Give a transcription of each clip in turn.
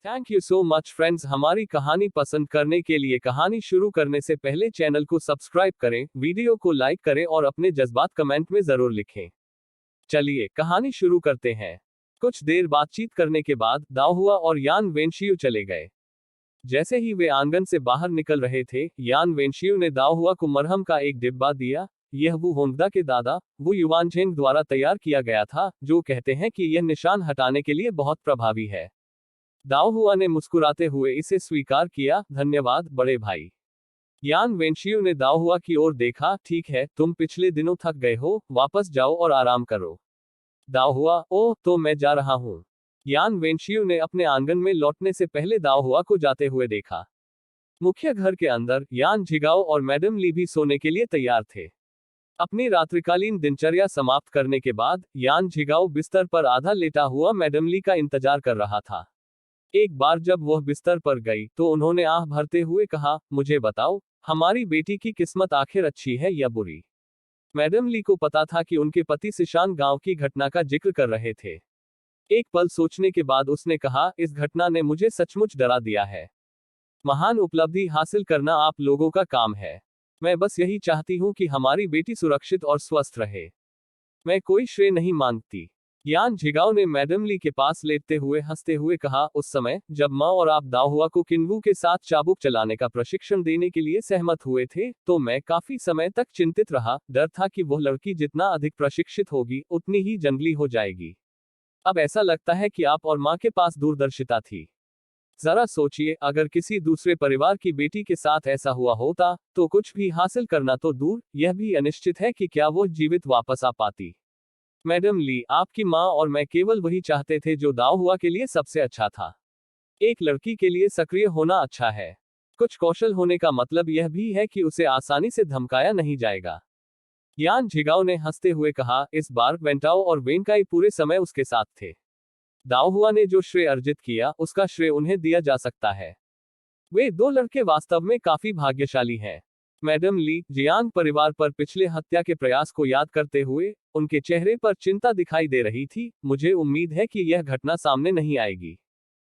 Thank you so much friends, हमारी कहानी पसंद करने के लिए। कहानी शुरू करने से पहले चैनल को सब्सक्राइब करें, वीडियो को लाइक करें और अपने जज्बात कमेंट में जरूर लिखें। चलिए कहानी शुरू करते हैं। कुछ देर बातचीत करने के बाद दाओहुआ और यान वेनशियू चले गए। जैसे ही वे आंगन से बाहर निकल रहे थे, यान वेनशियू ने दाओहुआ को मरहम का एक डिब्बा दिया। यह वू होंगदा के दादा वू युवानझेंग द्वारा तैयार किया गया था, जो कहते हैं कि यह निशान हटाने के लिए बहुत प्रभावी है। दाओहुआ ने मुस्कुराते हुए इसे स्वीकार किया। धन्यवाद बड़े भाई। यान वेनशियू ने दाओहुआ की ओर देखा। ठीक है, तुम पिछले दिनों थक गए हो, वापस जाओ और आराम करो। दाओहुआ, ओह तो मैं जा रहा हूँ। यान वेनशियू ने अपने आंगन में लौटने से पहले दाओहुआ को जाते हुए देखा। मुख्य घर के अंदर यान झिगाओ और मैडम ली भी सोने के लिए तैयार थे। अपनी रात्रिकालीन दिनचर्या समाप्त करने के बाद यान झिगाओ बिस्तर पर आधा लेटा हुआ मैडम ली का इंतजार कर रहा था। एक बार जब वह बिस्तर पर गई तो उन्होंने आह भरते हुए कहा, मुझे बताओ, हमारी बेटी की किस्मत आखिर अच्छी है या बुरी? मैडम ली को पता था कि उनके पति सिशान गांव की घटना का जिक्र कर रहे थे। एक पल सोचने के बाद उसने कहा, इस घटना ने मुझे सचमुच डरा दिया है। महान उपलब्धि हासिल करना आप लोगों का काम है। मैं बस यही चाहती हूँ कि हमारी बेटी सुरक्षित और स्वस्थ रहे। मैं कोई श्रेय नहीं मांगती। यान झिगाओ ने मैडम ली के पास लेटते हुए हंसते हुए कहा, उस समय जब माँ और आप दाओहुआ को किन्वू के साथ चाबुक चलाने का प्रशिक्षण देने के लिए सहमत हुए थे, तो मैं काफी समय तक चिंतित रहा। डर था कि वह लड़की जितना अधिक प्रशिक्षित होगी, उतनी ही जंगली हो जाएगी। अब ऐसा लगता है कि आप और माँ के पास दूरदर्शिता थी। जरा सोचिए, अगर किसी दूसरे परिवार की बेटी के साथ ऐसा हुआ होता, तो कुछ भी हासिल करना तो दूर, यह भी अनिश्चित है कि क्या वो जीवित वापस आ पाती। मैडम ली, आपकी माँ और मैं केवल वही चाहते थे जो दाओहुआ के लिए सबसे अच्छा था। एक लड़की के लिए सक्रिय होना अच्छा है। कुछ कौशल होने का मतलब यह भी है कि उसे आसानी से धमकाया नहीं जाएगा। यान झिगाओ ने हंसते हुए कहा, इस बार वेंटाओ और वेंकाई पूरे समय उसके साथ थे। दाओहुआ ने जो श्रेय अर्जित किया, उसका श्रेय उन्हें दिया जा सकता है। वे दो लड़के वास्तव में काफी भाग्यशाली हैं। मैडम ली, जियांग परिवार पर पिछले हत्या के प्रयास को याद करते हुए, उनके चेहरे पर चिंता दिखाई दे रही थी। मुझे उम्मीद है कि यह घटना सामने नहीं आएगी।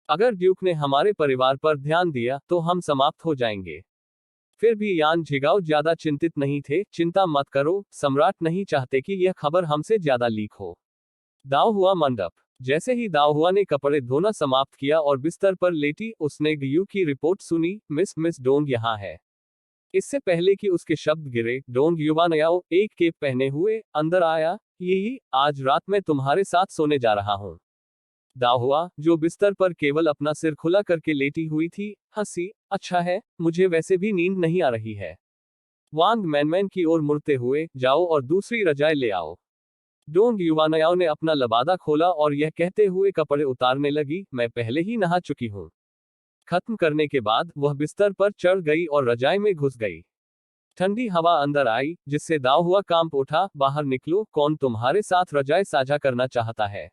अगर ड्यूक ने हमारे परिवार पर ध्यान दिया, तो हम समाप्त हो जाएंगे। फिर भी यान झिगाओ ज्यादा चिंतित नहीं थे। चिंता मत करो, सम्राट नहीं चाहते कि यह खबर हमसे ज्यादा लीक हो। दाओहुआ मंडप। जैसे ही दाओहुआ ने कपड़े धोना समाप्त किया और बिस्तर पर लेटी, उसने गयू की रिपोर्ट सुनी। मिस डोंग यहाँ है। इससे पहले कि उसके शब्द गिरे, डोंग युवानयाओ एक केप पहने हुए अंदर आया। यही, आज रात मैं तुम्हारे साथ सोने जा रहा हूँ। दाओहुआ, जो बिस्तर पर केवल अपना सिर खुला करके लेटी हुई थी, हंसी। अच्छा है, मुझे वैसे भी नींद नहीं आ रही है। वांग मैनमैन की ओर मुड़ते हुए, जाओ और दूसरी रजाई ले आओ। डोंग युवानयाओ ने अपना लबादा खोला और यह कहते हुए कपड़े उतारने लगी, मैं पहले ही नहा चुकी हूँ। खत्म करने के बाद वह बिस्तर पर चढ़ गई और रजाई में घुस गई। ठंडी हवा अंदर आई, जिससे दाओहुआ कांप उठा। बाहर निकलो, कौन तुम्हारे साथ रजाई साझा करना चाहता है?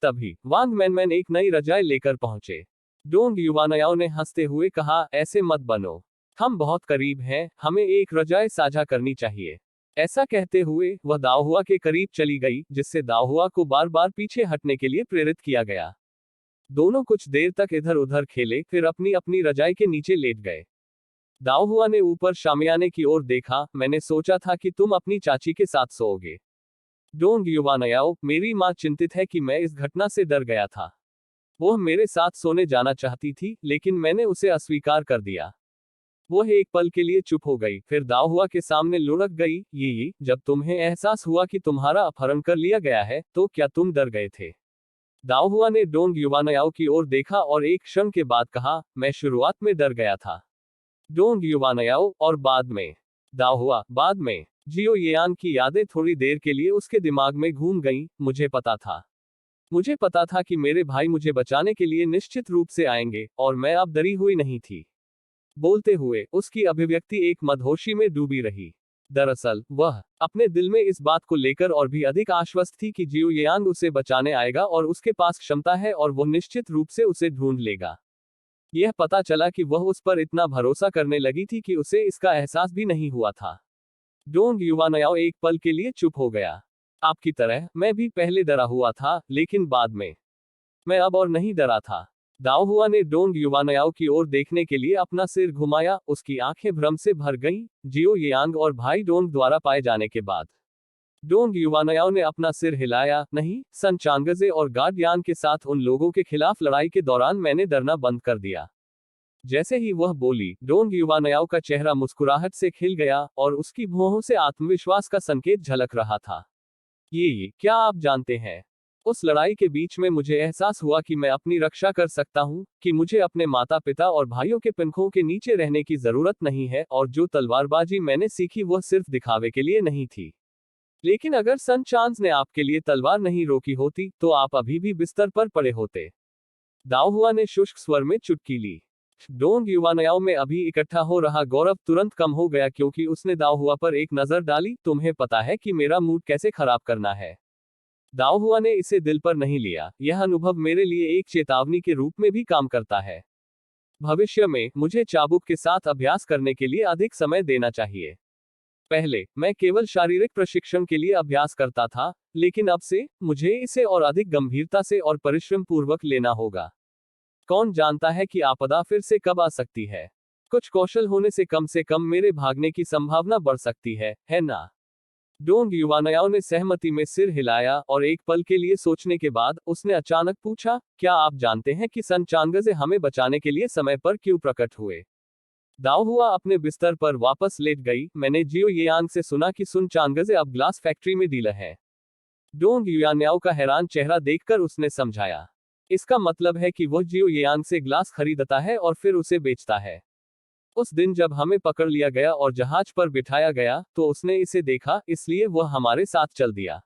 तभी वांग मैनमैन एक नई रजाई लेकर पहुंचे। डोंग युवानयाओ ने हंसते हुए कहा, ऐसे मत बनो। हम बहुत करीब हैं, हमें एक रजाई साझा करनी चाहिए। ऐसा कहते हुए वह दाओहुआ के करीब चली गई, जिससे दाओहुआ को बार बार पीछे हटने के लिए प्रेरित किया गया। दोनों कुछ देर तक इधर उधर खेले, फिर अपनी अपनी रजाई के नीचे लेट गए। दाओहुआ ने ऊपर शामियाने की ओर देखा, मैंने सोचा था कि तुम अपनी चाची के साथ सोओगे। डोंग युवानयाओ, मेरी माँ चिंतित है कि मैं इस घटना से डर गया था। वह मेरे साथ सोने जाना चाहती थी, लेकिन मैंने उसे अस्वीकार कर दिया। वह एक पल के लिए चुप हो गई, फिर दाओहुआ के सामने लुढ़क गई। ये जब तुम्हें एहसास हुआ कि तुम्हारा अपहरण कर लिया गया है, तो क्या तुम डर गए थे? दाओहुआ ने डोंग युवानयाओ की ओर देखा और एक क्षण के बाद कहा, मैं शुरुआत में डर गया था। डोंग युवानयाओ, और बाद में? दाओहुआ, बाद में। जियो येयान की यादें थोड़ी देर के लिए उसके दिमाग में घूम गईं। मुझे पता था। मुझे पता था कि मेरे भाई मुझे बचाने के लिए निश्चित रूप से आएंगे, और मैं अब डरी हुई नहीं थी। बोलते हुए उसकी अभिव्यक्ति एक मदहोशी में डूबी रही। दरअसल वह अपने दिल में इस बात को लेकर और भी अधिक आश्वस्त थी कि जियो येयांग उसे बचाने आएगा और उसके पास क्षमता है और वह निश्चित रूप से उसे ढूंढ लेगा। यह पता चला कि वह उस पर इतना भरोसा करने लगी थी कि उसे इसका एहसास भी नहीं हुआ था। डोंग युवानयाओ एक पल के लिए चुप हो गया। आपकी तरह मैं भी पहले डरा हुआ था, लेकिन बाद में मैं अब और नहीं डरा था। दाओ हुआ ने डोंग युवानयाओ की ओर देखने के लिए अपना सिर घुमाया, उसकी आंखें भ्रम से भर गईं। जियो यांग और भाई डोंग द्वारा पाए जाने के बाद डोंग युवानयाओ ने अपना सिर हिलाया। नहीं, सन चांगजे और गार्डियान के साथ उन लोगों के खिलाफ लड़ाई के दौरान मैंने डरना बंद कर दिया। जैसे ही वह बोली, डोंग युवानयाओ का चेहरा मुस्कुराहट से खिल गया और उसकी भौहों से आत्मविश्वास का संकेत झलक रहा था। ये क्या आप जानते हैं? उस लड़ाई के बीच में मुझे एहसास हुआ कि मैं अपनी रक्षा कर सकता हूँ, कि मुझे अपने माता पिता और भाइयों के पंखों के नीचे रहने की जरूरत नहीं है, और जो तलवारबाजी मैंने सीखी वह सिर्फ दिखावे के लिए नहीं थी। लेकिन अगर सन चांस ने आपके लिए तलवार नहीं रोकी होती, तो आप अभी भी बिस्तर पर पड़े होते। दाओ हुआ ने शुष्क स्वर में चुटकी ली। डोंग युवानयाओ में अभी इकट्ठा हो रहा गौरव तुरंत कम हो गया, क्योंकि उसने दाओ हुआ पर एक नजर डाली। तुम्हें पता है कि मेरा मूड कैसे खराब करना है। दाओ हुआ ने इसे दिल पर नहीं लिया। यह अनुभव मेरे लिए एक चेतावनी के रूप में भी काम करता है। भविष्य में मुझे चाबुक के साथ अभ्यास करने के लिए अधिक समय देना चाहिए। पहले मैं केवल शारीरिक प्रशिक्षण के लिए अभ्यास करता था, लेकिन अब से मुझे इसे और अधिक गंभीरता से और परिश्रम पूर्वक लेना होगा। कौन जानता है कि आपदा फिर से कब आ सकती है? कुछ कौशल होने से कम मेरे भागने की संभावना बढ़ सकती है ना? डोंग युवानयाओ ने सहमति में सिर हिलाया, और एक पल के लिए सोचने के बाद उसने अचानक पूछा, क्या आप जानते हैं कि सन चांगजे हमें बचाने के लिए समय पर क्यों प्रकट हुए? दाओ हुआ अपने बिस्तर पर वापस लेट गई। मैंने जियो येयांग से सुना कि सुन चांगजे अब ग्लास फैक्ट्री में डीलर है। डोंग युवानयाओ का हैरान चेहरा देखकर उसने समझाया, इसका मतलब है कि वह जियो येयांग से ग्लास खरीदता है और फिर उसे बेचता है। उस दिन जब हमें पकड़ लिया गया और जहाज पर बिठाया गया, तो उसने इसे देखा, इसलिए वह हमारे साथ चल दिया।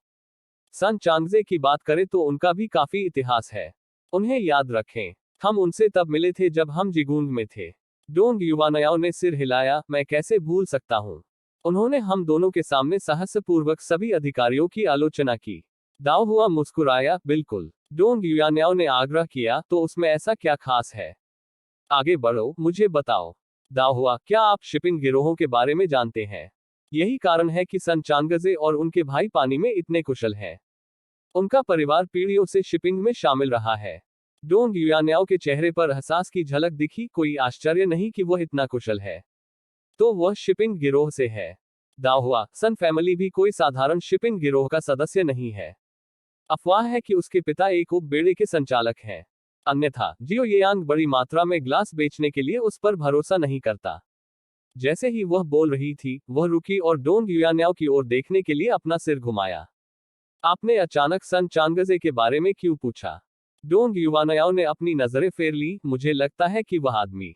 सन चांगजे की बात करें तो उनका भी काफी इतिहास है। उन्हें याद रखें, हम उनसे तब मिले थे जब हम जिगुंग में थे। डोंग युवानयाओ ने सिर हिलाया। मैं कैसे भूल सकता हूँ। उन्होंने हम दोनों के सामने साहसपूर्वक सभी अधिकारियों की आलोचना की। दाओ हुआ मुस्कुराया। बिल्कुल। डोंग युवानयाओ ने आग्रह किया, तो उसमें ऐसा क्या खास है? आगे बढ़ो, मुझे बताओ। दाओ हुआ, क्या आप शिपिंग गिरोहों के बारे में जानते हैं? यही कारण है कि सन चांगजे और उनके भाई पानी में इतने कुशल हैं। उनका परिवार पीढ़ियों से शिपिंग में शामिल रहा है। डोंग युवानयाओ के चेहरे पर एहसास की झलक दिखी। कोई आश्चर्य नहीं कि वह इतना कुशल है। तो वह शिपिंग गिरोह से है। दाओ हुआ, सन फैमिली भी कोई साधारण शिपिंग गिरोह का सदस्य नहीं है। अफवाह है कि उसके पिता एक उप बेड़े के संचालक हैं। अन्यथा जियो येयांग बड़ी मात्रा में ग्लास बेचने के लिए उस पर भरोसा नहीं करता। जैसे ही वह बोल रही थी, वह रुकी और डोंग युवानयाओ की ओर देखने के लिए अपना सिर घुमाया। आपने अचानक सन चांगजे के बारे में क्यों पूछा? डोंग युवानयाओ ने अपनी नजरें फेर ली। मुझे लगता है कि वह आदमी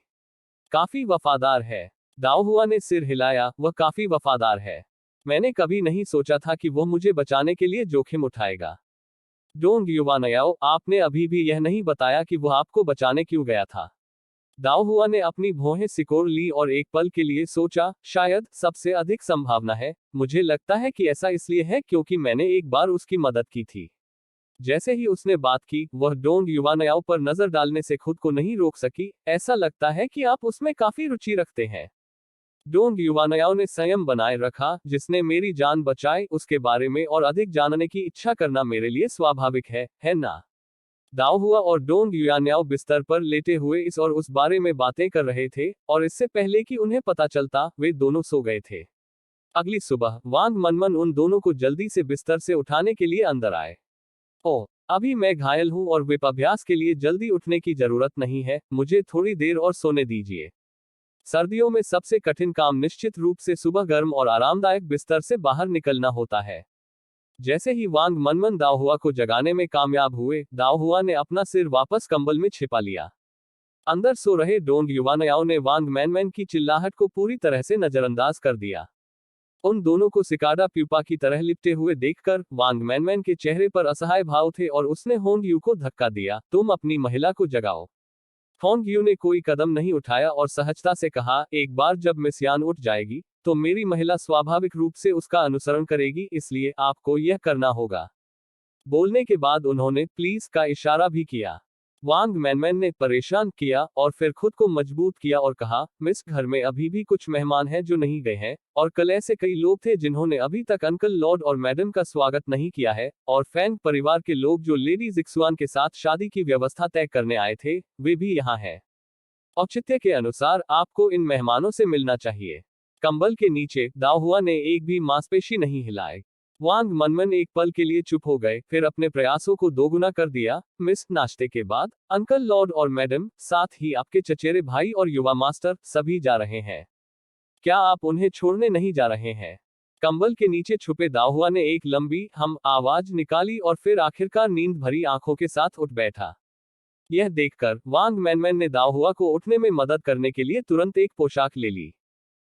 काफी वफादार है। दाओ हुआ ने सिर हिलाया। वह काफी वफादार है। मैंने कभी नहीं सोचा था कि वह मुझे बचाने के लिए जोखिम उठाएगा। डोंग युवानयाओ, आपने अभी भी यह नहीं बताया कि वह आपको बचाने क्यों गया था। दाओ हुआ ने अपनी भौहें सिकोड़ ली और एक पल के लिए सोचा। शायद सबसे अधिक संभावना है, मुझे लगता है कि ऐसा इसलिए है क्योंकि मैंने एक बार उसकी मदद की थी। जैसे ही उसने बात की, वह डोंग युवानयाओ पर नजर डालने से खुद को नहीं रोक सकी। ऐसा लगता है कि आप उसमें काफी रुचि रखते हैं। डोंग युवानयाओ ने संयम बनाए रखा। जिसने मेरी जान बचाई, उसके बारे में और अधिक जानने की इच्छा करना मेरे लिए स्वाभाविक है ना? दाओ हुआ और डोंग युवानयाओ बिस्तर पर लेटे हुए इस और उस बारे में बातें कर रहे थे, और इससे पहले कि उन्हें पता चलता, वे दोनों सो गए थे। अगली सुबह वांग मनमन उन दोनों को जल्दी से बिस्तर से उठाने के लिए अंदर आए। ओह, अभी मैं घायल हूं और विप अभ्यास के लिए जल्दी उठने की जरूरत नहीं है, मुझे थोड़ी देर और सोने दीजिए। सर्दियों में सबसे कठिन काम निश्चित रूप से सुबह गर्म और आरामदायक बिस्तर से बाहर निकलना होता है। जैसे ही वांग मनमन दाओ हुआ को जगाने में कामयाब हुए, दाओ हुआ ने अपना सिर वापस कंबल में छिपा लिया। अंदर सो रहे डोंग युवानयाओ ने वांग मैनमैन की चिल्लाहट को पूरी तरह से नजरअंदाज कर दिया। उन दोनों को सिकाडा प्यूपा की तरह लिपटे हुए देखकर वांग मैनमैन के चेहरे पर असहाय भाव थे, और उसने होंग यू को धक्का दिया। तुम अपनी महिला को जगाओ। होंग यू ने कोई कदम नहीं उठाया और सहजता से कहा, एक बार जब मिस यान उठ जाएगी, तो मेरी महिला स्वाभाविक रूप से उसका अनुसरण करेगी, इसलिए आपको यह करना होगा। बोलने के बाद उन्होंने प्लीज का इशारा भी किया। वांग मैनमैन ने परेशान किया और फिर खुद को मजबूत किया और कहा, मिस, घर में अभी भी कुछ मेहमान हैं जो नहीं गए हैं, और कल ऐसे कई लोग थे जिन्होंने अभी तक अंकल लॉर्ड और मैडम का स्वागत नहीं किया है, और फैंग परिवार के लोग जो लेडी जिक्सुआन के साथ शादी की व्यवस्था तय करने आए थे, वे भी यहाँ हैं। औचित्य के अनुसार आपको इन मेहमानों से मिलना चाहिए। कंबल के नीचे दाओहुआ ने एक भी मांसपेशी नहीं हिलाई। वांग मनमन एक पल के लिए चुप हो गए, फिर अपने प्रयासों को दोगुना कर दिया। मिस, नाश्ते के बाद अंकल लॉर्ड और मैडम, साथ ही आपके चचेरे भाई और युवा मास्टर, सभी जा रहे हैं। क्या आप उन्हें छोड़ने नहीं जा रहे हैं? कंबल के नीचे छुपे दाओहुआ ने एक लंबी हम आवाज निकाली और फिर आखिरकार नींद भरी आंखों के साथ उठ बैठा। यह देखकर वांग मैनमैन ने दाओहुआ को उठने में मदद करने के लिए तुरंत एक पोशाक ले ली।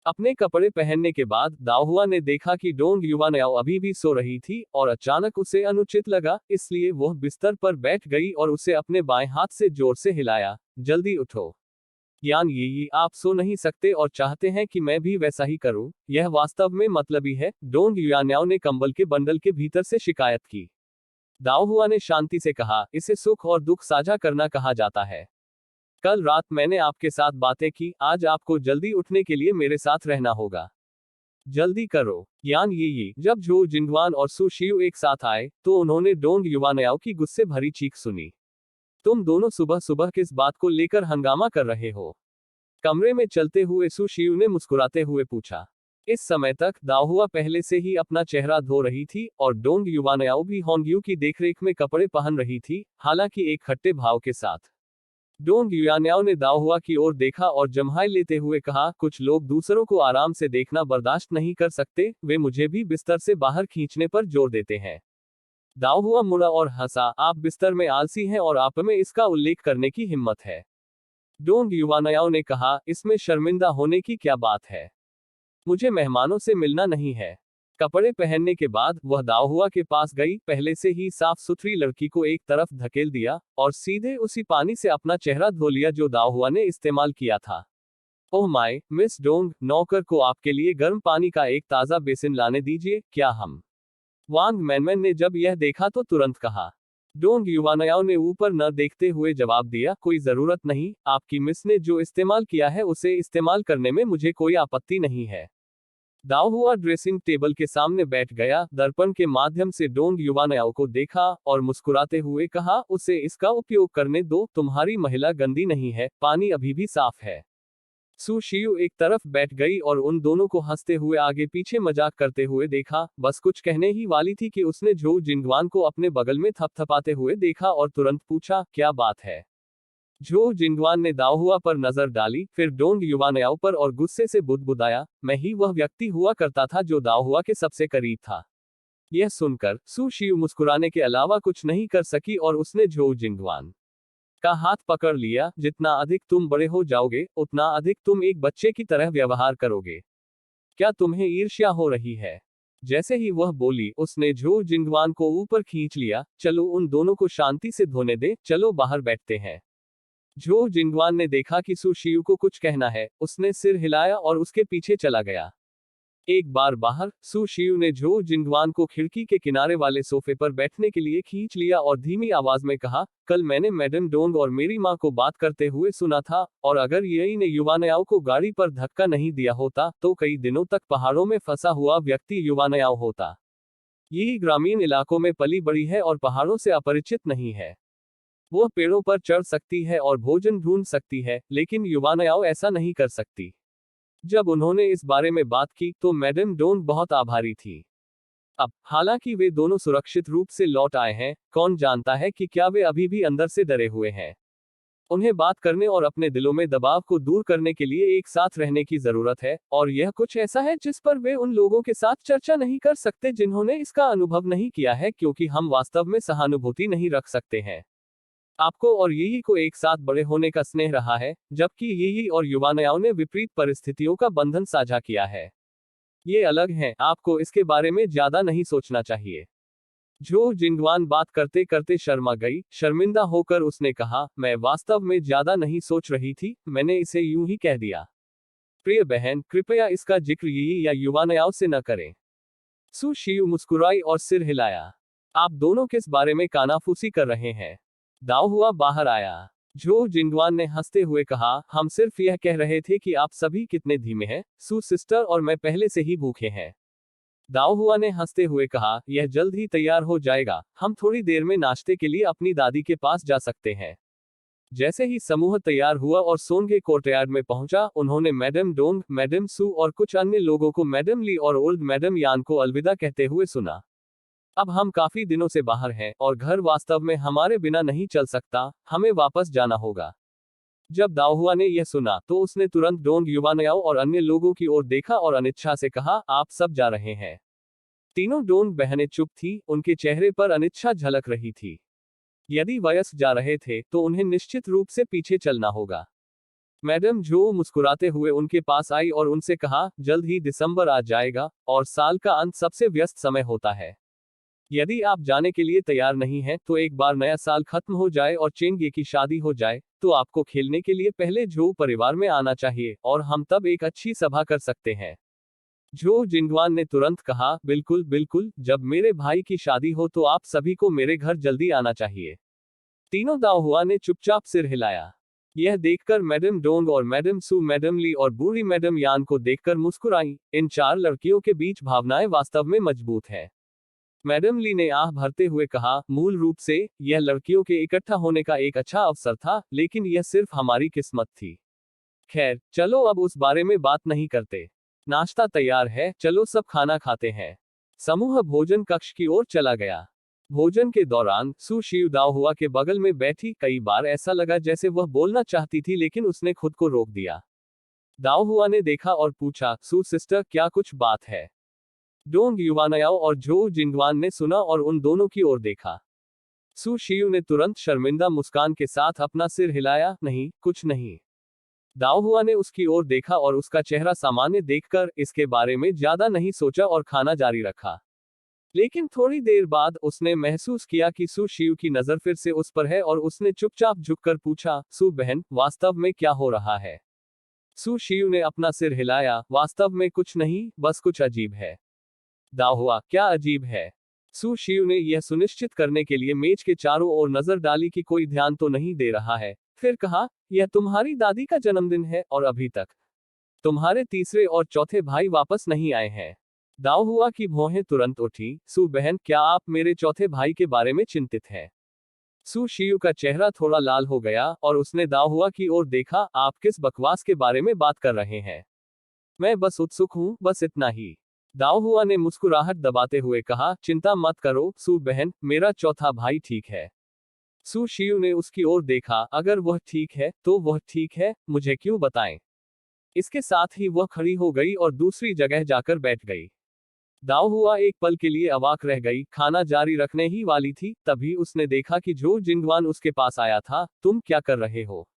अपने कपड़े पहनने के बाद दाओहुआ ने देखा कि डोंग युवानयाओ अभी भी सो रही थी, और अचानक उसे अनुचित लगा, इसलिए वह बिस्तर पर बैठ गई और उसे अपने बाएं हाथ से जोर से हिलाया। जल्दी उठो यान यी, आप सो नहीं सकते और चाहते हैं कि मैं भी वैसा ही करूं? यह वास्तव में मतलबी है, डोंग युवानयाओ ने कंबल के बंडल के भीतर से शिकायत की। दाओहुआ ने शांति से कहा, इसे सुख और दुख साझा करना कहा जाता है। कल रात मैंने आपके साथ बातें की, आज आपको जल्दी उठने के लिए मेरे साथ रहना होगा। जल्दी करो। यान यी, जब झो जिंगवान और सु शियू एक साथ आए, तो उन्होंने डोंग युवानयाओ की गुस्से भरी चीख सुनी। तुम दोनों सुबह सुबह किस बात को लेकर हंगामा कर रहे हो? कमरे में चलते हुए सु शियू ने मुस्कुराते हुए पूछा। इस समय तक दाओहुआ पहले से ही अपना चेहरा धो रही थी, और डोंग युवानयाओ भी होंग्यू की देखरेख में कपड़े पहन रही थी, हालांकि एक खट्टे भाव के साथ। डोंग युयान्याओ ने दाओहुआ की ओर देखा और जम्हाई लेते हुए कहा, कुछ लोग दूसरों को आराम से देखना बर्दाश्त नहीं कर सकते, वे मुझे भी बिस्तर से बाहर खींचने पर जोर देते हैं। दाओहुआ मुड़ा और हंसा, आप बिस्तर में आलसी हैं और आप में इसका उल्लेख करने की हिम्मत है। डोंग युवानयाओ ने कहा, इसमें शर्मिंदा होने की क्या बात है? मुझे मेहमानों से मिलना नहीं है। कपड़े पहनने के बाद वह दाओहुआ के पास गई, पहले से ही साफ सुथरी लड़की को एक तरफ धकेल दिया, और सीधे उसी पानी से अपना चेहरा धो लिया जो दाओहुआ ने इस्तेमाल किया था। ओह माय, मिस डोंग, नौकर को आपके लिए गर्म पानी का एक ताज़ा बेसिन लाने दीजिए, क्या हम? वांग मैनमैन ने जब यह देखा तो तुरंत कहा। डोंग युवानयाओ ने ऊपर न देखते हुए जवाब दिया, कोई जरूरत नहीं, आपकी मिस ने जो इस्तेमाल किया है उसे इस्तेमाल करने में मुझे कोई आपत्ति नहीं है। दाओहुआ ड्रेसिंग टेबल के सामने बैठ गया, दर्पण के माध्यम से डोंग युवानयाओ को देखा और मुस्कुराते हुए कहा, उसे इसका उपयोग करने दो, तुम्हारी महिला गंदी नहीं है, पानी अभी भी साफ है। सु शियू एक तरफ बैठ गई और उन दोनों को हंसते हुए आगे पीछे मजाक करते हुए देखा। बस कुछ कहने ही वाली थी कि उसने झो जिंगवान को अपने बगल में थपथपाते हुए देखा और तुरंत पूछा, क्या बात है? झो जिंगवान ने दाओहुआ पर नजर डाली, फिर डोंग युवानयाओ पर और गुस्से से बुदबुदाया, मैं ही वह व्यक्ति हुआ करता था जो दाओहुआ के सबसे करीब था। यह सुनकर सु शियू मुस्कुराने के अलावा कुछ नहीं कर सकी और उसने झो जिंगवान का हाथ पकड़ लिया। जितना अधिक तुम बड़े हो जाओगे, उतना अधिक तुम एक बच्चे की तरह व्यवहार करोगे। क्या तुम्हें ईर्ष्या हो रही है? जैसे ही वह बोली, उसने झो जिंगवान को ऊपर खींच लिया। चलो उन दोनों को शांति से धोने दे, चलो बाहर बैठते हैं। झो जिंगवान ने देखा कि सु शियू को कुछ कहना है, उसने सिर हिलाया और उसके पीछे चला गया। एक बार बाहर, सु शियू ने झो जिंगवान को खिड़की के किनारे वाले सोफे पर बैठने के लिए खींच लिया और धीमी आवाज में कहा, कल मैंने मैडम डोंग और मेरी माँ को बात करते हुए सुना था, और अगर यही ने युवानयाओ को गाड़ी पर धक्का नहीं दिया होता, तो कई दिनों तक पहाड़ों में फंसा हुआ व्यक्ति युवानयाओ होता। यही ग्रामीण इलाकों में पली बड़ी है और पहाड़ों से अपरिचित नहीं है। वह पेड़ों पर चढ़ सकती है और भोजन ढूंढ सकती है, लेकिन युवानयाओ ऐसा नहीं कर सकती। जब उन्होंने इस बारे में बात की तो मैडम डोंग बहुत आभारी थी। अब हालांकि वे दोनों सुरक्षित रूप से लौट आए हैं, कौन जानता है कि क्या वे अभी भी अंदर से डरे हुए हैं। उन्हें बात करने और अपने दिलों में दबाव को दूर करने के लिए एक साथ रहने की जरूरत है, और यह कुछ ऐसा है जिस पर वे उन लोगों के साथ चर्चा नहीं कर सकते जिन्होंने इसका अनुभव नहीं किया है, क्योंकि हम वास्तव में सहानुभूति नहीं रख सकते हैं। आपको और यी को एक साथ बड़े होने का स्नेह रहा है, जबकि यी और युवानयाओ ने विपरीत परिस्थितियों का बंधन साझा किया है। ये अलग हैं, आपको इसके बारे में ज्यादा नहीं सोचना चाहिए। झो जिंगवान बात करते करते शर्मा गई। शर्मिंदा होकर उसने कहा, मैं वास्तव में ज्यादा नहीं सोच रही थी, मैंने इसे यूं ही कह दिया। प्रिय बहन, कृपया इसका जिक्र यी या युवानयाओ से न करें। सु शियू मुस्कुराई और सिर हिलाया। आप दोनों किस बारे में कानाफूसी कर रहे हैं? दाओ हुआ बाहर आया। जो जिंगवान ने हंसते हुए कहा, हम सिर्फ यह कह रहे थे कि आप सभी कितने धीमे हैं, सू सिस्टर और मैं पहले से ही भूखे हैं। दाओ हुआ ने हंसते हुए कहा, यह जल्द ही तैयार हो जाएगा, हम थोड़ी देर में नाश्ते के लिए अपनी दादी के पास जा सकते हैं। जैसे ही समूह तैयार हुआ और सोनगे कोर्टयार्ड में पहुंचा, उन्होंने मैडम डोंग, मैडम सू और कुछ अन्य लोगों को मैडम ली और ओल्ड मैडम यान को अलविदा कहते हुए सुना। अब हम काफी दिनों से बाहर हैं और घर वास्तव में हमारे बिना नहीं चल सकता, हमें वापस जाना होगा। जब दाओ हुआ ने यह सुना तो उसने तुरंत डोंग युवानयाओ और अन्य लोगों की ओर देखा और अनिच्छा से कहा, आप सब जा रहे हैं। तीनों डोंग बहनें चुप थी, उनके चेहरे पर अनिच्छा झलक रही थी। यदि वयस्क जा रहे थे तो उन्हें निश्चित रूप से पीछे चलना होगा। मैडम जो मुस्कुराते हुए उनके पास आई और उनसे कहा, जल्द ही दिसंबर आ जाएगा और साल का अंत सबसे व्यस्त समय होता है। यदि आप जाने के लिए तैयार नहीं हैं तो एक बार नया साल खत्म हो जाए और चेंगे की शादी हो जाए तो आपको खेलने के लिए पहले जो परिवार में आना चाहिए और हम तब एक अच्छी सभा कर सकते हैं। जो जिंगवान ने तुरंत कहा, बिल्कुल बिल्कुल, जब मेरे भाई की शादी हो तो आप सभी को मेरे घर जल्दी आना चाहिए। तीनों दाओ हुआ ने चुपचाप सिर हिलाया। यह देखकर मैडम डोंग और मैडम सू मैडम ली और बूढ़ी मैडम यान को देखकर मुस्कुराई। इन चार लड़कियों के बीच भावनाएं वास्तव में मजबूत है। मैडम ली ने आह भरते हुए कहा, मूल रूप से यह लड़कियों के इकट्ठा होने का एक अच्छा अवसर था, लेकिन यह सिर्फ हमारी किस्मत थी। खैर, चलो अब उस बारे में बात नहीं करते। नाश्ता तैयार है, चलो सब खाना खाते हैं। समूह भोजन कक्ष की ओर चला गया। भोजन के दौरान सू शिव दाओ हुआ के बगल में बैठी। कई बार ऐसा लगा जैसे वह बोलना चाहती थी, लेकिन उसने खुद को रोक दिया। दाओ हुआ ने देखा और पूछा, सू सिस्टर, क्या कुछ बात है? डोंग युवानयाओ और जो जिंगवान ने सुना और उन दोनों की ओर देखा। सू शियू ने तुरंत शर्मिंदा मुस्कान के साथ अपना सिर हिलाया, नहीं, कुछ नहीं। दाओ हुआ ने उसकी ओर देखा और उसका चेहरा सामान्य देखकर इसके बारे में ज्यादा नहीं सोचा और खाना जारी रखा। लेकिन थोड़ी देर बाद उसने महसूस किया कि सू शियू की नजर फिर से उस पर है और उसने चुपचाप झुककर पूछा, सू बहन, वास्तव में क्या हो रहा है? सू शियू ने अपना सिर हिलाया, वास्तव में कुछ नहीं, बस कुछ अजीब है। दाओ हुआ, क्या अजीब है? सू शियू ने यह सुनिश्चित करने के लिए मेज के चारों ओर नजर डाली कि कोई ध्यान तो नहीं दे रहा है। फिर कहा, यह तुम्हारी दादी का जन्मदिन है और अभी तक तुम्हारे तीसरे और चौथे भाई वापस नहीं आए हैं। दाओ हुआ की भौहें तुरंत उठी। सू बहन, क्या आप मेरे चौथे भाई के बारे में चिंतित हैं? सू शियू का चेहरा थोड़ा लाल हो गया और उसने दाओ हुआ की ओर देखा, आप किस बकवास के बारे में बात कर रहे हैं? मैं बस उत्सुक हूं, बस इतना ही। दाओ हुआ ने मुस्कुराहट दबाते हुए कहा, चिंता मत करो सू बहन, मेरा चौथा भाई ठीक है। सू शियू ने उसकी ओर देखा, अगर वह ठीक है तो वह ठीक है, मुझे क्यों बताएं? इसके साथ ही वह खड़ी हो गई और दूसरी जगह जाकर बैठ गई। दाओ हुआ एक पल के लिए अवाक रह गई। खाना जारी रखने ही वाली थी, तभी उसने देखा कि जो जिंगवान उसके पास आया था। तुम क्या कर रहे हो?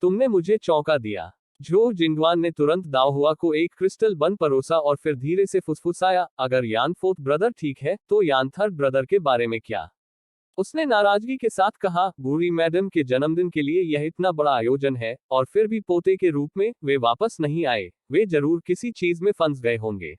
तुमने मुझे चौंका दिया। जो जिंगवान ने तुरंत दाओ हुआ को एक क्रिस्टल बन परोसा और फिर धीरे से फुसफुसाया, अगर यान फोर्थ ब्रदर ठीक है तो यान थर्ड ब्रदर के बारे में क्या? उसने नाराजगी के साथ कहा, बूढ़ी मैडम के जन्मदिन के लिए यह इतना बड़ा आयोजन है और फिर भी पोते के रूप में वे वापस नहीं आए। वे जरूर किसी चीज में फंस गए होंगे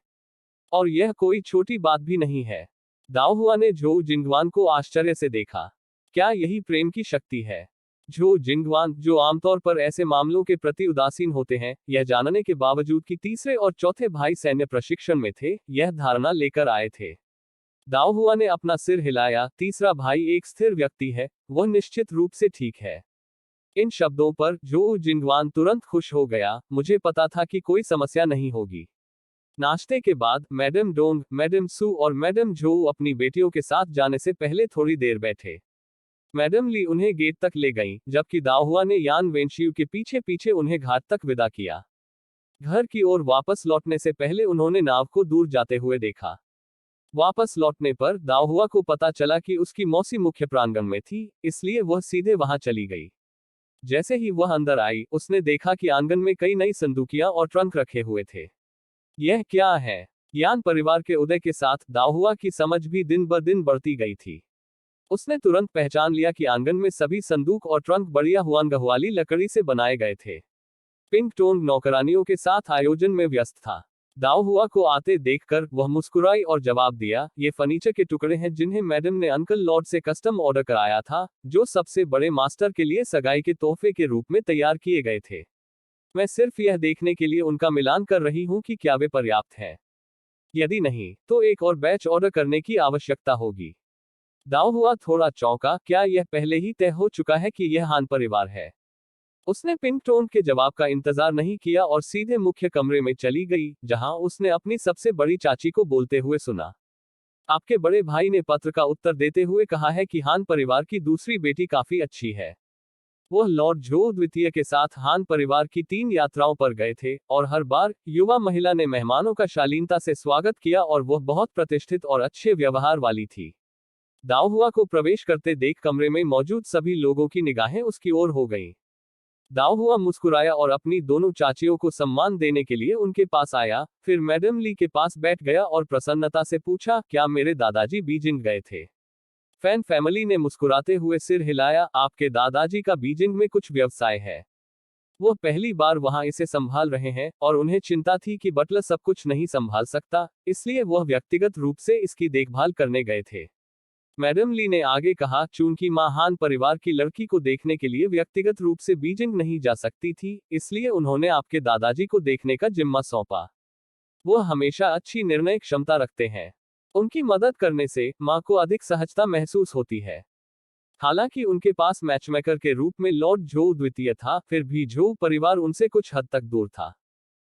और यह कोई छोटी बात भी नहीं है। दाओ हुआ ने जो जिंगवान को आश्चर्य से देखा। क्या यही प्रेम की शक्ति है? जो जिंगवान, जो आमतौर पर ऐसे मामलों के प्रति उदासीन होते हैं, यह जानने के बावजूद कि तीसरे और चौथे भाई सैन्य प्रशिक्षण में थे, यह धारणा लेकर आए थे। दाओ हुआ ने अपना सिर हिलाया, तीसरा भाई एक स्थिर व्यक्ति है, वह निश्चित रूप से ठीक है। इन शब्दों पर जो जिंगवान तुरंत खुश हो गया, मुझे पता था कि कोई समस्या नहीं होगी। नाश्ते के बाद मैडम डोंग, मैडम सू और मैडम जो अपनी बेटियों के साथ जाने से पहले थोड़ी देर बैठे। मैडम ली उन्हें गेट तक ले गईं, जबकि दाओ हुआ ने यान वेनशियू के पीछे पीछे उन्हें घाट तक विदा किया। घर की ओर वापस लौटने से पहले उन्होंने नाव को दूर जाते हुए देखा। वापस लौटने पर दाओ हुआ को पता चला कि उसकी मौसी मुख्य प्रांगण में थी, इसलिए वह सीधे वहां चली गई। जैसे ही वह अंदर आई, उसने देखा कि आंगन में कई नई संदूकियां और ट्रंक रखे हुए थे। यह क्या है? यान परिवार के उदय के साथ दाओ हुआ की समझ भी दिन ब दिन बढ़ती गई थी। उसने तुरंत पहचान लिया कि आंगन में सभी संदूक और ट्रंक बढ़िया हुआंगहू वाली लकड़ी से बनाए गए थे। पिंक टोन नौकरानियों के साथ आयोजन में व्यस्त था। दाओ हुआ को आते देखकर वह मुस्कुराई और जवाब दिया, ये फर्नीचर के टुकड़े हैं जिन्हें मैडम ने अंकल लॉर्ड से कस्टम ऑर्डर कराया था, जो सबसे बड़े मास्टर के लिए सगाई के तोहफे के रूप में तैयार किए गए थे। मैं सिर्फ यह देखने के लिए उनका मिलान कर रही हूँ कि क्या वे पर्याप्त हैं। यदि नहीं, तो एक और बैच ऑर्डर करने की आवश्यकता होगी। दाओ हुआ थोड़ा चौंका, क्या यह पहले ही तय हो चुका है कि यह हान परिवार है? उसने पिंगटोन के जवाब का इंतजार नहीं किया और सीधे मुख्य कमरे में चली गई, जहां उसने अपनी सबसे बड़ी चाची को बोलते हुए सुना। आपके बड़े भाई ने पत्र का उत्तर देते हुए कहा है कि हान परिवार की दूसरी बेटी काफी अच्छी है। वह लॉर्ड जो द्वितीय के साथ हान परिवार की 3 यात्राओं पर गए थे, और हर बार युवा महिला ने मेहमानों का शालीनता से स्वागत किया और वह बहुत प्रतिष्ठित और अच्छे व्यवहार वाली थी। दाओ हुआ को प्रवेश करते देख कमरे में मौजूद सभी लोगों की निगाहें उसकी ओर हो गईं। दाओ हुआ मुस्कुराया और अपनी दोनों चाचियों को सम्मान देने के लिए उनके पास आया, फिर मैडम ली के पास बैठ गया और प्रसन्नता से पूछा, क्या मेरे दादाजी बीजिंग गए थे? फैन फैमिली ने मुस्कुराते हुए सिर हिलाया, आपके दादाजी का बीजिंग में कुछ व्यवसाय है। वो पहली बार वहां इसे संभाल रहे हैं, और उन्हें चिंता थी कि बटलर सब कुछ नहीं संभाल सकता, इसलिए वह व्यक्तिगत रूप से इसकी देखभाल करने गए थे। मैडम ली ने आगे कहा, चूंकि मां हान परिवार की लड़की को देखने के लिए व्यक्तिगत रूप से बीजिंग नहीं जा सकती थी, इसलिए उन्होंने आपके दादाजी को देखने का जिम्मा सौंपा। वो हमेशा अच्छी निर्णय क्षमता रखते हैं। उनकी मदद करने से मां को अधिक सहजता महसूस होती है। हालांकि उनके पास मैचमेकर के रूप में लॉर्ड जो द्वितीय था, फिर भी जो परिवार उनसे कुछ हद तक दूर था।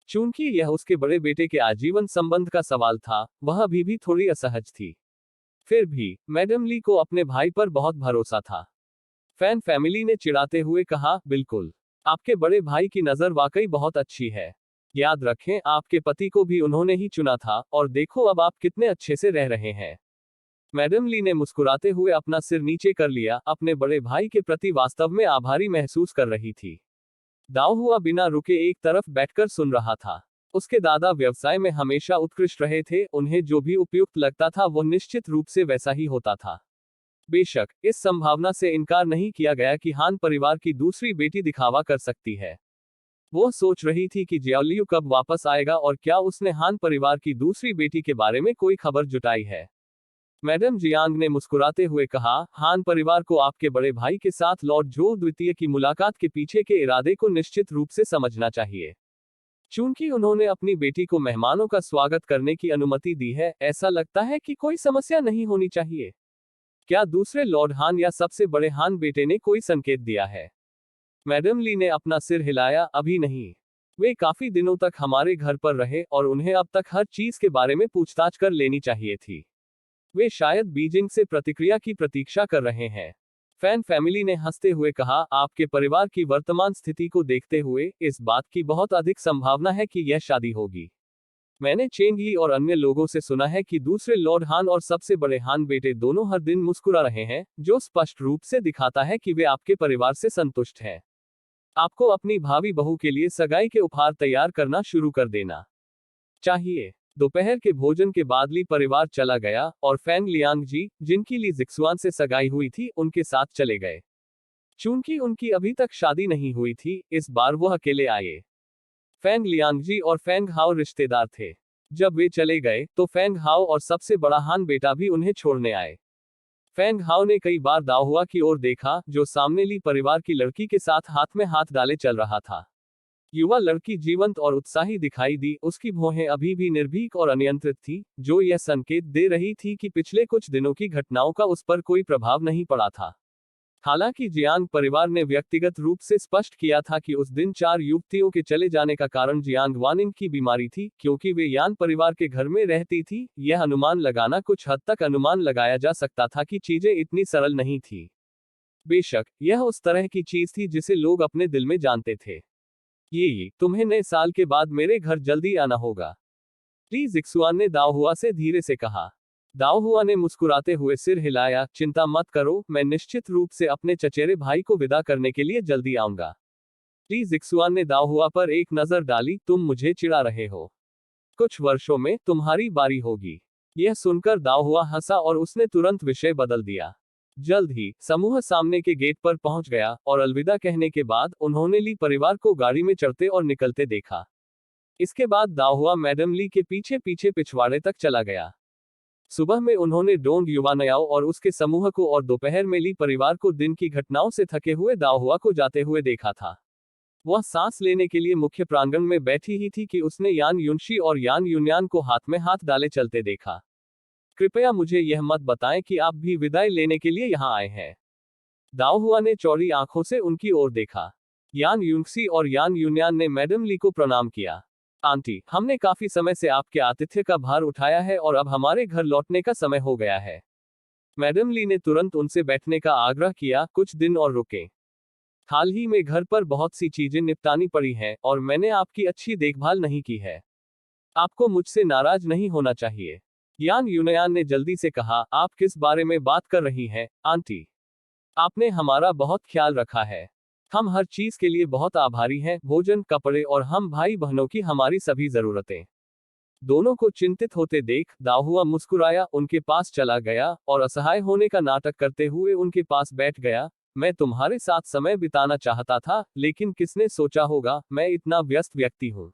चूंकि यह उसके बड़े बेटे के आजीवन संबंध का सवाल था, वह अभी भी थोड़ी असहज थी। फिर भी मैडम ली को अपने भाई पर बहुत भरोसा था। फैन फैमिली ने चिढ़ाते हुए कहा, बिल्कुल, आपके बड़े भाई की नजर वाकई बहुत अच्छी है। याद रखें, आपके पति को भी उन्होंने ही चुना था, और देखो अब आप कितने अच्छे से रह रहे हैं। मैडम ली ने मुस्कुराते हुए अपना सिर नीचे कर लिया, अपने बड़े भाई के प्रति वास्तव में आभारी महसूस कर रही थी। दाओ हुआ बिना रुके एक तरफ बैठकर सुन रहा था। उसके दादा व्यवसाय में हमेशा उत्कृष्ट रहे थे, उन्हें जो भी उपयुक्त लगता था वह निश्चित रूप से वैसा ही होता था। बेशक, इस संभावना से इनकार नहीं किया गया कि हान परिवार की दूसरी बेटी दिखावा कर सकती है। वो सोच रही थी कि जियालियू कब वापस आएगा और क्या उसने हान परिवार की दूसरी बेटी के बारे में कोई खबर जुटाई है। मैडम जियांग ने मुस्कुराते हुए कहा, हान परिवार को आपके बड़े भाई के साथ लॉर्ड जो द्वितीय की मुलाकात के पीछे के इरादे को निश्चित रूप से समझना चाहिए। चूंकि उन्होंने अपनी बेटी को मेहमानों का स्वागत करने की अनुमति दी है, ऐसा लगता है कि कोई समस्या नहीं होनी चाहिए। क्या दूसरे लॉर्ड हान या सबसे बड़े हान बेटे ने कोई संकेत दिया है? मैडम ली ने अपना सिर हिलाया, अभी नहीं। वे काफी दिनों तक हमारे घर पर रहे और उन्हें अब तक हर चीज के बारे में पूछताछ कर लेनी चाहिए थी। वे शायद बीजिंग से प्रतिक्रिया की प्रतीक्षा कर रहे हैं। फैन फैमिली ने हंसते हुए कहा, आपके परिवार की वर्तमान स्थिति को देखते हुए इस बात की बहुत अधिक संभावना है कि यह शादी होगी। मैंने चेंग ही और अन्य लोगों से सुना है कि दूसरे लॉर्ड हान और सबसे बड़े हान बेटे दोनों हर दिन मुस्कुरा रहे हैं, जो स्पष्ट रूप से दिखाता है कि वे आपके परिवार से संतुष्ट हैं। आपको अपनी भावी बहू के लिए सगाई के उपहार तैयार करना शुरू कर देना चाहिए। दोपहर के भोजन के बाद ली परिवार चला गया, और फैंग लियांग जी, जिनकी ली जिक्सुआन से सगाई हुई थी, उनके साथ चले गए। चूंकि उनकी अभी तक शादी नहीं हुई थी, इस बार वह अकेले आए। फैंग लियांग जी और फैंग हाओ रिश्तेदार थे। जब वे चले गए, तो फैंग हाओ और सबसे बड़ा हान बेटा भी उन्हें छोड़ने आए। फैंग हाओ ने कई बार दाओ हुआ की ओर देखा, जो सामने ली परिवार की लड़की के साथ हाथ में हाथ डाले चल रहा था। युवा लड़की जीवंत और उत्साही दिखाई दी, उसकी भौहें अभी भी निर्भीक और अनियंत्रित थी, जो यह संकेत दे रही थी कि पिछले कुछ दिनों की घटनाओं का उस पर कोई प्रभाव नहीं पड़ा था। हालांकि जियांग परिवार ने व्यक्तिगत रूप से स्पष्ट किया था कि उस दिन 4 युवतियों के चले जाने का कारण जियांग वानिंग की बीमारी थी, क्योंकि वे यान परिवार के घर में रहती थी। यह अनुमान लगाना कुछ हद तक अनुमान लगाया जा सकता था कि चीजें इतनी सरल नहीं थी। बेशक, यह उस तरह की चीज थी जिसे लोग अपने दिल में जानते थे। ये तुम्हें नए साल के बाद मेरे घर जल्दी आना होगा, ली जिक्सुआन ने दाओ हुआ से धीरे से कहा। दाओ हुआ ने मुस्कुराते हुए सिर हिलाया, चिंता मत करो, मैं निश्चित रूप से अपने चचेरे भाई को विदा करने के लिए जल्दी आऊंगा। ली जिक्सुआन ने दाओ हुआ पर एक नजर डाली, तुम मुझे चिढ़ा रहे हो। कुछ वर्षों में तुम्हारी बारी होगी। यह सुनकर दाओ हुआ हंसा और उसने तुरंत विषय बदल दिया। जल्द ही समूह सामने के गेट पर पहुंच गया, और अलविदा कहने के बाद उन्होंने ली परिवार को गाड़ी में चढ़ते और निकलते देखा। इसके बाद दाहुआ मैडम ली के पीछे पीछे पिछवाड़े तक चला गया। सुबह में उन्होंने डोंग युवानयाओ और उसके समूह को और दोपहर में ली परिवार को दिन की घटनाओं से थके हुए दाहुआ को जाते हुए देखा था। वह सांस लेने के लिए मुख्य प्रांगण में बैठी ही थी कि उसने यान युनशी और यान युनयान को हाथ में हाथ डाले चलते देखा। कृपया मुझे यह मत बताएं कि आप भी विदाई लेने के लिए यहाँ आए हैं। दाओहुआ ने चौड़ी आंखों से उनकी ओर देखा। यान युनक्सी और यान युनयान ने मैडम ली को प्रणाम किया। आंटी, हमने काफी समय से आपके आतिथ्य का भार उठाया है और अब हमारे घर लौटने का समय हो गया है। मैडम ली ने तुरंत उनसे बैठने का आग्रह किया, कुछ दिन और रुकें। हाल ही में घर पर बहुत सी चीजें निपटानी पड़ी हैं और मैंने आपकी अच्छी देखभाल नहीं की है। आपको मुझसे नाराज नहीं होना चाहिए। यान युनयान ने जल्दी से कहा, आप किस बारे में बात कर रही हैं, आंटी? आपने हमारा बहुत ख्याल रखा है। हम हर चीज के लिए बहुत आभारी हैं, भोजन, कपड़े और हम भाई बहनों की हमारी सभी जरूरतें। दोनों को चिंतित होते देख दाहुआ मुस्कुराया, उनके पास चला गया और असहाय होने का नाटक करते हुए उनके पास बैठ गया। मैं तुम्हारे साथ समय बिताना चाहता था, लेकिन किसने सोचा होगा मैं इतना व्यस्त व्यक्ति हूँ।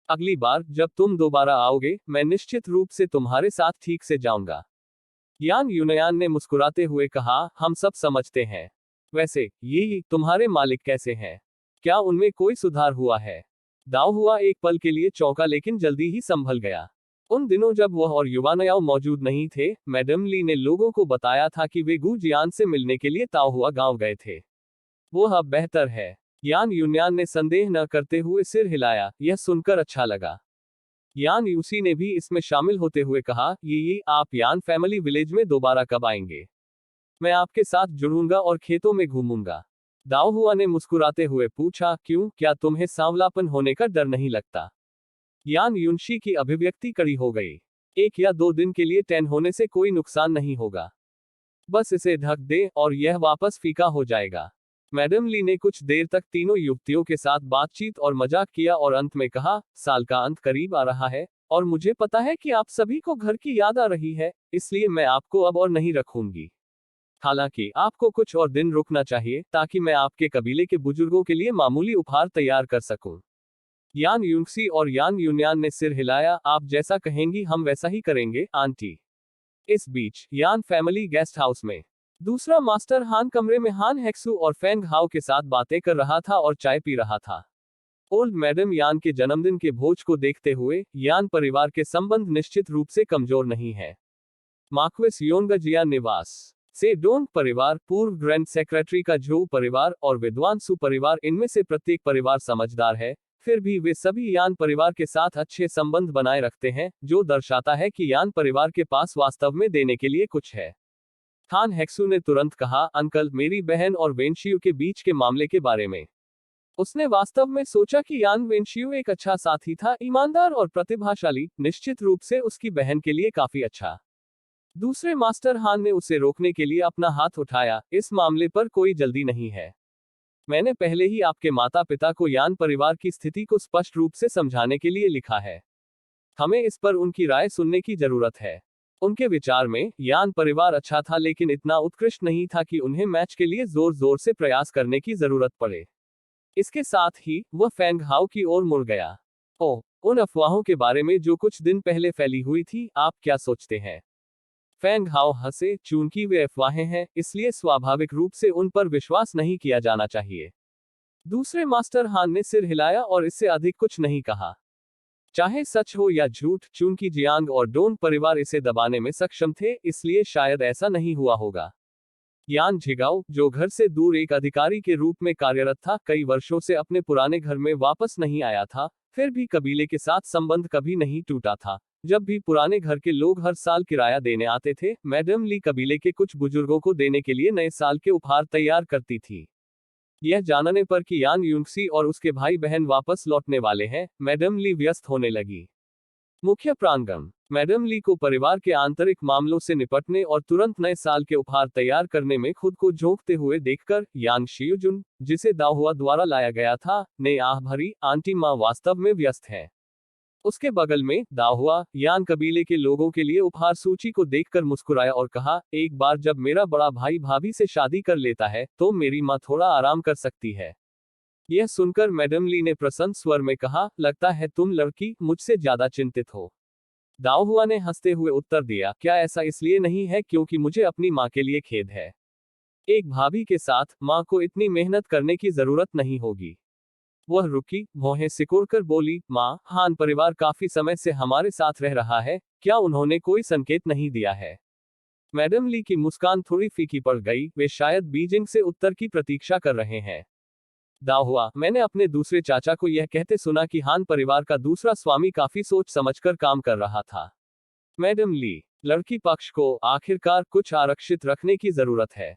अगली बार जब तुम दोबारा आओगे, मैं निश्चित रूप से तुम्हारे साथ ठीक से जाऊंगा। यान युनयान ने मुस्कुराते हुए कहा, हम सब समझते हैं। वैसे ये तुम्हारे मालिक कैसे हैं? क्या उनमें कोई सुधार हुआ है? दाओहुआ एक पल के लिए चौंका लेकिन जल्दी ही संभल गया। उन दिनों जब वह और युवानयाओ मौजूद नहीं थे, मैडम ली ने लोगों को बताया था कि वे गु जियान से मिलने के लिए ताओहुआ गांव गए थे। वो अब बेहतर है। यान युनयान ने संदेह न करते हुए सिर हिलाया, यह सुनकर अच्छा लगा। यान यूसी ने भी इसमें शामिल होते हुए कहा, ये आप यान फैमिली विलेज में दोबारा कब आएंगे? मैं आपके साथ जुड़ूंगा और खेतों में घूमूंगा। दाओहुआ ने मुस्कुराते हुए पूछा, क्यों, क्या तुम्हें सांवलापन होने का डर नहीं लगता? यान युनशी की अभिव्यक्ति कड़ी हो गई। 1 या 2 दिन के लिए टैन होने से कोई नुकसान नहीं होगा। बस इसे ढक दे और यह वापस फीका हो जाएगा। मैडम ली ने कुछ देर तक तीनों युवतियों के साथ बातचीत और मजाक किया और अंत में कहा, साल का अंत करीब आ रहा है और मुझे पता है कि आप सभी को घर की याद आ रही है, इसलिए मैं आपको अब और नहीं रखूंगी। हालांकि आपको कुछ और दिन रुकना चाहिए ताकि मैं आपके कबीले के बुजुर्गों के लिए मामूली उपहार तैयार कर सकूं। यान युनक्सी और यान युनयान ने सिर हिलाया, आप जैसा कहेंगी हम वैसा ही करेंगे, आंटी। इस बीच यान फैमिली गेस्ट हाउस में दूसरा मास्टर हान कमरे में हान हेक्सू और फेंग हाओ के साथ बातें कर रहा था और चाय पी रहा था। ओल्ड मैडम यान के जन्मदिन के भोज को देखते हुए यान परिवार के संबंध निश्चित रूप से कमजोर नहीं है। मार्क्वेस योनगजिया निवास से डोंग परिवार, पूर्व ग्रैंड सेक्रेटरी का झो परिवार और विद्वान सु परिवार, इनमें से प्रत्येक परिवार समझदार है, फिर भी वे सभी यान परिवार के साथ अच्छे संबंध बनाए रखते हैं, जो दर्शाता है कि यान परिवार के पास वास्तव में देने के लिए कुछ है। हान हेक्सू ने तुरंत कहा, अंकल, मेरी बहन और वेनशियू के बीच के मामले के बारे में। उसने वास्तव में सोचा कि यान वेनशियू एक अच्छा साथी था, ईमानदार और प्रतिभाशाली, निश्चित रूप से उसकी बहन के लिए काफी अच्छा। दूसरे मास्टर हान ने उसे रोकने के लिए अपना हाथ उठाया, इस मामले पर कोई जल्दी नहीं है। मैंने पहले ही आपके माता पिता को यान परिवार की स्थिति को स्पष्ट रूप से समझाने के लिए लिखा है। हमें इस पर उनकी राय सुनने की जरूरत है। उनके विचार में यान परिवार अच्छा था, लेकिन इतना उत्कृष्ट नहीं था कि उन्हें मैच के लिए जोर जोर से प्रयास करने की जरूरत पड़े। इसके साथ ही वह फेंग हाओ की ओर मुड़ गया। ओह, उन अफवाहों के बारे में जो कुछ दिन पहले फैली हुई थी, आप क्या सोचते हैं? फेंग हाओ हंसे, चूंकि वे अफवाहें हैं, इसलिए स्वाभाविक रूप से उन पर विश्वास नहीं किया जाना चाहिए। दूसरे मास्टर हान ने सिर हिलाया और इससे अधिक कुछ नहीं कहा। चाहे सच हो या झूठ, चूंकि जियांग और डोन परिवार इसे दबाने में सक्षम थे, इसलिए शायद ऐसा नहीं हुआ होगा। यान झिगाओ, जो घर से दूर एक अधिकारी के रूप में कार्यरत था, कई वर्षों से अपने पुराने घर में वापस नहीं आया था, फिर भी कबीले के साथ संबंध कभी नहीं टूटा था। जब भी पुराने घर के लोग हर साल किराया देने आते थे, मैडम ली कबीले के कुछ बुजुर्गों को देने के लिए नए साल के उपहार तैयार करती थी। यह जानने पर कि यान युनक्सी और उसके भाई बहन वापस लौटने वाले हैं, मैडम ली व्यस्त होने लगी। मुख्य प्रांगण। मैडम ली को परिवार के आंतरिक मामलों से निपटने और तुरंत नए साल के उपहार तैयार करने में खुद को झोंकते हुए देखकर यांग शियुजुन, जिसे दाहुआ द्वारा लाया गया था, ने आह भरी, आंटी माँ वास्तव में व्यस्त है। उसके बगल में दाहुआ यान कबीले के लोगों के लिए उपहार सूची को देखकर मुस्कुराया और कहा, एक बार जब मेरा बड़ा भाई भाभी से शादी कर लेता है, तो मेरी माँ थोड़ा आराम कर सकती है। यह सुनकर मैडम ली ने प्रसन्न स्वर में कहा, लगता है तुम लड़की मुझसे ज्यादा चिंतित हो। दाओ हुआ ने हंसते हुए उत्तर दिया, क्या ऐसा इसलिए नहीं है क्योंकि मुझे अपनी माँ के लिए खेद है। एक भाभी के साथ माँ को इतनी मेहनत करने की जरूरत नहीं होगी। वह रुकी, भौहें सिकुड़कर बोली, माँ, हान परिवार काफी समय से हमारे साथ रह रहा है, क्या उन्होंने कोई संकेत नहीं दिया है? मैडम ली की मुस्कान थोड़ी फीकी पड़ गई, वे शायद बीजिंग से उत्तर की प्रतीक्षा कर रहे हैं। दाओ हुआ, मैंने अपने दूसरे चाचा को यह कहते सुना कि हान परिवार का दूसरा स्वामी काफी सोच समझकर काम कर रहा था। मैडम ली, लड़की पक्ष को आखिरकार कुछ आरक्षित रखने की जरूरत है।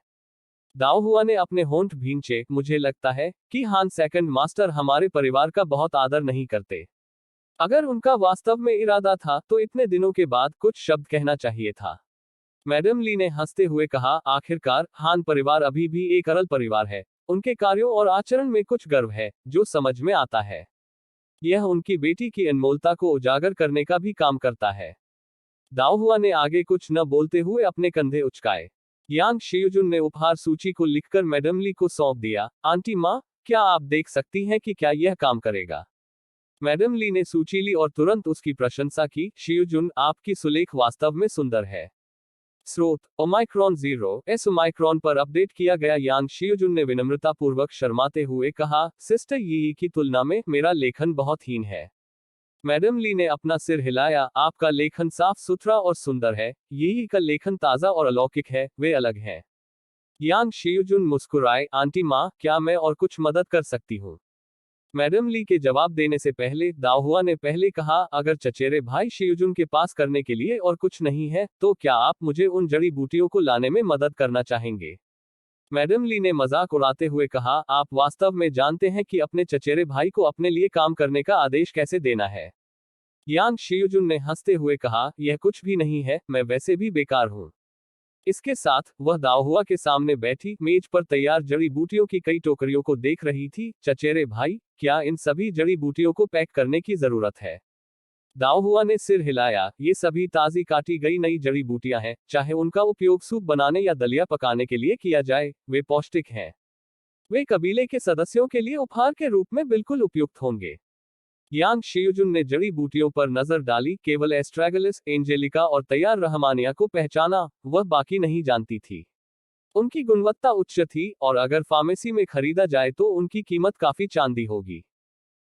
दाओ हुआ ने अपने होंठ भींचे, मुझे लगता है कि हान सेकंड मास्टर हमारे परिवार का बहुत आदर नहीं करते। अगर उनका वास्तव में इरादा था तो इतने दिनों के बाद कुछ शब्द कहना चाहिए था। मैडम ली ने हंसते हुए कहा, आखिरकार हान परिवार अभी भी एक अरल परिवार है। उनके कार्यों और आचरण में कुछ गर्व है जो समझ में आता है। यह उनकी बेटी की अनमोलता को उजागर करने का भी काम करता है। दाओ हुआ ने आगे कुछ न बोलते हुए अपने कंधे उचकाए। यांग शियुजुन ने उपहार सूची को लिखकर मैडम ली को सौंप दिया। आंटी माँ, क्या आप देख सकती हैं कि क्या यह काम करेगा? मैडम ली ने सूची ली और तुरंत उसकी प्रशंसा की। शियुजुन, आपकी सुलेख वास्तव में सुंदर है। स्रोत ओमाइक्रॉन 0s ओमाइक्रॉन पर अपडेट किया गया। यांग शियुजुन ने विनम्रतापूर्वक शर्माते हुए कहा, सिस्टर यी की तुलना में मेरा लेखन बहुत हीन है। मैडम ली ने अपना सिर हिलाया, आपका लेखन साफ सुथरा और सुंदर है, यही का लेखन ताजा और अलौकिक है, वे अलग हैं। यांग शियुजुन मुस्कुराए, आंटी माँ, क्या मैं और कुछ मदद कर सकती हूँ? मैडम ली के जवाब देने से पहले दाओ हुआ ने पहले कहा, अगर चचेरे भाई शियुजुन के पास करने के लिए और कुछ नहीं है तो क्या आप मुझे उन जड़ी बूटियों को लाने में मदद करना चाहेंगे? मैडम ली ने मजाक उड़ाते हुए कहा, आप वास्तव में जानते हैं कि अपने चचेरे भाई को अपने लिए काम करने का आदेश कैसे देना है? यांग शियुजुन ने हंसते हुए कहा, यह कुछ भी नहीं है, मैं वैसे भी बेकार हूँ। इसके साथ वह दाओ हुआ के सामने बैठी मेज पर तैयार जड़ी बूटियों की कई टोकरियों को देख रही थी। चचेरे भाई, क्या इन सभी जड़ी बूटियों को पैक करने की जरूरत है? दाओ हुआ ने सिर हिलाया, ये सभी ताजी काटी गई नई जड़ी बूटियां हैं, चाहे उनका उपयोग सूप बनाने या दलिया पकाने के लिए किया जाए, वे पौष्टिक हैं। वे कबीले के सदस्यों के लिए उपहार के रूप में बिल्कुल उपयुक्त होंगे। यांग शियुजुन ने जड़ी बूटियों पर नजर डाली, केवल एस्ट्रेगलिस, एंजेलिका और तैयार रहमानिया को पहचाना, वह बाकी नहीं जानती थी। उनकी गुणवत्ता उच्च थी और अगर फार्मेसी में खरीदा जाए तो उनकी कीमत काफी चांदी होगी।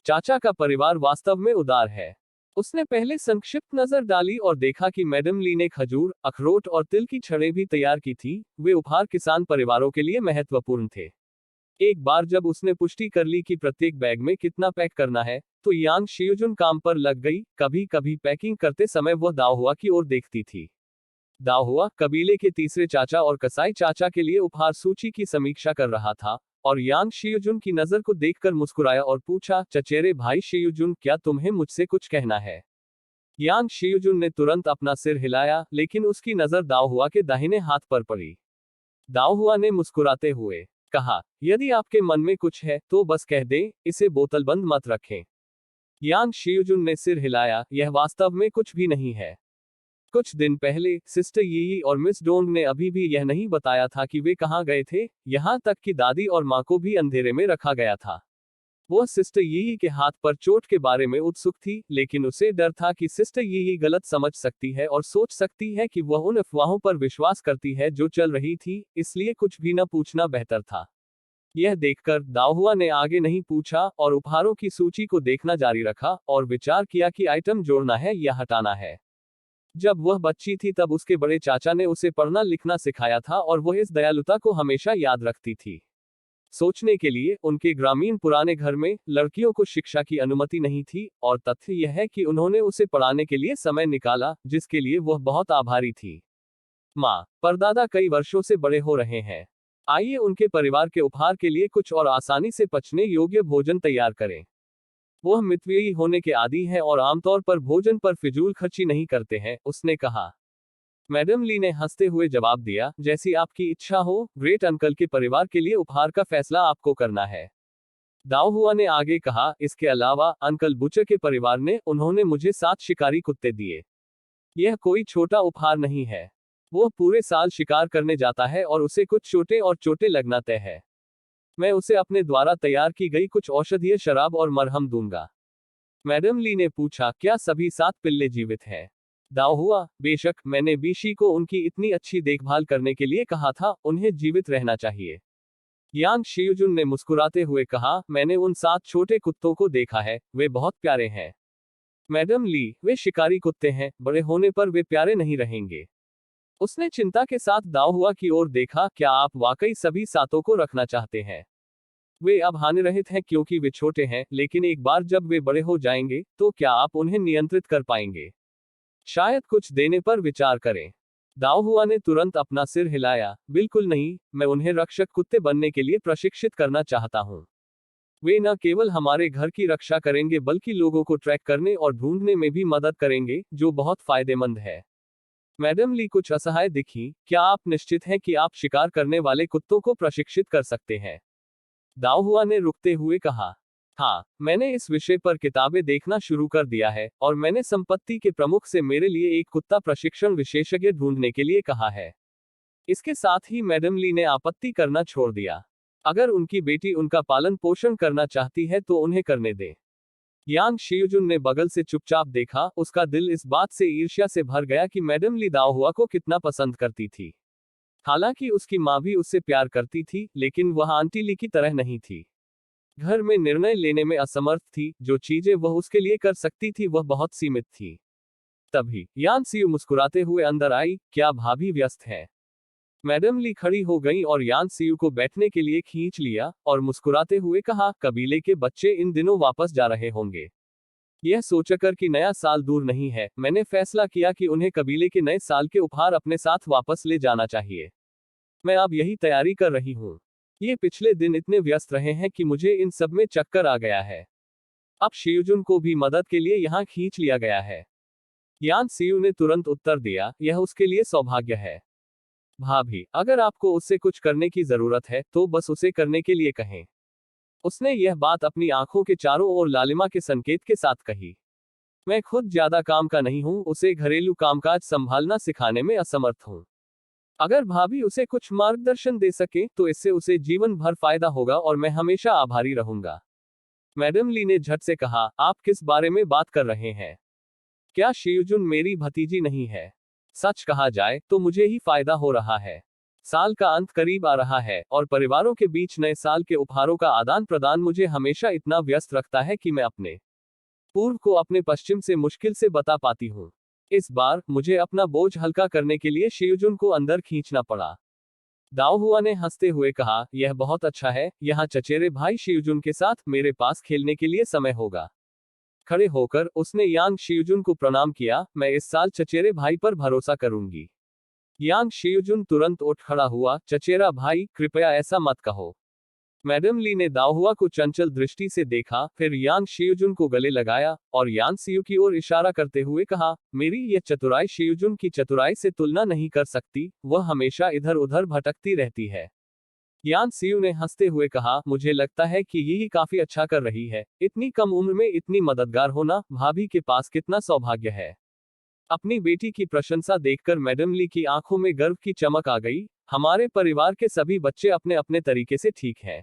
चाचा का परिवार वास्तव में उदार है। उसने पहले संक्षिप्त नजर डाली और देखा कि मैडम ली ने खजूर, अखरोट और तिल की छड़ें भी तैयार की थी। वे उपहार किसान परिवारों के लिए महत्वपूर्ण थे। एक बार जब उसने पुष्टि कर ली कि प्रत्येक बैग में कितना पैक करना है, तो यांग शियुजुन काम पर लग गई। कभी कभी पैकिंग करते समय वह दाओ हुआ की ओर देखती थी। दाओ हुआ कबीले के तीसरे चाचा और कसाई चाचा के लिए उपहार सूची की समीक्षा कर रहा था और यांग शियुजुन की नजर को देखकर मुस्कुराया और पूछा, चचेरे भाई शियुजुन, क्या तुम्हें मुझसे कुछ कहना है? यांग शियुजुन ने तुरंत अपना सिर हिलाया, लेकिन उसकी नजर दाओ हुआ के दाहिने हाथ पर पड़ी। दाओ हुआ ने मुस्कुराते हुए कहा, यदि आपके मन में कुछ है तो बस कह दें, इसे बोतलबंद मत रखें। यांग शियुजुन ने सिर हिलाया, यह वास्तव में कुछ भी नहीं है। कुछ दिन पहले सिस्टर यी और मिस डोंग ने अभी भी यह नहीं बताया था कि वे कहाँ गए थे, यहाँ तक कि दादी और माँ को भी अंधेरे में रखा गया था। वह सिस्टर यी के हाथ पर चोट के बारे में उत्सुक थी, लेकिन उसे डर था कि सिस्टर यी गलत समझ सकती है और सोच सकती है कि वह उन अफवाहों पर विश्वास करती है जो चल रही थी, इसलिए कुछ भी न पूछना बेहतर था। यह देखकर दाओ हुआ ने आगे नहीं पूछा और उपहारों की सूची को देखना जारी रखा और विचार किया कि आइटम जोड़ना है या हटाना है। जब वह बच्ची थी तब उसके बड़े चाचा ने उसे पढ़ना लिखना सिखाया था और वह इस दयालुता को हमेशा याद रखती थी। सोचने के लिए उनके ग्रामीण पुराने घर में लड़कियों को शिक्षा की अनुमति नहीं थी और तथ्य यह है कि उन्होंने उसे पढ़ाने के लिए समय निकाला, जिसके लिए वह बहुत आभारी थी। माँ, परदादा कई वर्षों से बड़े हो रहे हैं। आइए उनके परिवार के उपहार के लिए कुछ और आसानी से पचने योग्य भोजन तैयार करें। वह मितव्ययी होने के आदी हैं और आमतौर पर भोजन पर फिजूल खर्ची नहीं करते हैं, उसने कहा। मैडम ली ने हंसते हुए जवाब दिया, जैसी आपकी इच्छा हो, ग्रेट अंकल के परिवार के लिए उपहार का फैसला आपको करना है। दाओ हुआ ने आगे कहा, इसके अलावा अंकल बुचर के परिवार ने उन्होंने मुझे 7 शिकारी कुत्ते दिए। यह कोई छोटा उपहार नहीं है। वह पूरे साल शिकार करने जाता है और उसे कुछ चोटें और चोटें लगना तय है। मैं उसे अपने द्वारा तैयार की गई कुछ औषधीय शराब और मरहम दूंगा। मैडम ली ने पूछा, क्या सभी 7 पिल्ले जीवित हैं? दाओ हुआ, बेशक, मैंने बीशी को उनकी इतनी अच्छी देखभाल करने के लिए कहा था, उन्हें जीवित रहना चाहिए। यांग शियुजुन ने मुस्कुराते हुए कहा, मैंने उन 7 छोटे कुत्तों को देखा है, वे बहुत प्यारे हैं। मैडम ली, वे शिकारी कुत्ते हैं, बड़े होने पर वे प्यारे नहीं रहेंगे। उसने चिंता के साथ दाओ हुआ की ओर देखा, क्या आप वाकई सभी 7 को रखना चाहते हैं? वे अब हानिरहित हैं क्योंकि वे छोटे हैं, लेकिन एक बार जब वे बड़े हो जाएंगे, तो क्या आप उन्हें नियंत्रित कर पाएंगे? शायद कुछ देने पर विचार करें। दाओ हुआ ने तुरंत अपना सिर हिलाया, बिल्कुल नहीं, मैं उन्हें रक्षक कुत्ते बनने के लिए प्रशिक्षित करना चाहता हूँ। वे न केवल हमारे घर की रक्षा करेंगे बल्कि लोगों को ट्रैक करने और ढूंढने में भी मदद करेंगे, जो बहुत फायदेमंद है। मैडम ली कुछ असहाय दिखी, क्या आप निश्चित हैं कि आप शिकार करने वाले कुत्तों को प्रशिक्षित कर सकते हैं? दाओ हुआ ने रुकते हुए कहा, हाँ, मैंने इस विषय पर किताबें देखना शुरू कर दिया है, और मैंने संपत्ति के प्रमुख से मेरे लिए एक कुत्ता प्रशिक्षण विशेषज्ञ ढूंढने के लिए कहा है। इसके साथ ही मैडम ली ने आपत्ति करना छोड़ दिया। अगर उनकी बेटी उनका पालन पोषण करना चाहती है तो उन्हें करने दें। यांग शियुजुन ने बगल से चुपचाप देखा, उसका दिल इस बात से ईर्ष्या से भर गया कि मैडम ली दाओ हुआ को कितना पसंद करती थी। हालांकि उसकी माँ भी उससे प्यार करती थी, लेकिन वह आंटी ली की तरह नहीं थी। घर में निर्णय लेने में असमर्थ थी, जो चीजें वह उसके लिए कर सकती थी वह बहुत सीमित थी। तभी यान सियु मुस्कुराते हुए अंदर आई, क्या भाभी व्यस्त है? मैडम ली खड़ी हो गई और यान सियु को बैठने के लिए खींच लिया, और मुस्कुराते हुए कहा, कबीले के बच्चे इन दिनों वापस जा रहे होंगे। यह सोचकर कि नया साल दूर नहीं है, मैंने फैसला किया कि उन्हें कबीले के नए साल के उपहार अपने साथ वापस ले जाना चाहिए। मैं अब यही तैयारी कर रही हूँ। ये पिछले दिन इतने व्यस्त रहे हैं कि मुझे इन सब में चक्कर आ गया है। अब शियुजुन को भी मदद के लिए यहाँ खींच लिया गया है। यान सियु ने तुरंत उत्तर दिया, यह उसके लिए सौभाग्य है। भाभी, अगर आपको उससे कुछ करने की जरूरत है, तो बस उसे करने के लिए कहें। उसने यह बात अपनी आंखों के चारों ओर लालिमा के संकेत के साथ कही। मैं खुद ज्यादा काम का नहीं हूँ, उसे घरेलू कामकाज संभालना सिखाने में असमर्थ हूँ। अगर भाभी उसे कुछ मार्गदर्शन दे सके, तो इससे उसे जीवन भर फायदा होगा और मैं हमेशा आभारी रहूंगा। मैडम ली ने झट से कहा, आप किस बारे में बात कर रहे हैं? क्या शियुजुन मेरी भतीजी नहीं है? सच कहा जाए तो मुझे ही फायदा हो रहा है। साल का अंत करीब आ रहा है, और परिवारों के बीच नए साल के उपहारों का आदान प्रदान मुझे हमेशा इतना व्यस्त रखता है कि मैं अपने पूर्व को अपने पश्चिम से मुश्किल से बता पाती हूँ। इस बार मुझे अपना बोझ हल्का करने के लिए शियुजुन को अंदर खींचना पड़ा। दाओ हुआ ने हंसते हुए कहा, यह बहुत अच्छा है, यहाँ चचेरे भाई शियुजुन के साथ मेरे पास खेलने के लिए समय होगा। खड़े होकर उसने यांग शियुजुन को प्रणाम किया, मैं इस साल चचेरे भाई पर भरोसा करूंगी। यांग शियुजुन तुरंत उठ खड़ा हुआ, चचेरा भाई, कृपया ऐसा मत कहो। मैडम ली ने दाओ हुआ को चंचल दृष्टि से देखा, फिर यांग शियुजुन को गले लगाया, और यान सियु की ओर इशारा करते हुए कहा, मेरी यह चतुराई शियुजुन की चतुराई से तुलना नहीं कर सकती, वह हमेशा इधर उधर भटकती रहती है। यान सियु ने हंसते हुए कहा, मुझे लगता है कि यही काफी अच्छा कर रही है, इतनी कम उम्र में इतनी मददगार होना, भाभी के पास कितना सौभाग्य है। अपनी बेटी की प्रशंसा देखकर मैडम ली की आंखों में गर्व की चमक आ गई। हमारे परिवार के सभी बच्चे अपने अपने तरीके से ठीक हैं।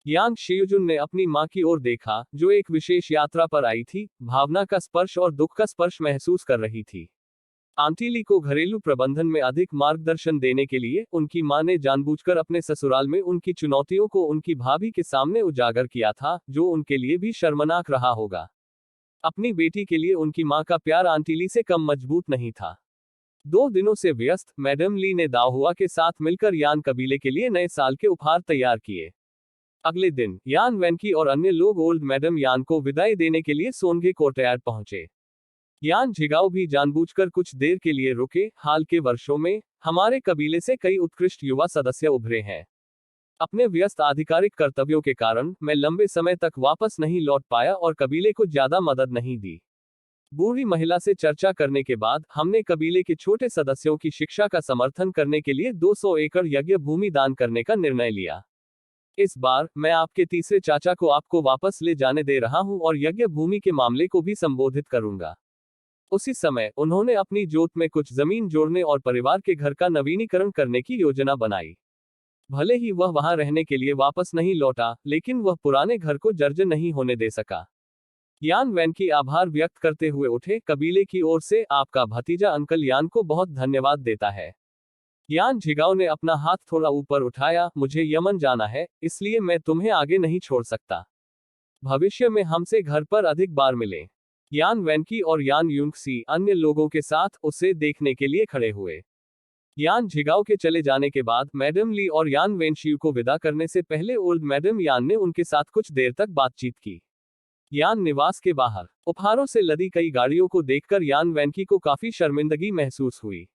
यांग शियुजुन ने अपनी मां की ओर देखा, जो एक विशेष यात्रा पर आई थी, भावना का स्पर्श और दुख का स्पर्श महसूस कर रही थी। आंटी ली को घरेलू प्रबंधन में अधिक मार्गदर्शन देने के लिए उनकी मां ने जानबूझकर अपने ससुराल में उनकी चुनौतियों को उनकी भाभी के सामने उजागर किया था, जो उनके लिए भी शर्मनाक रहा होगा। अपनी बेटी के लिए उनकी मां का प्यार आंटी ली से कम मजबूत नहीं था। 2 दिनों से व्यस्त मैडम ली ने दाओ हुआ के साथ मिलकर यान कबीले के लिए नए साल के उपहार तैयार किए। अगले दिन यान वेनकी और अन्य लोग ओल्ड मैडम यान को विदाई देने के लिए सोनगे कोर्टयार्ड पहुंचे। यान झिगाओ भी जानबूझकर कुछ देर के लिए रुके। हाल के वर्षों में हमारे कबीले से कई उत्कृष्ट युवा सदस्य उभरे हैं। अपने व्यस्त आधिकारिक कर्तव्यों के कारण मैं लंबे समय तक वापस नहीं लौट पाया और कबीले को ज्यादा मदद नहीं दी। बूढ़ी महिला से चर्चा करने के बाद हमने कबीले के छोटे सदस्यों की शिक्षा का समर्थन करने के लिए 200 एकड़ यज्ञ भूमि दान करने का निर्णय लिया। इस बार मैं आपके तीसरे चाचा को आपको वापस ले जाने दे रहा हूं और यज्ञ भूमि के मामले को भी संबोधित करूंगा। उसी समय उन्होंने अपनी जोत में कुछ जमीन जोड़ने और परिवार के घर का नवीनीकरण करने की योजना बनाई। भले ही वह वहां रहने के लिए वापस नहीं लौटा, लेकिन वह पुराने घर को जर्जर नहीं होने दे सका। यान वैनकी आभार व्यक्त करते हुए उठे, कबीले की ओर से आपका भतीजा अंकल यान को बहुत धन्यवाद देता है। यान झिगाओ ने अपना हाथ थोड़ा ऊपर उठाया, मुझे यमन जाना है, इसलिए मैं तुम्हें आगे नहीं छोड़ सकता। भविष्य में हमसे घर पर अधिक बार मिले। यान वैनकी और यान यूंगसी अन्य लोगों के साथ उसे देखने के लिए खड़े हुए। यान झिगाओ के चले जाने के बाद मैडम ली और यान वेनशियू को विदा करने से पहले ओल्ड मैडम यान ने उनके साथ कुछ देर तक बातचीत की। यान निवास के बाहर उपहारों से लदी कई गाड़ियों को देखकर यान वैनकी को काफी शर्मिंदगी महसूस हुई।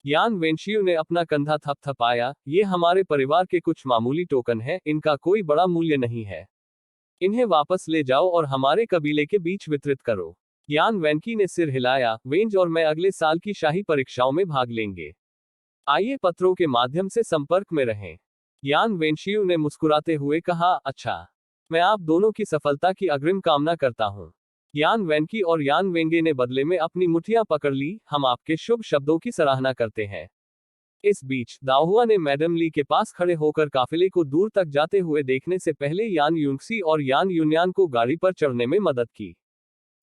यान वेनशियू ने अपना कंधा थपथपाया, ये हमारे परिवार के कुछ मामूली टोकन हैं, इनका कोई बड़ा मूल्य नहीं है। इन्हें वापस ले जाओ और हमारे कबीले के बीच वितरित करो। यान वैनकी ने सिर हिलाया, वेंज और मैं अगले साल की शाही परीक्षाओं में भाग लेंगे। आइए पत्रों के माध्यम से संपर्क में रहें। यान वेनशियू ने मुस्कुराते हुए कहा, अच्छा, मैं आप दोनों की सफलता की अग्रिम कामना करता हूं। यान वैनकी और यान वेंगे ने बदले में अपनी मुठ्ठियां पकड़ ली, हम आपके शुभ शब्दों की सराहना करते हैं। इस बीच दाहुआ ने मैडम ली के पास खड़े होकर काफिले को दूर तक जाते हुए देखने से पहले यान यूंगसी और यान यून्यान को गाड़ी पर चढ़ने में मदद की।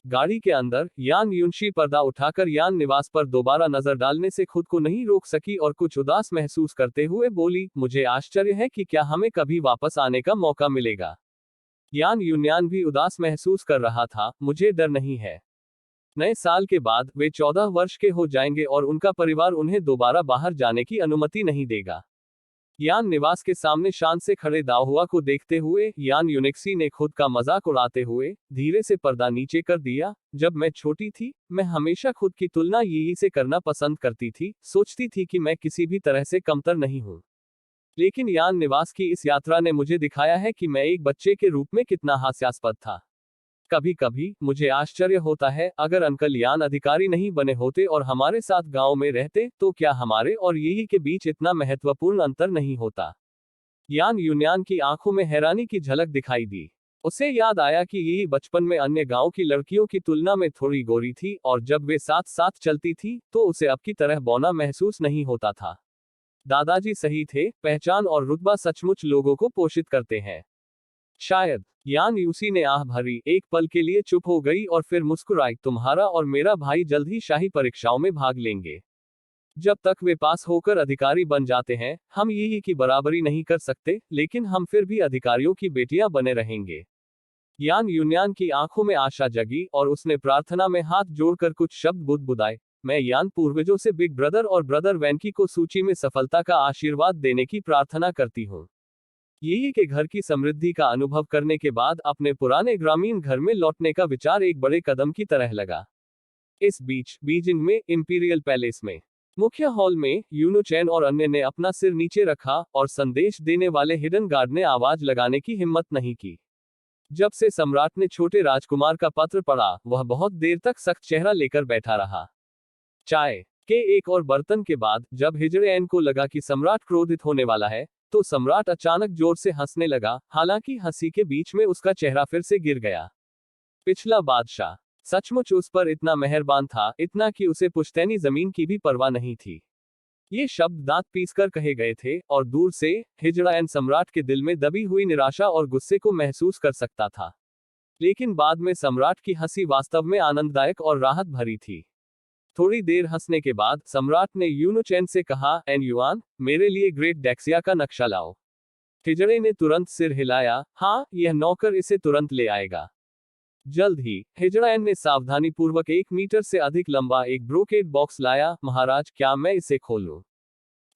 गाड़ी के अंदर यान यूनशी पर्दा उठाकर यान निवास पर दोबारा नजर डालने से खुद को नहीं रोक सकी और कुछ उदास महसूस करते हुए बोली, मुझे आश्चर्य है कि क्या हमें कभी वापस आने का मौका मिलेगा। यान यून्यान भी उदास महसूस कर रहा था, मुझे डर नहीं है। नए साल के बाद वे 14 वर्ष के हो जाएंगे और उनका परिवार उन्हें दोबारा बाहर जाने की अनुमति नहीं देगा। यान निवास के सामने शान से खड़े दाहुआ को देखते हुए यान यूनिक्सी ने खुद का मजाक उड़ाते हुए धीरे से पर्दा नीचे कर दिया, जब मैं छोटी थी, मैं हमेशा खुद की तुलना यही से करना पसंद करती थी, सोचती थी कि मैं किसी भी तरह से कमतर नहीं हूँ। लेकिन यान निवास की इस यात्रा ने मुझे दिखाया है कि मैं एक बच्चे के रूप में कितना हास्यास्पद था। कभी कभी मुझे आश्चर्य होता है, अगर अंकल यान अधिकारी नहीं बने होते और हमारे साथ गांव में रहते, तो क्या हमारे और यही के बीच इतना महत्वपूर्ण अंतर नहीं होता। यान यून्यान की आंखों में हैरानी की झलक दिखाई दी। उसे याद आया कि यही बचपन में अन्य गांव की लड़कियों की तुलना में थोड़ी गोरी थी और जब वे साथ साथ चलती थी तो उसे अब की तरह बौना महसूस नहीं होता था। दादाजी सही थे, पहचान और रुतबा सचमुच लोगों को पोषित करते हैं। शायद। यान यूसी ने आह भरी, एक पल के लिए चुप हो गई और फिर मुस्कुराई, तुम्हारा और मेरा भाई जल्द ही शाही परीक्षाओं में भाग लेंगे। जब तक वे पास होकर अधिकारी बन जाते हैं, हम यही की बराबरी नहीं कर सकते, लेकिन हम फिर भी अधिकारियों की बेटियां बने रहेंगे। यान यून्यान की आंखों में आशा जगी और उसने प्रार्थना में हाथ जोड़कर कुछ शब्द बुदबुदाए। मैं यान पूर्वजों से बिग ब्रदर और ब्रदर वैनकी को सूची में सफलता का आशीर्वाद देने की प्रार्थना करती हूँ। यही के घर की समृद्धि का अनुभव करने के बाद अपने पुराने ग्रामीण घर में लौटने का विचार एक बड़े कदम की तरह लगा। इस बीच बीजिंग में इंपीरियल पैलेस में मुख्य हॉल में यूनो चैन और अन्य ने अपना सिर नीचे रखा और संदेश देने वाले हिडन गार्ड ने आवाज लगाने की हिम्मत नहीं की। जब से सम्राट ने छोटे राजकुमार का पत्र पढ़ा, वह बहुत देर तक सख्त चेहरा लेकर बैठा रहा। चाय के एक और बर्तन के बाद जब हिजड़ेन को लगा कि सम्राट क्रोधित होने वाला है, तो सम्राट अचानक जोर से हंसने लगा, हालांकि हंसी के बीच में उसका चेहरा फिर से गिर गया। पिछला बादशाह सचमुच उस पर इतना मेहरबान था, इतना कि उसे पुश्तैनी जमीन की भी परवाह नहीं थी। ये शब्द दांत पीसकर कहे गए थे और दूर से हिजड़ायन सम्राट के दिल में दबी हुई निराशा और गुस्से को महसूस कर सकता था। लेकिन बाद में सम्राट की हंसी वास्तव में आनंददायक और राहत भरी थी। थोड़ी देर हंसने के बाद सम्राट ने यूनोचैन से कहा, एन युआन, मेरे लिए ग्रेट डेक्सिया का नक्शा लाओ। हिजड़े ने तुरंत सिर हिलाया, हाँ, यह नौकर इसे तुरंत ले आएगा। जल्द ही हिजड़ायन ने सावधानीपूर्वक 1 मीटर से अधिक लंबा एक ब्रोकेड बॉक्स लाया। महाराज, क्या मैं इसे खोलूं?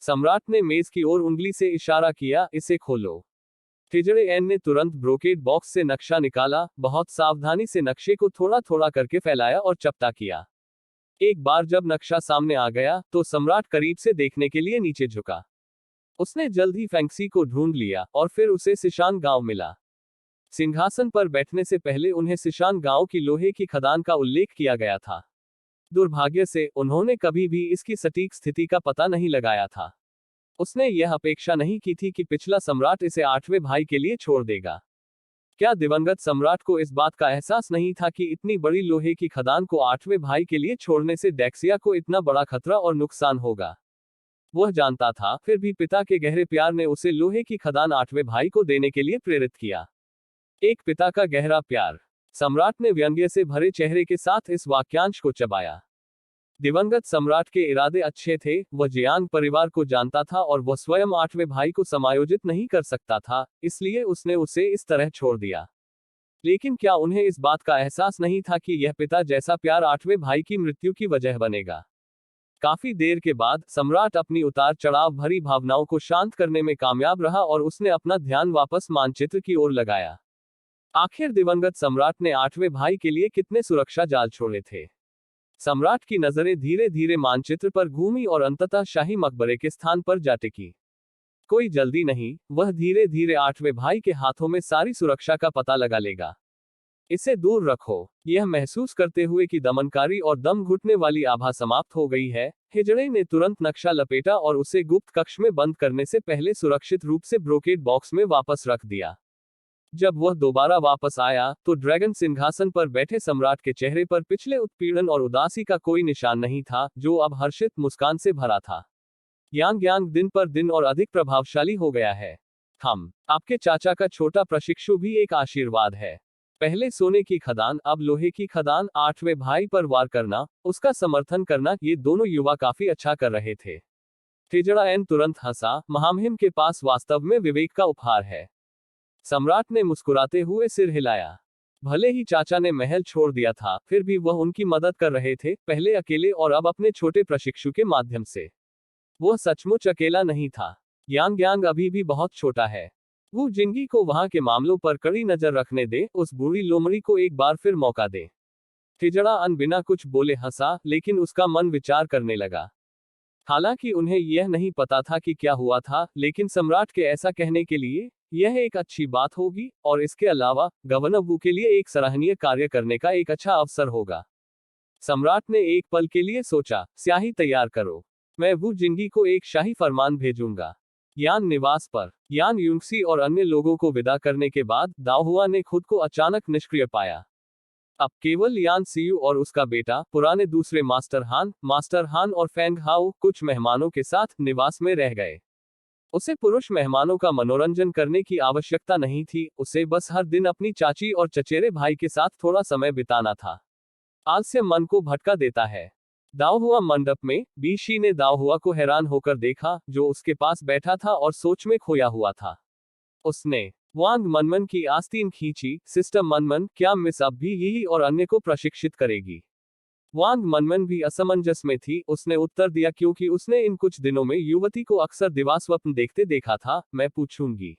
सम्राट ने मेज की ओर उंगली से इशारा किया, इसे खोलो। हिजड़ेन ने तुरंत ब्रोकेड बॉक्स से नक्शा निकाला, बहुत सावधानी से नक्शे को थोड़ा थोड़ा करके फैलाया और चपटा किया। एक बार जब नक्शा सामने आ गया, तो सम्राट करीब से देखने के लिए नीचे झुका। उसने जल्द ही फैंक्सी को ढूंढ लिया और फिर उसे सिशान गांव मिला। सिंहासन पर बैठने से पहले उन्हें सिशान गांव की लोहे की खदान का उल्लेख किया गया था। दुर्भाग्य से उन्होंने कभी भी इसकी सटीक स्थिति का पता नहीं लगाया था। उसने यह अपेक्षा नहीं की थी कि पिछला सम्राट इसे 8वें भाई के लिए छोड़ देगा। क्या दिवंगत सम्राट को इस बात का एहसास नहीं था कि इतनी बड़ी लोहे की खदान को 8वें भाई के लिए छोड़ने से डेक्सिया को इतना बड़ा खतरा और नुकसान होगा? वह जानता था, फिर भी पिता के गहरे प्यार ने उसे लोहे की खदान 8वें भाई को देने के लिए प्रेरित किया। एक पिता का गहरा प्यार। सम्राट ने व्यंग्य से भरे चेहरे के साथ इस वाक्यांश को चबाया। दिवंगत सम्राट के इरादे अच्छे थे, वह जियांग परिवार को जानता था और वह स्वयं 8वें भाई को समायोजित नहीं कर सकता था, इसलिए उसने उसे इस तरह छोड़ दिया। लेकिन क्या उन्हें इस बात का एहसास नहीं था कि यह पिता जैसा प्यार 8वें भाई की मृत्यु की वजह बनेगा? काफी देर के बाद सम्राट अपनी उतार चढ़ाव भरी भावनाओं को शांत करने में कामयाब रहा और उसने अपना ध्यान वापस मानचित्र की ओर लगाया। आखिर दिवंगत सम्राट ने 8वें भाई के लिए कितने सुरक्षा जाल छोड़े थे? सम्राट की नजरें धीरे धीरे मानचित्र पर घूमी और अंततः शाही मकबरे के स्थान पर जा टिकी। कोई जल्दी नहीं, वह धीरे धीरे 8वें भाई के हाथों में सारी सुरक्षा का पता लगा लेगा। इसे दूर रखो। यह महसूस करते हुए कि दमनकारी और दम घुटने वाली आभा समाप्त हो गई है, हिजड़े ने तुरंत नक्शा लपेटा और उसे गुप्त कक्ष में बंद करने से पहले सुरक्षित रूप से ब्रोकेड बॉक्स में वापस रख दिया। जब वह दोबारा वापस आया, तो ड्रैगन सिंहासन पर बैठे सम्राट के चेहरे पर पिछले उत्पीड़न और उदासी का कोई निशान नहीं था, जो अब हर्षित मुस्कान से भरा था। यांग यांग दिन पर दिन और अधिक प्रभावशाली हो गया है। आपके चाचा का छोटा प्रशिक्षु भी एक आशीर्वाद है। पहले सोने की खदान, अब लोहे की खदान, 8वें भाई पर वार करना, उसका समर्थन करना, ये दोनों युवा काफी अच्छा कर रहे थे। हिजड़ा एन तुरंत हंसा, महामहिम के पास वास्तव में विवेक का उपहार है। सम्राट ने मुस्कुराते हुए सिर हिलाया। भले ही चाचा ने महल छोड़ दिया था, फिर भी वह उनकी मदद कर रहे थे, पहले अकेले और अब अपने छोटे प्रशिक्षु के माध्यम से। वह सचमुच अकेला नहीं था। यांग यांग अभी भी बहुत छोटा है। वो जिंगी को वहां के मामलों पर कड़ी नजर रखने दे, उस बूढ़ी लोमड़ी को एक बार फिर मौका दे। हिजड़ा अन बिना कुछ बोले हंसा, लेकिन उसका मन विचार करने लगा। हालांकि उन्हें यह नहीं पता था कि क्या हुआ था, लेकिन सम्राट के ऐसा कहने के लिए यह एक अच्छी बात होगी, और इसके अलावा गवर्नर वू के लिए एक सराहनीय कार्य करने का एक अच्छा अवसर होगा। सम्राट ने एक पल के लिए सोचा। स्याही तैयार करो, मैं वू जिंगी को एक शाही फरमान भेजूंगा। यान निवास पर यान यूंगसी और अन्य लोगों को विदा करने के बाद दाओहुआ ने खुद को अचानक निष्क्रिय पाया। अब केवल यान सीयू और उसका बेटा, पुराने दूसरे मास्टर हान और फेंग हाओ कुछ मेहमानों के साथ निवास में रह गए। उसे पुरुष मेहमानों का मनोरंजन करने की आवश्यकता नहीं थी, उसे बस हर दिन अपनी चाची और चचेरे भाई के साथ थोड़ा समय बिताना था। आलस्य मन को भटका देता है। दाओहुआ मंडप में बीशी ने दाओहुआ को हैरान होकर देखा, जो उसके पास बैठा था और सोच में खोया हुआ था। उसने वांग मनमन की आस्तीन खींची। सिस्टर मनमन, क्या मिस अब भी यही और अन्य को प्रशिक्षित करेगी? वांग मनमन भी असमंजस में थी। उसने उत्तर दिया, क्योंकि उसने इन कुछ दिनों में युवती को अक्सर दिवास्वप्न देखते देखा था, मैं पूछूंगी।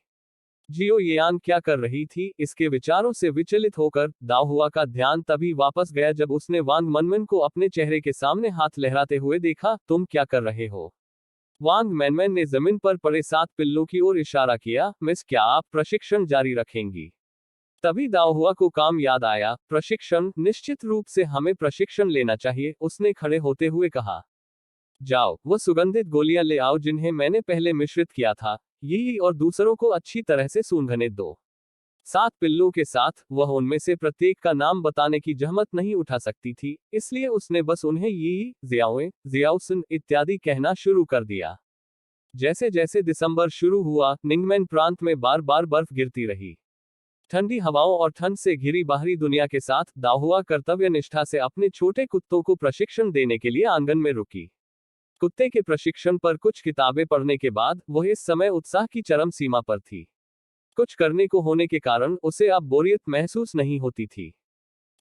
जियो येयान क्या कर रही थी? इसके विचारों से विचलित होकर दाओहुआ का ध्यान तभी वापस गया जब उसने वांग मनमन को अपने चेहरे के सामने हाथ लहराते हुए देखा। तुम क्या कर रहे हो? वांग मनमन ने जमीन पर पड़े 7 पिल्लों की ओर इशारा किया। मिस, क्या आप प्रशिक्षण जारी रखेंगी? तभी दाओहुआ को काम याद आया। प्रशिक्षण? निश्चित रूप से हमें प्रशिक्षण लेना चाहिए, उसने खड़े होते हुए कहा। जाओ, वो सुगंधित गोलियां ले आओ जिन्हें मैंने पहले मिश्रित किया था, यही, और दूसरों को अच्छी तरह से सूंघने दो। 7 पिल्लों के साथ वह उनमें से प्रत्येक का नाम बताने की जहमत नहीं उठा सकती थी, इसलिए उसने बस उन्हें यी, जियाओए, जियाओसन इत्यादि कहना शुरू कर दिया। जैसे जैसे दिसंबर शुरू हुआ, निंगमैन प्रांत में बार बार बर्फ गिरती रही। ठंडी हवाओं और ठंड से घिरी बाहरी दुनिया के साथ दाओहुआ कर्तव्य निष्ठा से अपने छोटे कुत्तों को प्रशिक्षण देने के लिए आंगन में रुकी। कुत्ते के प्रशिक्षण पर कुछ किताबें पढ़ने के बाद वह इस समय उत्साह की चरम सीमा पर थी। कुछ करने को होने के कारण उसे अब बोरियत महसूस नहीं होती थी।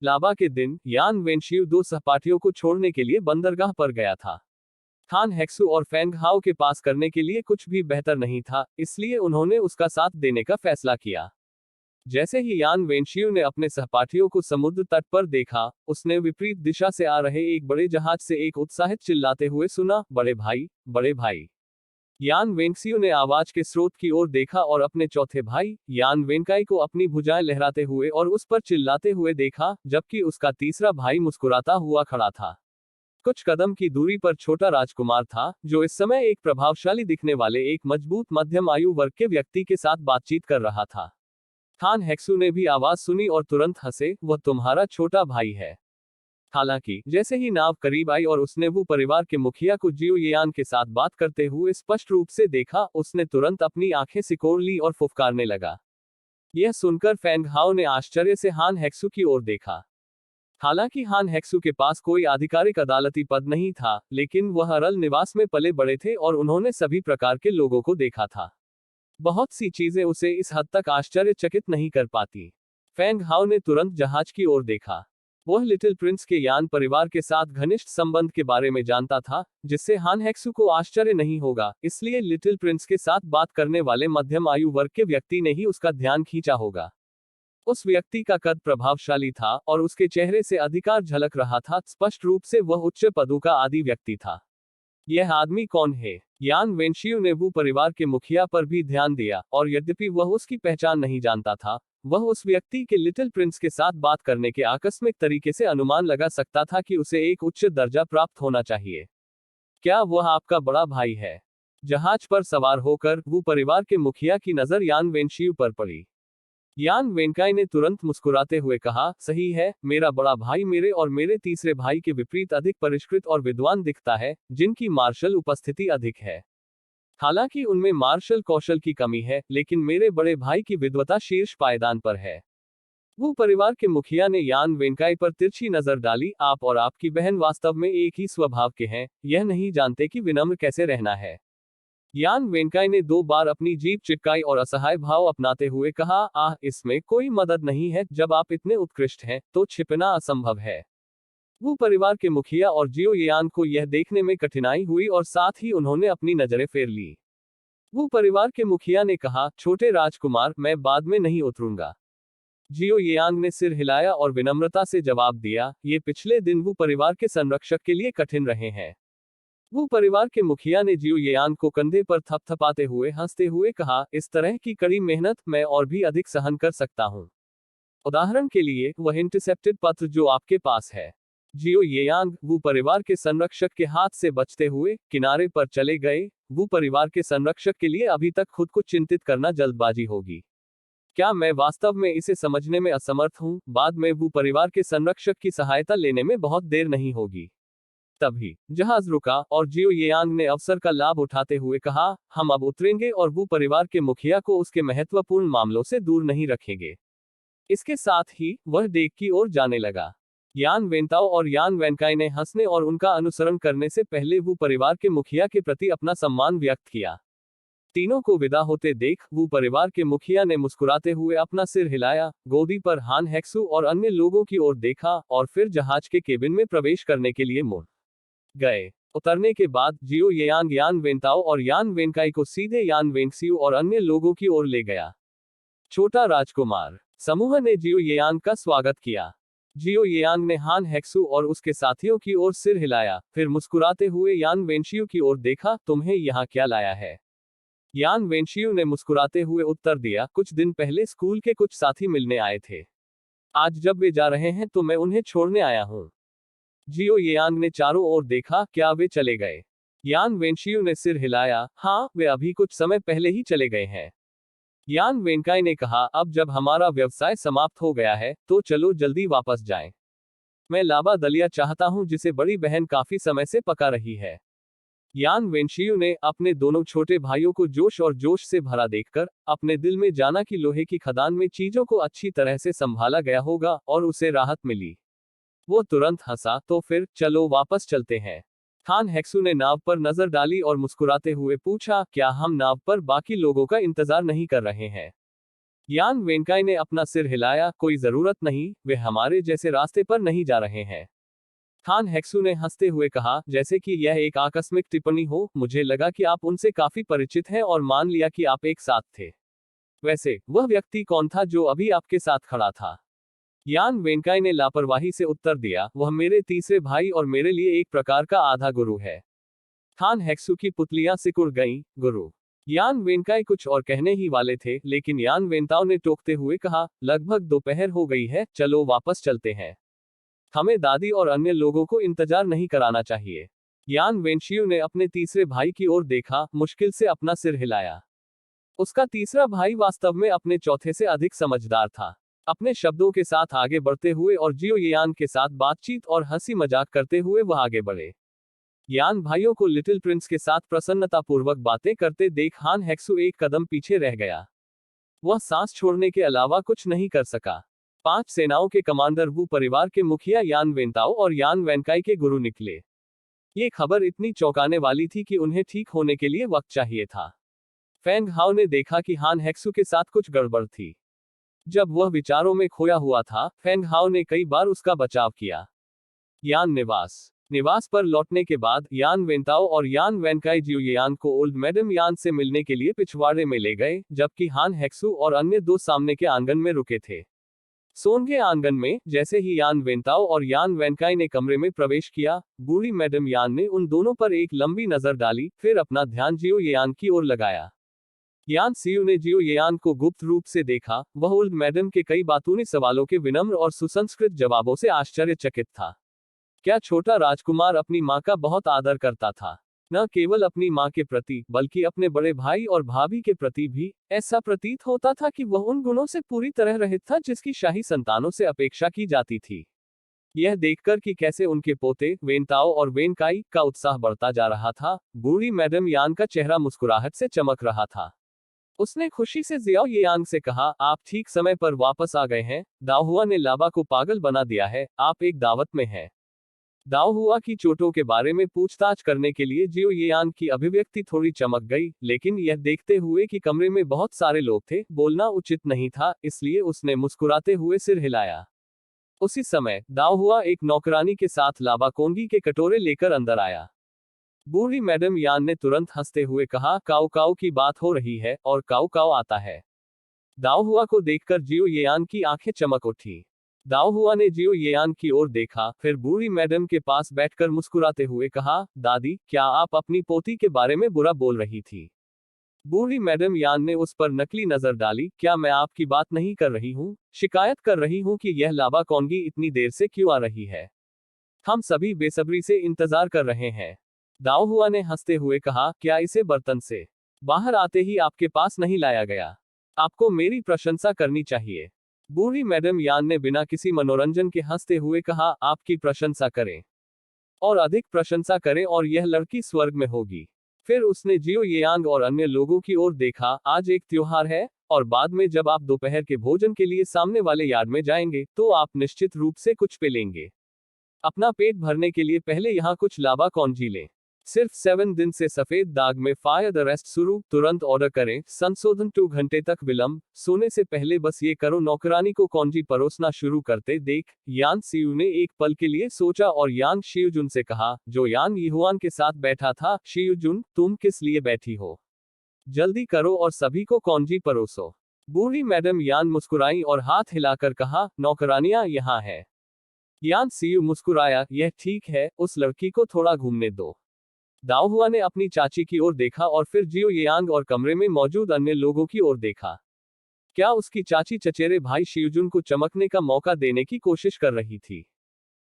लाबा के दिन यान वेनशियू 2 सहपाठियों को छोड़ने के लिए बंदरगाह पर गया था। खान हेक्सू और फेंग हाओ के पास करने के लिए कुछ भी बेहतर नहीं था, इसलिए उन्होंने उसका साथ देने का फैसला किया। जैसे ही यान वेनशियू ने अपने सहपाठियों को समुद्र तट पर देखा, उसने विपरीत दिशा से आ रहे एक बड़े जहाज से एक उत्साहित चिल्लाते हुए सुना, बड़े भाई, बड़े भाई। यान वेनशियू ने आवाज के स्रोत की ओर देखा और अपने चौथे भाई, यान वेनकाई को अपनी भुजाएं लहराते हुए और उस पर चिल्लाते हुए देखा, जबकि उसका तीसरा भाई मुस्कुराता हुआ खड़ा था। कुछ कदम की दूरी पर छोटा राजकुमार था, जो इस समय एक प्रभावशाली दिखने वाले एक मजबूत मध्यम आयु वर्ग के व्यक्ति के साथ बातचीत कर रहा था। खान हेक्सू ने भी आवाज सुनी और तुरंत हंसे, वह तुम्हारा छोटा भाई है। हालांकि जैसे ही नाव करीब आई और उसने वू परिवार के मुखिया को जियो येयान के साथ बात करते हुए स्पष्ट रूप से देखा, उसने तुरंत अपनी आंखें सिकोड़ ली और फुफकारने लगा। यह सुनकर फेंग हाओ ने आश्चर्य से हान हेक्सू की ओर देखा। हालांकि हान हेक्सू के पास कोई आधिकारिक अदालती पद नहीं था, लेकिन वह अरल निवास में पले बड़े थे और उन्होंने सभी प्रकार के लोगों को देखा था। बहुत सी चीजें उसे इस हद तक आश्चर्यचकित नहीं कर पाती। फेंग हाओ ने तुरंत जहाज की ओर देखा। वह लिटिल प्रिंस के यान परिवार के साथ घनिष्ठ संबंध के बारे में जानता था, जिससे हान हेक्सू को आश्चर्य नहीं होगा, इसलिए लिटिल प्रिंस के साथ बात करने वाले मध्यम आयु वर्ग के व्यक्ति ने ही उसका ध्यान खींचा होगा। उस व्यक्ति का कद प्रभावशाली था और उसके चेहरे से अधिकार झलक रहा था, स्पष्ट रूप से वह उच्च पदों का आदि व्यक्ति था। यह आदमी कौन है? यान वेंशियू ने वू परिवार के मुखिया पर भी ध्यान दिया, और यद्यपि वह उसकी पहचान नहीं जानता था, वह उस व्यक्ति के लिटिल प्रिंस के साथ बात करने के आकस्मिक तरीके से अनुमान लगा सकता था कि उसे एक उच्च दर्जा प्राप्त होना चाहिए। क्या वह आपका बड़ा भाई है? जहाज पर सवार होकर वू परिवार के मुखिया की नजर यान वेंशियू पर पड़ी। यान वेंकाई ने तुरंत मुस्कुराते हुए कहा, सही है, मेरा बड़ा भाई मेरे और मेरे तीसरे भाई के विपरीत अधिक परिष्कृत और विद्वान दिखता है, जिनकी मार्शल उपस्थिति अधिक है। हालांकि उनमें मार्शल कौशल की कमी है, लेकिन मेरे बड़े भाई की विद्वता शीर्ष पायदान पर है। वो परिवार के मुखिया ने यान वेंकाई पर तिरछी नजर डाली। आप और आपकी बहन वास्तव में एक ही स्वभाव के हैं, यह नहीं जानते कि विनम्र कैसे रहना है। यान वेंकाई ने 2 बार अपनी जीभ चिपकाई और असहाय भाव अपनाते हुए कहा, आह, इसमें कोई मदद नहीं है, जब आप इतने उत्कृष्ट हैं, तो छिपना असंभव है। वो परिवार के मुखिया और जियो येयान को यह देखने में कठिनाई हुई और साथ ही उन्होंने अपनी नजरें फेर ली। वो परिवार के मुखिया ने कहा, छोटे राजकुमार, मैं बाद में नहीं उतरूंगा। जियो येयांग ने सिर हिलाया और विनम्रता से जवाब दिया, ये पिछले दिन वो परिवार के संरक्षक के लिए कठिन रहे हैं। वो परिवार के मुखिया ने जियो येयांग को कंधे पर थपथपाते हुए हंसते हुए कहा, इस तरह की कड़ी मेहनत मैं और भी अधिक सहन कर सकता हूँ। उदाहरण के लिए, वह इंटरसेप्टेड पत्र जो आपके पास है। जियो येयांग वो परिवार के संरक्षक के हाथ से बचते हुए किनारे पर चले गए। वो परिवार के संरक्षक के लिए अभी तक खुद को चिंतित करना जल्दबाजी होगी। क्या मैं वास्तव में इसे समझने में असमर्थ हूँ? बाद में वो परिवार के संरक्षक की सहायता लेने में बहुत देर नहीं होगी। तभी जहाज रुका और जियो येयांग ने अवसर का लाभ उठाते हुए कहा, हम अब उतरेंगे और वो परिवार के मुखिया को उसके महत्वपूर्ण मामलों से दूर नहीं रखेंगे। इसके साथ ही वह डेक की ओर जाने लगा। यान वेंताओ और यान वेंकाई ने हंसने और उनका अनुसरण करने से पहले वो परिवार के मुखिया के प्रति अपना सम्मान व्यक्त किया। तीनों को विदा होते देख वो परिवार के मुखिया ने मुस्कुराते हुए अपना सिर हिलाया, गोदी पर हान हेक्सू और अन्य लोगों की ओर देखा और फिर जहाज के केबिन में प्रवेश करने के लिए मुड़ गए। उतरने के बाद जियो येयांग यान वेंताओ और यान वेंकाई को सीधे यान वेंक्सियू और अन्य लोगों की ओर ले गया। छोटा राजकुमार समूह ने जियो येयांग का स्वागत किया। जियो येयांग ने हान हेक्सू और उसके साथियों की ओर सिर हिलाया, फिर मुस्कुराते हुए यान वेंशियू की ओर देखा, तुम्हें यहाँ क्या लाया है? यान वेंशियू ने मुस्कुराते हुए उत्तर दिया, कुछ दिन पहले स्कूल के कुछ साथी मिलने आए थे। आज जब वे जा रहे हैं तो मैं उन्हें छोड़ने आया हूँ। जियो येयांग ने चारों ओर देखा, क्या वे चले गए? यान वेंशियू ने सिर हिलाया, हाँ, वे अभी कुछ समय पहले ही चले गए हैं। यान वेंकाई ने कहा, अब जब हमारा व्यवसाय समाप्त हो गया है, तो चलो जल्दी वापस जाएं। मैं लाबा दलिया चाहता हूं जिसे बड़ी बहन काफी समय से पका रही है। यान वेंशियू ने अपने दोनों छोटे भाइयों को जोश और जोश से भरा देखकर अपने दिल में जाना कि लोहे की खदान में चीजों को अच्छी तरह से संभाला गया होगा और उसे राहत मिली। वो तुरंत हंसा, तो फिर चलो वापस चलते हैं। हान हेक्सू ने नाव पर नजर डाली और मुस्कुराते हुए पूछा, क्या हम नाव पर बाकी लोगों का इंतजार नहीं कर रहे हैं? यान वेंकाई ने अपना सिर हिलाया, कोई जरूरत नहीं, वे हमारे जैसे रास्ते पर नहीं जा रहे हैं। हान हेक्सू ने हंसते हुए कहा, जैसे कि यह एक आकस्मिक टिप्पणी हो, मुझे लगा कि आप उनसे काफी परिचित हैं और मान लिया कि आप एक साथ थे। वैसे वह व्यक्ति कौन था जो अभी आपके साथ खड़ा था? यान वेंकाई ने लापरवाही से उत्तर दिया, वह मेरे तीसरे भाई और मेरे लिए एक प्रकार का आधा गुरु है। हान हेक्सू की पुतलियां सिकुड़ गईं, गुरु। यान वेंकाई कुछ और कहने ही वाले थे, लेकिन यान वेंताओ ने टोकते हुए कहा, लगभग दोपहर हो गई है, चलो वापस चलते हैं। हमें दादी और अन्य लोगों को इंतजार नहीं कराना चाहिए। यान वेंशियू ने अपने तीसरे भाई की ओर देखा, मुश्किल से अपना सिर हिलाया। उसका तीसरा भाई वास्तव में अपने चौथे से अधिक समझदार था। अपने शब्दों के साथ आगे बढ़ते हुए और जियो यान के साथ बातचीत और हंसी मजाक करते हुए वह आगे बढ़े। यान भाइयों को लिटिल प्रिंस के साथ प्रसन्नतापूर्वक बातें करते देख हान हेक्सू एक कदम पीछे रह गया। वह सांस छोड़ने के अलावा कुछ नहीं कर सका। 5 सेनाओं के कमांडर वू परिवार के मुखिया यान वेंताओ और यान वेनकाई के गुरु निकले। ये खबर इतनी चौंकाने वाली थी कि उन्हें ठीक होने के लिए वक्त चाहिए था। फेंग हाओ ने देखा कि हान हेक्सू के साथ कुछ गड़बड़ थी। जब वह विचारों में खोया हुआ था, फेंग हाओ ने कई बार उसका बचाव किया। यान निवास पर लौटने के बाद यान वेंताओ और यान वेनकाई जियो यान को ओल्ड मैडम यान से मिलने के लिए पिछवाड़े में ले गए, जबकि हान हेक्सू और अन्य दो सामने के आंगन में रुके थे। सोनगे आंगन में जैसे ही यान वेंताओ और यान वेनकाई ने कमरे में प्रवेश किया, बूढ़ी मैडम यान ने उन दोनों पर एक लंबी नजर डाली, फिर अपना ध्यान जियो यान की ओर लगाया। यान सीयू ने जियो यान को गुप्त रूप से देखा। वह ओल्ड मैडम के कई बातूनी सवालों के विनम्र और सुसंस्कृत जवाबों से आश्चर्यचकित था। क्या छोटा राजकुमार अपनी माँ का बहुत आदर करता था? न केवल अपनी माँ के प्रति, बल्कि अपने बड़े भाई और भाभी के प्रति भी। ऐसा प्रतीत होता था कि वह उन गुणों से पूरी तरह रहित था जिसकी शाही संतानों से अपेक्षा की जाती थी। यह देखकर कि कैसे उनके पोते वेनताओ और वेनकाई का उत्साह बढ़ता जा रहा था, बूढ़ी मैडम यान का चेहरा मुस्कुराहट से चमक रहा था। उसने खुशी से जियाओ यांग से कहा, आप ठीक समय पर वापस आ गए हैं। दाओहुआ ने लाबा को पागल बना दिया है, आप एक दावत में हैं। दाओहुआ की चोटों के बारे में पूछताछ करने के लिए जियो यान की अभिव्यक्ति थोड़ी चमक गई, लेकिन यह देखते हुए कि कमरे में बहुत सारे लोग थे, बोलना उचित नहीं था, इसलिए उसने मुस्कुराते हुए सिर हिलाया। उसी समय दाओहुआ एक नौकरानी के साथ लाबा कोंगी के कटोरे लेकर अंदर आया। बूढ़ी मैडम यान ने तुरंत हंसते हुए कहा, काऊ काऊ की बात हो रही है और काऊ काऊ आता है। दाओहुआ को देखकर जियो यान की आंखें चमक उठी। दाओहुआ ने जियो यान की ओर देखा, फिर बूढ़ी मैडम के पास बैठकर मुस्कुराते हुए कहा, दादी, क्या आप अपनी पोती के बारे में बुरा बोल रही थी? बूढ़ी मैडम यान ने उस पर नकली नजर डाली। क्या मैं आपकी बात नहीं कर रही हूँ? शिकायत कर रही हूँ कि यह लाबा कोंगी इतनी देर से क्यों आ रही है? हम सभी बेसब्री से इंतजार कर रहे हैं। दाओहुआ ने हंसते हुए कहा, क्या इसे बर्तन से बाहर आते ही आपके पास नहीं लाया गया? आपको मेरी प्रशंसा करनी चाहिए। बूढ़ी मैडम यान ने बिना किसी मनोरंजन के हंसते हुए कहा, आपकी प्रशंसा करें और अधिक प्रशंसा करें और यह लड़की स्वर्ग में होगी। फिर उसने जियो यांग और अन्य लोगों की ओर देखा, आज एक त्योहार है और बाद में जब आप दोपहर के भोजन के लिए सामने वाले यार्ड में जाएंगे, तो आप निश्चित रूप से कुछ पे लेंगे। अपना पेट भरने के लिए पहले यहाँ कुछ लाबा कौंजी लें। सिर्फ 7 दिन से सफेद दाग में फायर द रेस्ट शुरू, तुरंत ऑर्डर करें। संशोधन 2 घंटे तक विलंब, सोने से पहले बस ये करो। नौकरानी को कौंजी परोसना शुरू करते देख यान सीयू ने एक पल के लिए सोचा और यान शियुजुन से कहा, जो यान यीहुआन के साथ बैठा था, शियुजुन, तुम किस लिए बैठी हो? जल्दी करो और सभी को कौंजी परोसो। बूढ़ी मैडम यान मुस्कुराई और हाथ हिलाकर कहा, नौकरानियां यहाँ है। यान सीयू मुस्कुराया, यह ठीक है, उस लड़की को थोड़ा घूमने दो। दाओहुआ ने अपनी चाची की ओर देखा और फिर जियो यांग और कमरे में मौजूद अन्य लोगों की ओर देखा। क्या उसकी चाची चचेरे भाई शियुजुन को चमकने का मौका देने की कोशिश कर रही थी?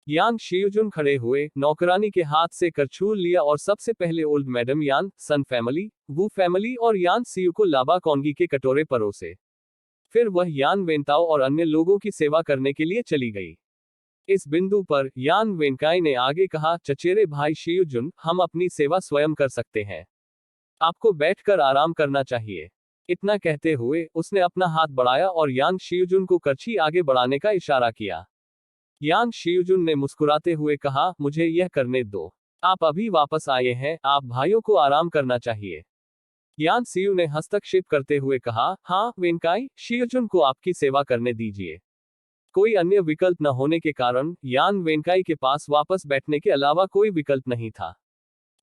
यांग शियुजुन खड़े हुए, नौकरानी के हाथ से करछूल लिया और सबसे पहले ओल्ड मैडम यान, सन फैमिली, वू फैमिली और यान सीयू को लाबा कौंगी के कटोरे परोसे। फिर वह यान वेंताओ और अन्य लोगों की सेवा करने के लिए चली गई। इस बिंदु पर यान वेनकाई ने आगे कहा, चचेरे भाई शियुजुन, हम अपनी सेवा स्वयं कर सकते हैं। आपको बैठकर आराम करना चाहिए। इतना कहते हुए उसने अपना हाथ बढ़ाया और यान शियुजुन को करछी आगे बढ़ाने का इशारा किया। यान शियुजुन ने मुस्कुराते हुए कहा, मुझे यह करने दो। आप अभी वापस आए हैं, आप भाइयों को आराम करना चाहिए। यान सीयू ने हस्तक्षेप करते हुए कहा, हाँ वेनकाई, शियुजुन को आपकी सेवा करने दीजिए। कोई अन्य विकल्प न होने के कारण यान वेनकाई के पास वापस बैठने के अलावा कोई विकल्प नहीं था।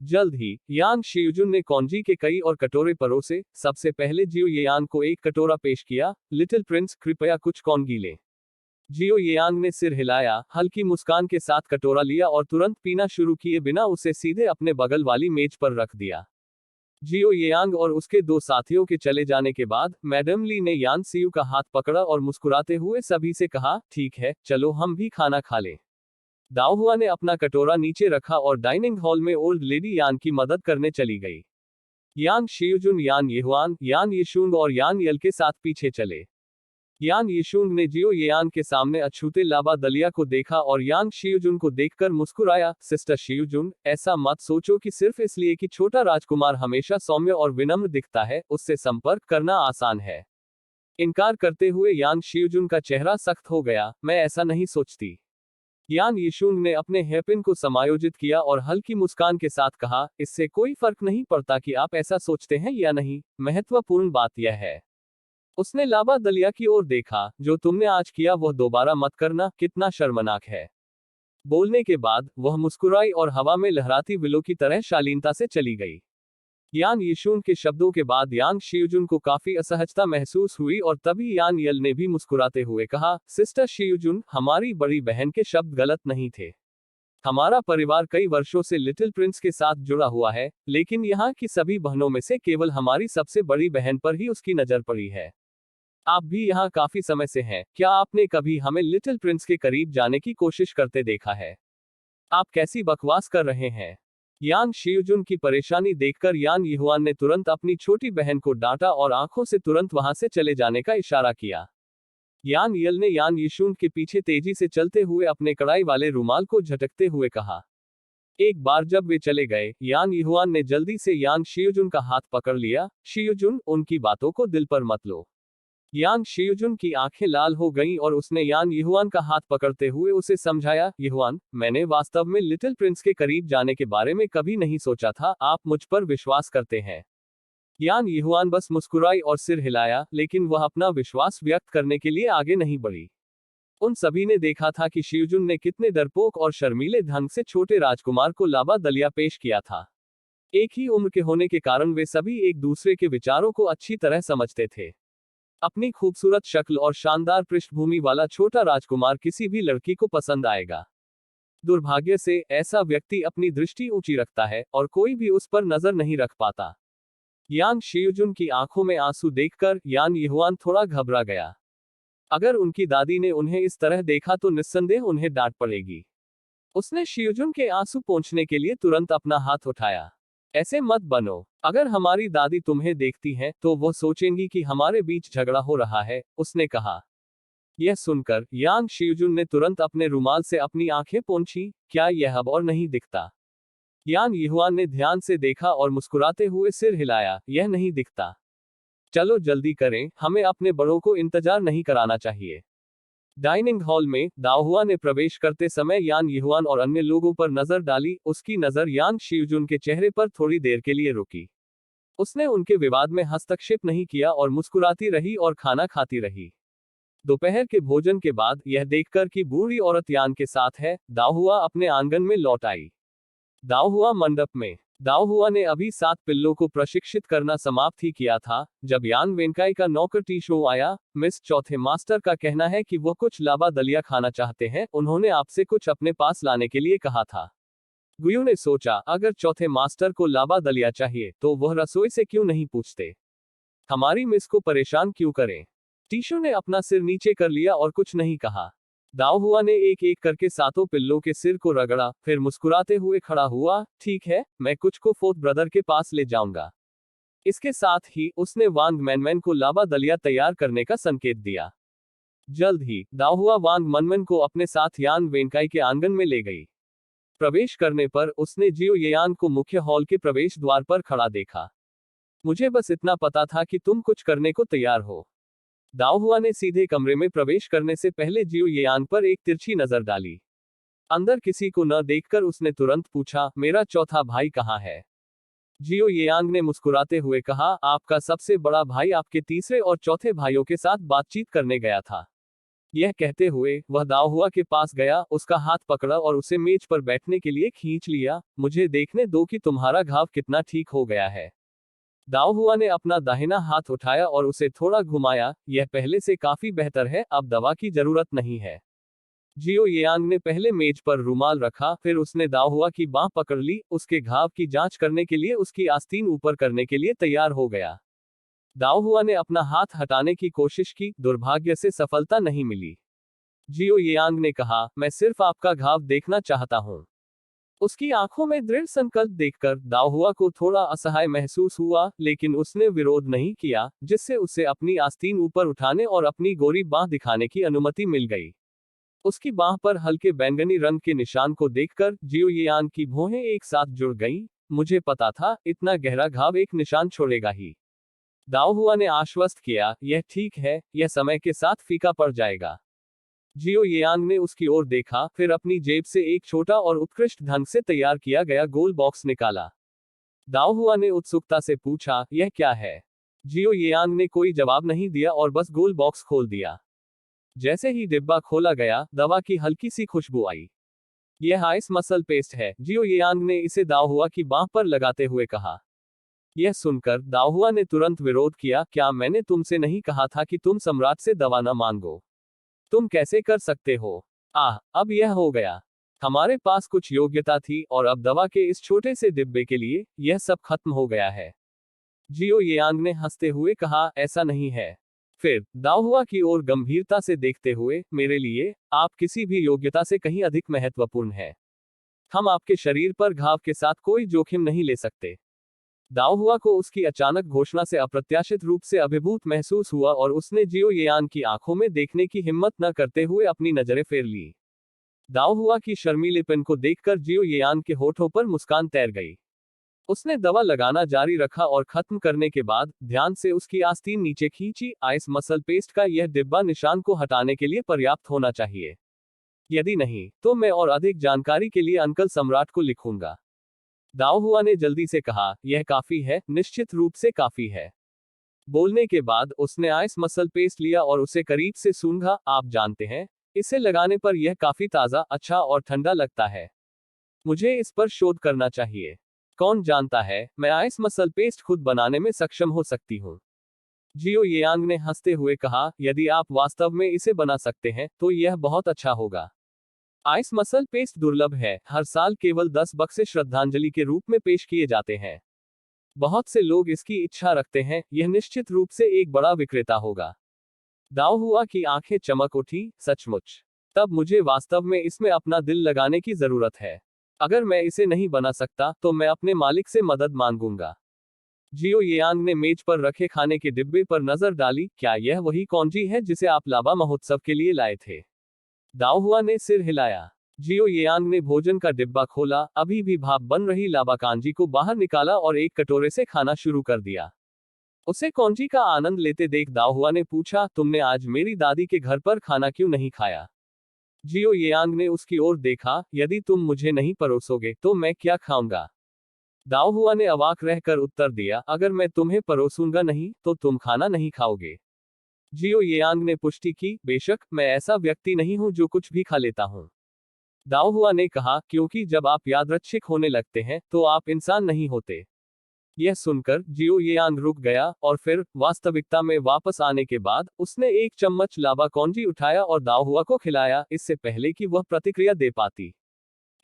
जल्द ही यान शियुजुन ने कौंजी के कई और कटोरे परोसे। सबसे पहले जियो यान को एक कटोरा पेश किया। लिटिल प्रिंस, कृपया कुछ कौंगी लें। जियो यांग ने सिर हिलाया, हल्की मुस्कान के साथ कटोरा लिया और तुरंत पीना शुरू किए बिना उसे सीधे अपने बगल वाली मेज पर रख दिया। जियो यांग और उसके दो साथियों के चले जाने के बाद मैडम ली ने यान सीयू का हाथ पकड़ा और मुस्कुराते हुए सभी से कहा, ठीक है, चलो हम भी खाना खा लें। दाओहुआ ने अपना कटोरा नीचे रखा और डाइनिंग हॉल में ओल्ड लेडी यान की मदद करने चली गई। यान शियुजुन, यान यीहुआन, यान यीशुंग और यान यल के साथ पीछे चले। यान यीशुंग ने जियो येयान के सामने अछूते लाबा दलिया को देखा और यान शियुजुन को देखकर मुस्कुराया। सिस्टर शियुजुन, ऐसा मत सोचो कि सिर्फ इसलिए कि छोटा राजकुमार हमेशा सौम्य और विनम्र दिखता है, उससे संपर्क करना आसान है। इनकार करते हुए यान शियुजुन का चेहरा सख्त हो गया। मैं ऐसा नहीं सोचती। यान यीशुंग ने अपने हेयरपिन को समायोजित किया और हल्की मुस्कान के साथ कहा, इससे कोई फर्क नहीं पड़ता कि आप ऐसा सोचते हैं या नहीं, महत्वपूर्ण बात यह है। उसने लाबा दलिया की ओर देखा, जो तुमने आज किया वह दोबारा मत करना, कितना शर्मनाक है। बोलने के बाद वह मुस्कुराई और हवा में लहराती विलो की तरह शालीनता से चली गई। यान यीशुन के शब्दों के बाद यान शियुजुन को काफी असहजता महसूस हुई और तभी यान यल ने भी मुस्कुराते हुए कहा, सिस्टर शियुजुन, हमारी बड़ी बहन के शब्द गलत नहीं थे। हमारा परिवार कई वर्षों से लिटिल प्रिंस के साथ जुड़ा हुआ है, लेकिन यहाँ की सभी बहनों में से केवल हमारी सबसे बड़ी बहन पर ही उसकी नजर पड़ी है। आप भी यहाँ काफी समय से हैं, क्या आपने कभी हमें लिटिल प्रिंस के करीब जाने की कोशिश करते देखा है? आप कैसी बकवास कर रहे हैं? यान शियुजुन की परेशानी देखकर यान यहुआन ने तुरंत अपनी छोटी बहन को डांटा और आंखों से तुरंत वहां से चले जाने का इशारा किया। यान यल ने यान यीशुन के पीछे तेजी से चलते हुए अपने कड़ाई वाले रुमाल को झटकते हुए कहा। एक बार जब वे चले गए, यान यहुआन ने जल्दी से यान शियुजुन का हाथ पकड़ लिया। शियुजुन, उनकी बातों को दिल पर मत लो। यान शियुजुन की आंखें लाल हो गईं और उसने यान यहुआन का हाथ पकड़ते हुए उसे समझाया, यहुआन, मैंने वास्तव में लिटिल प्रिंस के करीब जाने के बारे में कभी नहीं सोचा था, आप मुझ पर विश्वास करते हैं। यान यहुआन बस मुस्कुराई और सिर हिलाया, लेकिन वह अपना विश्वास व्यक्त करने के लिए आगे नहीं बढ़ी। उन सभी ने देखा था कि शियुजुन ने कितने डरपोक और शर्मीले ढंग से छोटे राजकुमार को लाबा दलिया पेश किया था। एक ही उम्र के होने के कारण वे सभी एक दूसरे के विचारों को अच्छी तरह समझते थे। अपनी खूबसूरत शक्ल और शानदार पृष्ठभूमि वाला छोटा राजकुमार किसी भी लड़की को पसंद आएगा। दुर्भाग्य से ऐसा व्यक्ति अपनी दृष्टि ऊंची रखता है और कोई भी उस पर नजर नहीं रख पाता। यान शियुजुन की आंखों में आंसू देखकर यान यहुआन थोड़ा घबरा गया। अगर उनकी दादी ने उन्हें इस तरह देखा तो निस्संदेह उन्हें डांट पड़ेगी। उसने शियुजुन के आंसू पोंछने के लिए तुरंत अपना हाथ उठाया। ऐसे मत बनो। अगर हमारी दादी तुम्हें देखती हैं, तो वह सोचेंगी कि हमारे बीच झगड़ा हो रहा है, उसने कहा। यह सुनकर यान शियुजुन ने तुरंत अपने रुमाल से अपनी आंखें पोंछी। क्या यह अब और नहीं दिखता? यान यहुआन ने ध्यान से देखा और मुस्कुराते हुए सिर हिलाया, यह नहीं दिखता। चलो जल्दी करें, हमें अपने बड़ों को इंतजार नहीं कराना चाहिए। डाइनिंग हॉल में दाओहुआ ने प्रवेश करते समय यान यहुआन और अन्य लोगों पर नजर डाली। उसकी नजर यान शियुजुन के चेहरे पर थोड़ी देर के लिए रुकी। उसने उनके विवाद में हस्तक्षेप नहीं किया और मुस्कुराती रही और खाना खाती रही। दोपहर के भोजन के बाद यह देखकर कि बूढ़ी औरत यान के साथ है, दाओहुआ अपने आंगन में लौट आई। दाओहुआ मंडप में दाओहुआ ने अभी 7 पिल्लों को प्रशिक्षित करना समाप्त ही किया था, जब यान वेंकाई का नौकर टीशो आया। मिस चौथे मास्टर का कहना है कि वो कुछ लाबा दलिया खाना चाहते हैं, उन्होंने आपसे कुछ अपने पास लाने के लिए कहा था। गुयू ने सोचा, अगर चौथे मास्टर को लाबा दलिया चाहिए, तो वह रसोई से क्यों नहीं पूछते? हमारी मिस को परेशान क्यों करें? टीशो ने अपना सिर नीचे कर लिया और कुछ नहीं कहा। दाओहुआ ने एक एक करके 7 पिल्लों के सिर को रगड़ा, फिर मुस्कुराते हुए खड़ा हुआ। ठीक है, मैं कुछ को फोर्थ ब्रदर के पास ले जाऊंगा। इसके साथ ही उसने वांग मैनमैन को लाबा दलिया तैयार करने का संकेत दिया। जल्द ही दाओहुआ वांग मनमन को अपने साथ यान वेंकाई के आंगन में ले गई। प्रवेश करने पर उसने जियो येयान को मुख्य हॉल के प्रवेश द्वार पर खड़ा देखा। मुझे बस इतना पता था कि तुम कुछ करने को तैयार हो। दाओहुआ ने सीधे कमरे में प्रवेश करने से पहले जियो येयान पर एक तिरछी नजर डाली। अंदर किसी को न देखकर उसने तुरंत पूछा, मेरा चौथा भाई कहाँ है? जियो येयांग ने मुस्कुराते हुए कहा, आपका सबसे बड़ा भाई आपके तीसरे और चौथे भाइयों के साथ बातचीत करने गया था। यह कहते हुए वह दाओहुआ के पास गया, उसका हाथ पकड़ा और उसे मेज पर बैठने के लिए खींच लिया। मुझे देखने दो कि तुम्हारा घाव कितना ठीक हो गया है। दाओहुआ ने अपना दाहिना हाथ उठाया और उसे थोड़ा घुमाया। यह पहले से काफी बेहतर है, अब दवा की जरूरत नहीं है। जियो येयांग ने पहले मेज पर रुमाल रखा, फिर उसने दाओहुआ की बांह पकड़ ली। उसके घाव की जांच करने के लिए उसकी आस्तीन ऊपर करने के लिए तैयार हो गया। दाओहुआ ने अपना हाथ हटाने की कोशिश की, दुर्भाग्य से सफलता नहीं मिली। जियो येयांग ने कहा, मैं सिर्फ आपका घाव देखना चाहता हूं। उसकी आंखों में दृढ़ संकल्प देखकर दाओहुआ को थोड़ा असहाय महसूस हुआ, लेकिन उसने विरोध नहीं किया, जिससे उसे अपनी आस्तीन ऊपर उठाने और अपनी गोरी बांह दिखाने की अनुमति मिल गई। उसकी बांह पर हल्के बैंगनी रंग के निशान को देखकर जियो येयान की भौहें एक साथ जुड़ गईं। मुझे पता था, इतना गहरा घाव एक निशान छोड़ेगा ही। दाओहुआ ने आश्वस्त किया, यह ठीक है, यह समय के साथ फीका पड़ जाएगा। जियो येयांग ने उसकी ओर देखा, फिर अपनी जेब से एक छोटा और उत्कृष्ट ढंग से तैयार किया गया गोल बॉक्स निकाला। दाओहुआ ने उत्सुकता से पूछा, यह क्या है? जियो येयांग ने कोई जवाब नहीं दिया और बस गोल बॉक्स खोल दिया। जैसे ही डिब्बा खोला गया, दवा की हल्की सी खुशबू आई। यह आइस मसल पेस्ट है, जियो येयांग ने इसे दाओहुआ की बांह पर लगाते हुए कहा। यह सुनकर दाओहुआ ने तुरंत विरोध किया, क्या मैंने तुमसे नहीं कहा था कि तुम सम्राट से दवा न मांगो? तुम कैसे कर सकते हो? अब यह हो गया। हमारे पास कुछ योग्यता थी और अब दवा के इस छोटे से डिब्बे के लिए यह सब खत्म हो गया है। जियो येयांग ने हंसते हुए कहा, ऐसा नहीं है। फिर दाओहुआ की ओर गंभीरता से देखते हुए, मेरे लिए आप किसी भी योग्यता से कहीं अधिक महत्वपूर्ण है। हम आपके शरीर पर घाव के साथ कोई जोखिम नहीं ले सकते। दाओहुआ को उसकी अचानक घोषणा से अप्रत्याशित रूप से अभिभूत महसूस हुआ और उसने जियो येयान की आंखों में देखने की हिम्मत न करते हुए अपनी नजरें फेर ली। दाओहुआ की शर्मीलेपन को देखकर जियो येयान के होठों पर मुस्कान तैर गई। उसने दवा लगाना जारी रखा और खत्म करने के बाद ध्यान से उसकी आस्तीन नीचे खींची। आइस मसल पेस्ट का यह डिब्बा निशान को हटाने के लिए पर्याप्त होना चाहिए। यदि नहीं, तो मैं और अधिक जानकारी के लिए अंकल सम्राट को लिखूंगा। दाओहुआ ने जल्दी से कहा, यह काफी है, निश्चित रूप से काफी है। बोलने के बाद उसने आइस मसल पेस्ट लिया और उसे करीब से सूंघा। आप जानते हैं, इसे लगाने पर यह काफी ताजा, अच्छा और ठंडा लगता है। मुझे इस पर शोध करना चाहिए। कौन जानता है, मैं आइस मसल पेस्ट खुद बनाने में सक्षम हो सकती हूँ। जियो येयांग ने हंसते हुए कहा, यदि आप वास्तव में इसे बना सकते हैं तो यह बहुत अच्छा होगा। आइस मसल पेस्ट दुर्लभ है, हर साल केवल 10 बक्से श्रद्धांजलि के रूप में पेश किए जाते हैं। बहुत से लोग इसकी इच्छा रखते हैं, यह निश्चित रूप से एक बड़ा विक्रेता होगा। दाओहुआ की आंखें चमक उठी, सचमुच। तब मुझे वास्तव में इसमें अपना दिल लगाने की जरूरत है। अगर मैं इसे नहीं बना सकता तो मैं अपने मालिक से मदद मांगूंगा। जियो येयांग ने मेज पर रखे खाने के डिब्बे पर नजर डाली, क्या यह वही कॉन्जी है जिसे आप लाबा महोत्सव के लिए लाए थे? दाओहुआ ने सिर हिलाया। जियो येयांग ने भोजन का डिब्बा खोला, अभी भी भाप बन रही लाबा कांजी को बाहर निकाला और एक कटोरे से खाना शुरू कर दिया। उसे कॉन्जी का आनंद लेते देख दाओहुआ ने पूछा, तुमने आज मेरी दादी के घर पर खाना क्यों नहीं खाया? जियो येयांग ने उसकी ओर देखा, यदि तुम मुझे नहीं परोसोगे तो मैं क्या खाऊंगा? दाओहुआ ने अवाक रहकर उत्तर दिया, अगर मैं तुम्हें परोसूंगा नहीं तो तुम खाना नहीं खाओगे। जियो येयांग ने पुष्टि की, बेशक, मैं ऐसा व्यक्ति नहीं हूं जो कुछ भी खा लेता हूं। दाओहुआ ने कहा, क्योंकि जब आप यादृच्छिक होने लगते हैं तो आप इंसान नहीं होते। यह सुनकर जियो येयांग रुक गया और फिर वास्तविकता में वापस आने के बाद उसने एक चम्मच लाबा कॉन्जी उठाया और दाओहुआ को खिलाया, इससे पहले कि वह प्रतिक्रिया दे पाती।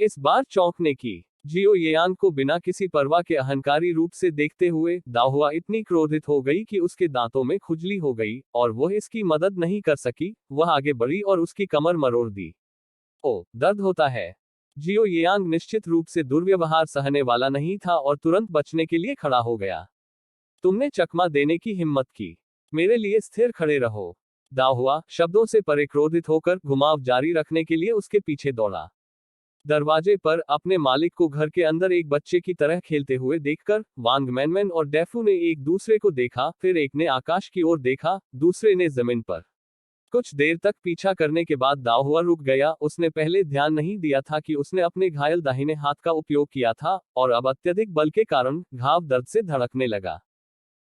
इस बार चौंकने की। जियो येयांग को बिना किसी परवाह के अहंकारी रूप से देखते हुए दाओहुआ इतनी क्रोधित हो गई कि उसके दांतों में खुजली हो गई और वह इसकी मदद नहीं कर सकी। वह आगे बढ़ी और उसकी कमर मरोड़ दी। ओ, दर्द होता है। जियो येयांग निश्चित रूप से दुर्व्यवहार सहने वाला नहीं था और तुरंत बचने के लिए खड़ा हो गया। तुमने चकमा देने की हिम्मत की। मेरे लिए स्थिर खड़े रहो। दाओहुआ शब्दों से परे क्रोधित होकर घुमाव जारी रखने के लिए उसके पीछे दौड़ा। दरवाजे पर अपने मालिक को घर के अंदर एक बच्चे की तरह खेलते हुए देखकर वांग मैनमैन और डेफू ने एक दूसरे को देखा, फिर एक ने आकाश की ओर देखा, दूसरे ने जमीन पर। कुछ देर तक पीछा करने के बाद दाओहुआ रुक गया। उसने पहले ध्यान नहीं दिया था कि उसने अपने घायल दाहिने हाथ का उपयोग किया था और अब अत्यधिक बल के कारण घाव दर्द से धड़कने लगा।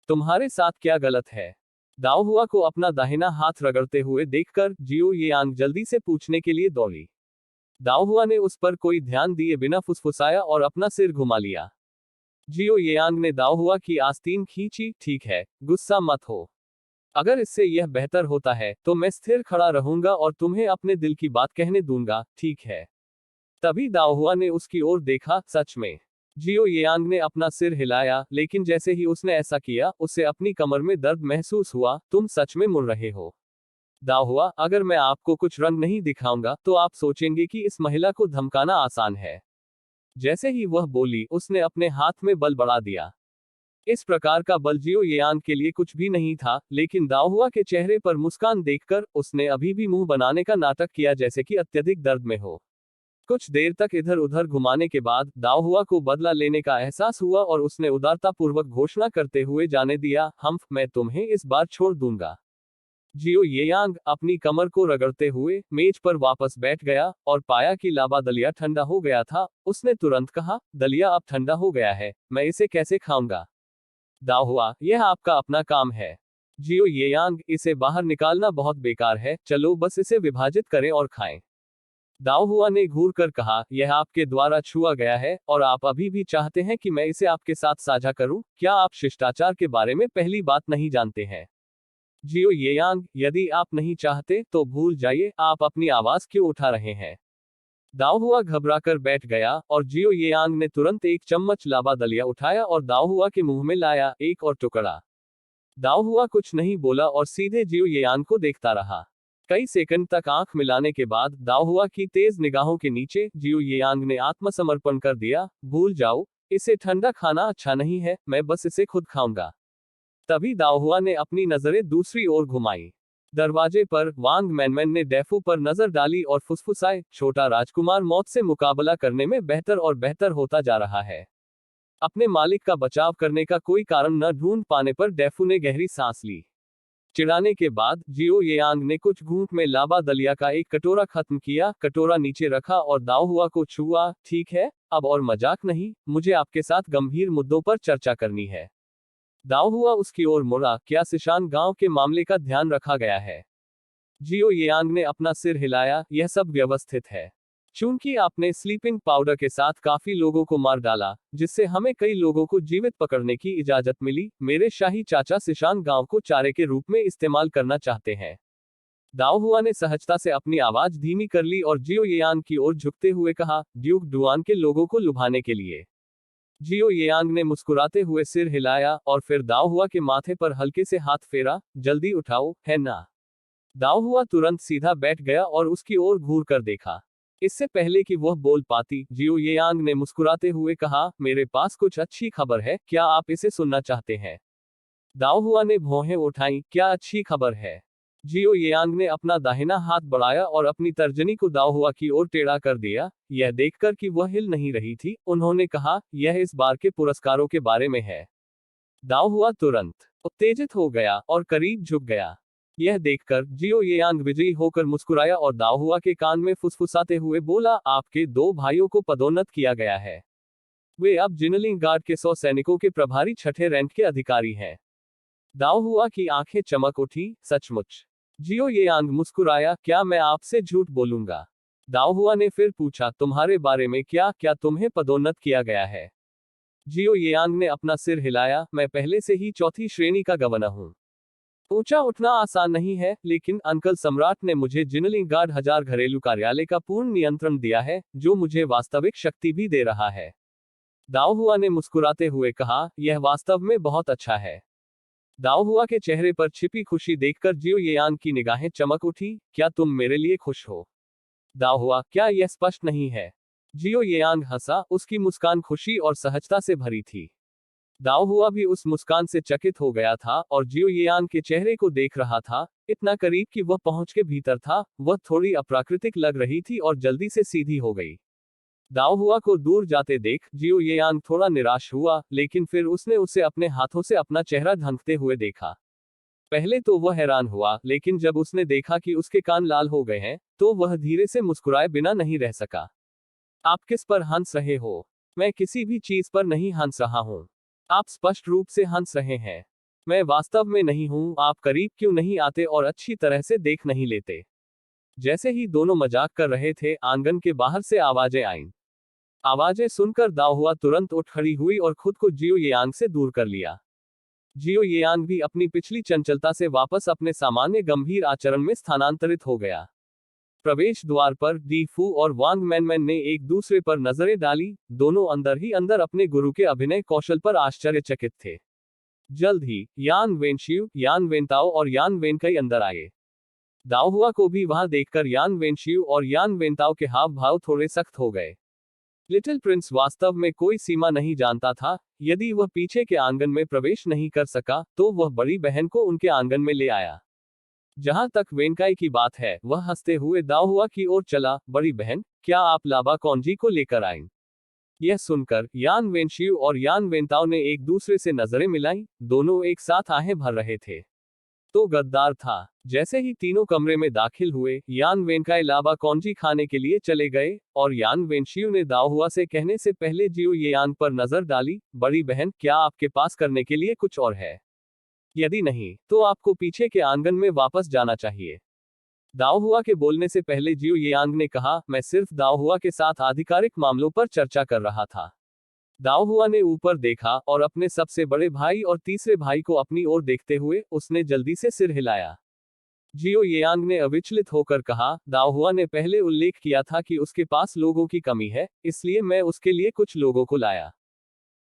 तुम्हारे साथ क्या गलत है? दाओहुआ को अपना दाहिना हाथ रगड़ते हुए देखकर जियो येयांग जल्दी से पूछने के लिए दौड़ी। दाओहुआ ने उस पर कोई ध्यान दिए बिना फुसफुसाया और अपना सिर घुमा लिया। जियो येयांग ने दाओहुआ की आस्तीन खींची, ठीक है, गुस्सा मत हो। अगर इससे यह बेहतर होता है तो मैं स्थिर खड़ा रहूंगा और तुम्हें अपने दिल की बात कहने दूंगा, ठीक है? तभी दाओहुआ ने उसकी ओर देखा, सच में। जियो येयांग ने अपना सिर हिलाया, लेकिन जैसे ही उसने ऐसा किया उसे अपनी कमर में दर्द महसूस हुआ। तुम सच में मुड़ रहे हो? दाओहुआ, अगर मैं आपको कुछ रंग नहीं दिखाऊंगा तो आप सोचेंगे कि इस महिला को धमकाना आसान है। जैसे ही वह बोली, उसने अपने हाथ में बल बढ़ा दिया। इस प्रकार का बल जियो येयांग के लिए कुछ भी नहीं था, लेकिन दाओहुआ के चेहरे पर मुस्कान देखकर उसने अभी भी मुंह बनाने का नाटक किया जैसे कि अत्यधिक दर्द में हो। कुछ देर तक इधर उधर घुमाने के बाद दाओहुआ को बदला लेने का एहसास हुआ और उसने उदारतापूर्वक घोषणा करते हुए जाने दिया, मैं तुम्हें इस बार छोड़ दूंगा। जियो येयांग अपनी कमर को रगड़ते हुए मेज पर वापस बैठ गया और पाया कि लाबा दलिया ठंडा हो गया था। उसने तुरंत कहा, दलिया अब ठंडा हो गया है, मैं इसे कैसे खाऊंगा? दाओहुआ, यह आपका अपना काम है। जियो येयांग, इसे बाहर निकालना बहुत बेकार है, चलो बस इसे विभाजित करें और खाएं। दाओहुआ ने घूर कर कहा, यह आपके द्वारा छुआ गया है और आप अभी भी चाहते हैं कि मैं इसे आपके साथ साझा करूं? क्या आप शिष्टाचार के बारे में पहली बात नहीं जानते हैं? जियो येयांग, यदि आप नहीं चाहते तो भूल जाइए, आप अपनी आवाज क्यों उठा रहे हैं? दाओहुआ घबराकर बैठ गया और जियो येयांग ने तुरंत एक चम्मच लाबा दलिया उठाया और दाओहुआ के मुंह में लाया, एक और टुकड़ा। दाओहुआ कुछ नहीं बोला और सीधे जियो येयांग को देखता रहा। कई सेकंड तक आंख मिलाने के बाद दाओहुआ की तेज निगाहों के नीचे जियो येयांग ने आत्मसमर्पण कर दिया, भूल जाओ, इसे ठंडा खाना अच्छा नहीं है, मैं बस इसे खुद खाऊंगा। तभी दाओहुआ ने अपनी नजरें दूसरी ओर घुमाई। दरवाजे पर वांग मैनमैन ने डेफू पर नजर डाली और फुसफुसाए, छोटा राजकुमार मौत से मुकाबला करने में बेहतर और बेहतर होता जा रहा है। अपने मालिक का बचाव करने का कोई कारण न ढूंढ पाने पर डेफू ने गहरी सांस ली। चिढ़ाने के बाद जियो येयांग ने कुछ घूंट में लाबा दलिया का एक कटोरा खत्म किया, कटोरा नीचे रखा और दाओहुआ को छुआ। ठीक है, अब और मजाक नहीं, मुझे आपके साथ गंभीर मुद्दों पर चर्चा करनी है। दाओहुआ उसकी ओर मुड़ा, क्या सिशान गांव के मामले का ध्यान रखा गया है? जियो येयांग ने अपना सिर हिलाया, यह सब व्यवस्थित है। चूंकि आपने स्लीपिंग पाउडर के साथ काफी लोगों को मार डाला, जिससे हमें कई लोगों को जीवित पकड़ने की इजाजत मिली, मेरे शाही चाचा सिशान गांव को चारे के रूप में इस्तेमाल करना चाहते हैं। दाओहुआ ने सहजता से अपनी आवाज धीमी कर ली और जियो येयांग की ओर झुकते हुए कहा, ड्यूक डुआन के लोगों को लुभाने के लिए। जियो येयांग ने मुस्कुराते हुए सिर हिलाया और फिर दाओहुआ के माथे पर हल्के से हाथ फेरा, जल्दी उठाओ, है ना? दाओहुआ तुरंत सीधा बैठ गया और उसकी ओर घूर कर देखा। इससे पहले कि वह बोल पाती, जियो येयांग ने मुस्कुराते हुए कहा, मेरे पास कुछ अच्छी खबर है, क्या आप इसे सुनना चाहते हैं? दाओहुआ ने भौहें उठाई, क्या अच्छी खबर है? जियो येयांग ने अपना दाहिना हाथ बढ़ाया और अपनी तर्जनी को दाओहुआ की ओर टेढ़ा कर दिया। यह देखकर कि वह हिल नहीं रही थी, उन्होंने कहा, यह इस बार के पुरस्कारों के बारे में है। दाओहुआ तुरंत उत्तेजित हो गया और करीब झुक गया। यह देखकर जियो येयांग विजयी होकर मुस्कुराया और दाओहुआ के कान में फुसफुसाते हुए बोला, आपके दो भाइयों को पदोन्नत किया गया है। वे अब जिनलिंग गार्ड के 100 सैनिकों के प्रभारी छठे रैंक के अधिकारी हैं। दाओहुआ की आंखें चमक उठी, सचमुच? जियो येयांग मुस्कुराया, क्या मैं आपसे झूठ बोलूंगा? दाओहुआ ने फिर पूछा, तुम्हारे बारे में क्या, क्या तुम्हें पदोन्नत किया गया है? जियो येयांग ने अपना सिर हिलाया, मैं पहले से ही चौथी श्रेणी का गवर्नर हूं। ऊंचा उठना आसान नहीं है, लेकिन अंकल सम्राट ने मुझे जिनलिंग गार्ड 1000 घरेलू कार्यालय का पूर्ण नियंत्रण दिया है, जो मुझे वास्तविक शक्ति भी दे रहा है। दाओहुआ ने मुस्कुराते हुए कहा, यह वास्तव में बहुत अच्छा है। दाओहुआ के चेहरे पर छिपी खुशी देखकर जियो येयांग की निगाहें चमक उठी, क्या तुम मेरे लिए खुश हो? दाओहुआ, क्या यह स्पष्ट नहीं है? जियो येयांग हंसा, उसकी मुस्कान खुशी और सहजता से भरी थी। दाओहुआ भी उस मुस्कान से चकित हो गया था और जियो येयांग के चेहरे को देख रहा था, इतना करीब कि वह पहुंच के भीतर था। वह थोड़ी अप्राकृतिक लग रही थी और जल्दी से सीधी हो गई। दाओहुआ को दूर जाते देख जियो येयांग थोड़ा निराश हुआ, लेकिन फिर उसने उसे अपने हाथों से अपना चेहरा ढंकते हुए देखा। पहले तो वह हैरान हुआ, लेकिन जब उसने देखा कि उसके कान लाल हो गए हैं, तो वह धीरे से मुस्कुराए बिना नहीं रह सका। आप किस पर हंस रहे हो? मैं किसी भी चीज पर नहीं हंस रहा हूं। आप स्पष्ट रूप से हंस रहे हैं। मैं वास्तव में नहीं हूं, आप करीब क्यों नहीं आते और अच्छी तरह से देख नहीं लेते? जैसे ही दोनों मजाक कर रहे थे, आंगन के बाहर से आवाजें आईं। आवाजें सुनकर दाओहुआ तुरंत उठ खड़ी हुई और खुद को जियो येयांग से दूर कर लिया। जियो येयांग भी अपनी पिछली चंचलता से वापस अपने सामान्य गंभीर आचरण में स्थानांतरित हो गया। प्रवेश द्वार पर डी फू और वांग मैनमैन ने एक दूसरे पर नजरें डाली, दोनों अंदर ही अंदर अपने गुरु के अभिनय कौशल पर आश्चर्यचकित थे। जल्द ही यान वेनशियू, यान वेनताओ और यान वेनकई अंदर आए। दाओहुआ को भी वहां देखकर यान वेनशियू और यान वेनताओ के हाव भाव थोड़े सख्त हो गए। लिटिल प्रिंस वास्तव में कोई सीमा नहीं जानता था। यदि वह पीछे के आंगन में प्रवेश नहीं कर सका, तो वह बड़ी बहन को उनके आंगन में ले आया। जहां तक वेंकाई की बात है, वह हंसते हुए दाओहुआ की ओर चला। बड़ी बहन, क्या आप लाबा कौनजी को लेकर आए? यह सुनकर यान वेनशियू और यान वेनताओ ने एक दूसरे से नजरें मिलाई। दोनों एक साथ आहें भर रहे थे। तो गद्दार था। जैसे ही तीनों कमरे में दाखिल हुए, यान वेनकाई लाबा कौनजी खाने के लिए चले गए, और यान वेनशियू ने दाओहुआ से कहने से पहले जियो येयांग पर नजर डाली। बड़ी बहन, क्या आपके पास करने के लिए कुछ और है? यदि नहीं, तो आपको पीछे के आंगन में वापस जाना चाहिए। दाओहुआ के बोलने से पहले जियो येयांग ने कहा, मैं सिर्फ दाओहुआ के साथ आधिकारिक मामलों पर चर्चा कर रहा था। दाओहुआ ने ऊपर देखा और अपने सबसे बड़े भाई और तीसरे भाई को अपनी ओर देखते हुए उसने जल्दी से सिर हिलाया। जियो येयांग ने अविचलित होकर कहा, दाओहुआ ने पहले उल्लेख किया था कि उसके पास लोगों की कमी है, इसलिए मैं उसके लिए कुछ लोगों को लाया।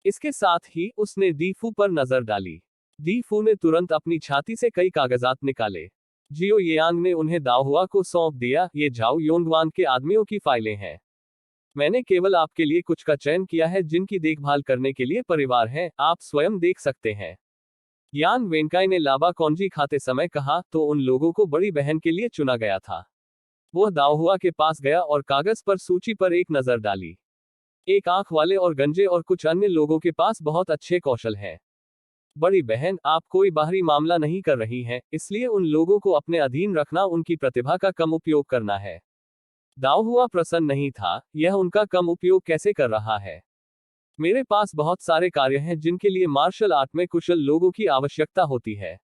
इसके साथ ही उसने दीफू पर नजर डाली। दीफू ने तुरंत अपनी छाती से कई कागजात निकाले। जियो येयांग ने उन्हें दाओहुआ को सौंप दिया। ये झाओ योंगवान के आदमियों की फाइलें हैं। मैंने केवल आपके लिए कुछ का चयन किया है जिनकी देखभाल करने के लिए परिवार है, आप स्वयं देख सकते हैं। यान वेंकाई ने लाबा कौनजी खाते समय कहा, तो उन लोगों को बड़ी बहन के लिए चुना गया था। वह दाओहुआ के पास गया और कागज पर सूची पर एक नजर डाली। एक आंख वाले और गंजे और कुछ अन्य लोगों के पास बहुत अच्छे कौशल हैं। बड़ी बहन, आप कोई बाहरी मामला नहीं कर रही हैं, इसलिए उन लोगों को अपने अधीन रखना उनकी प्रतिभा का कम उपयोग करना है। दाओहुआ प्रसन्न नहीं था। यह उनका कम उपयोग कैसे कर रहा है? मेरे पास बहुत सारे कार्य हैं जिनके लिए मार्शल आर्ट में कुशल लोगों की आवश्यकता होती है।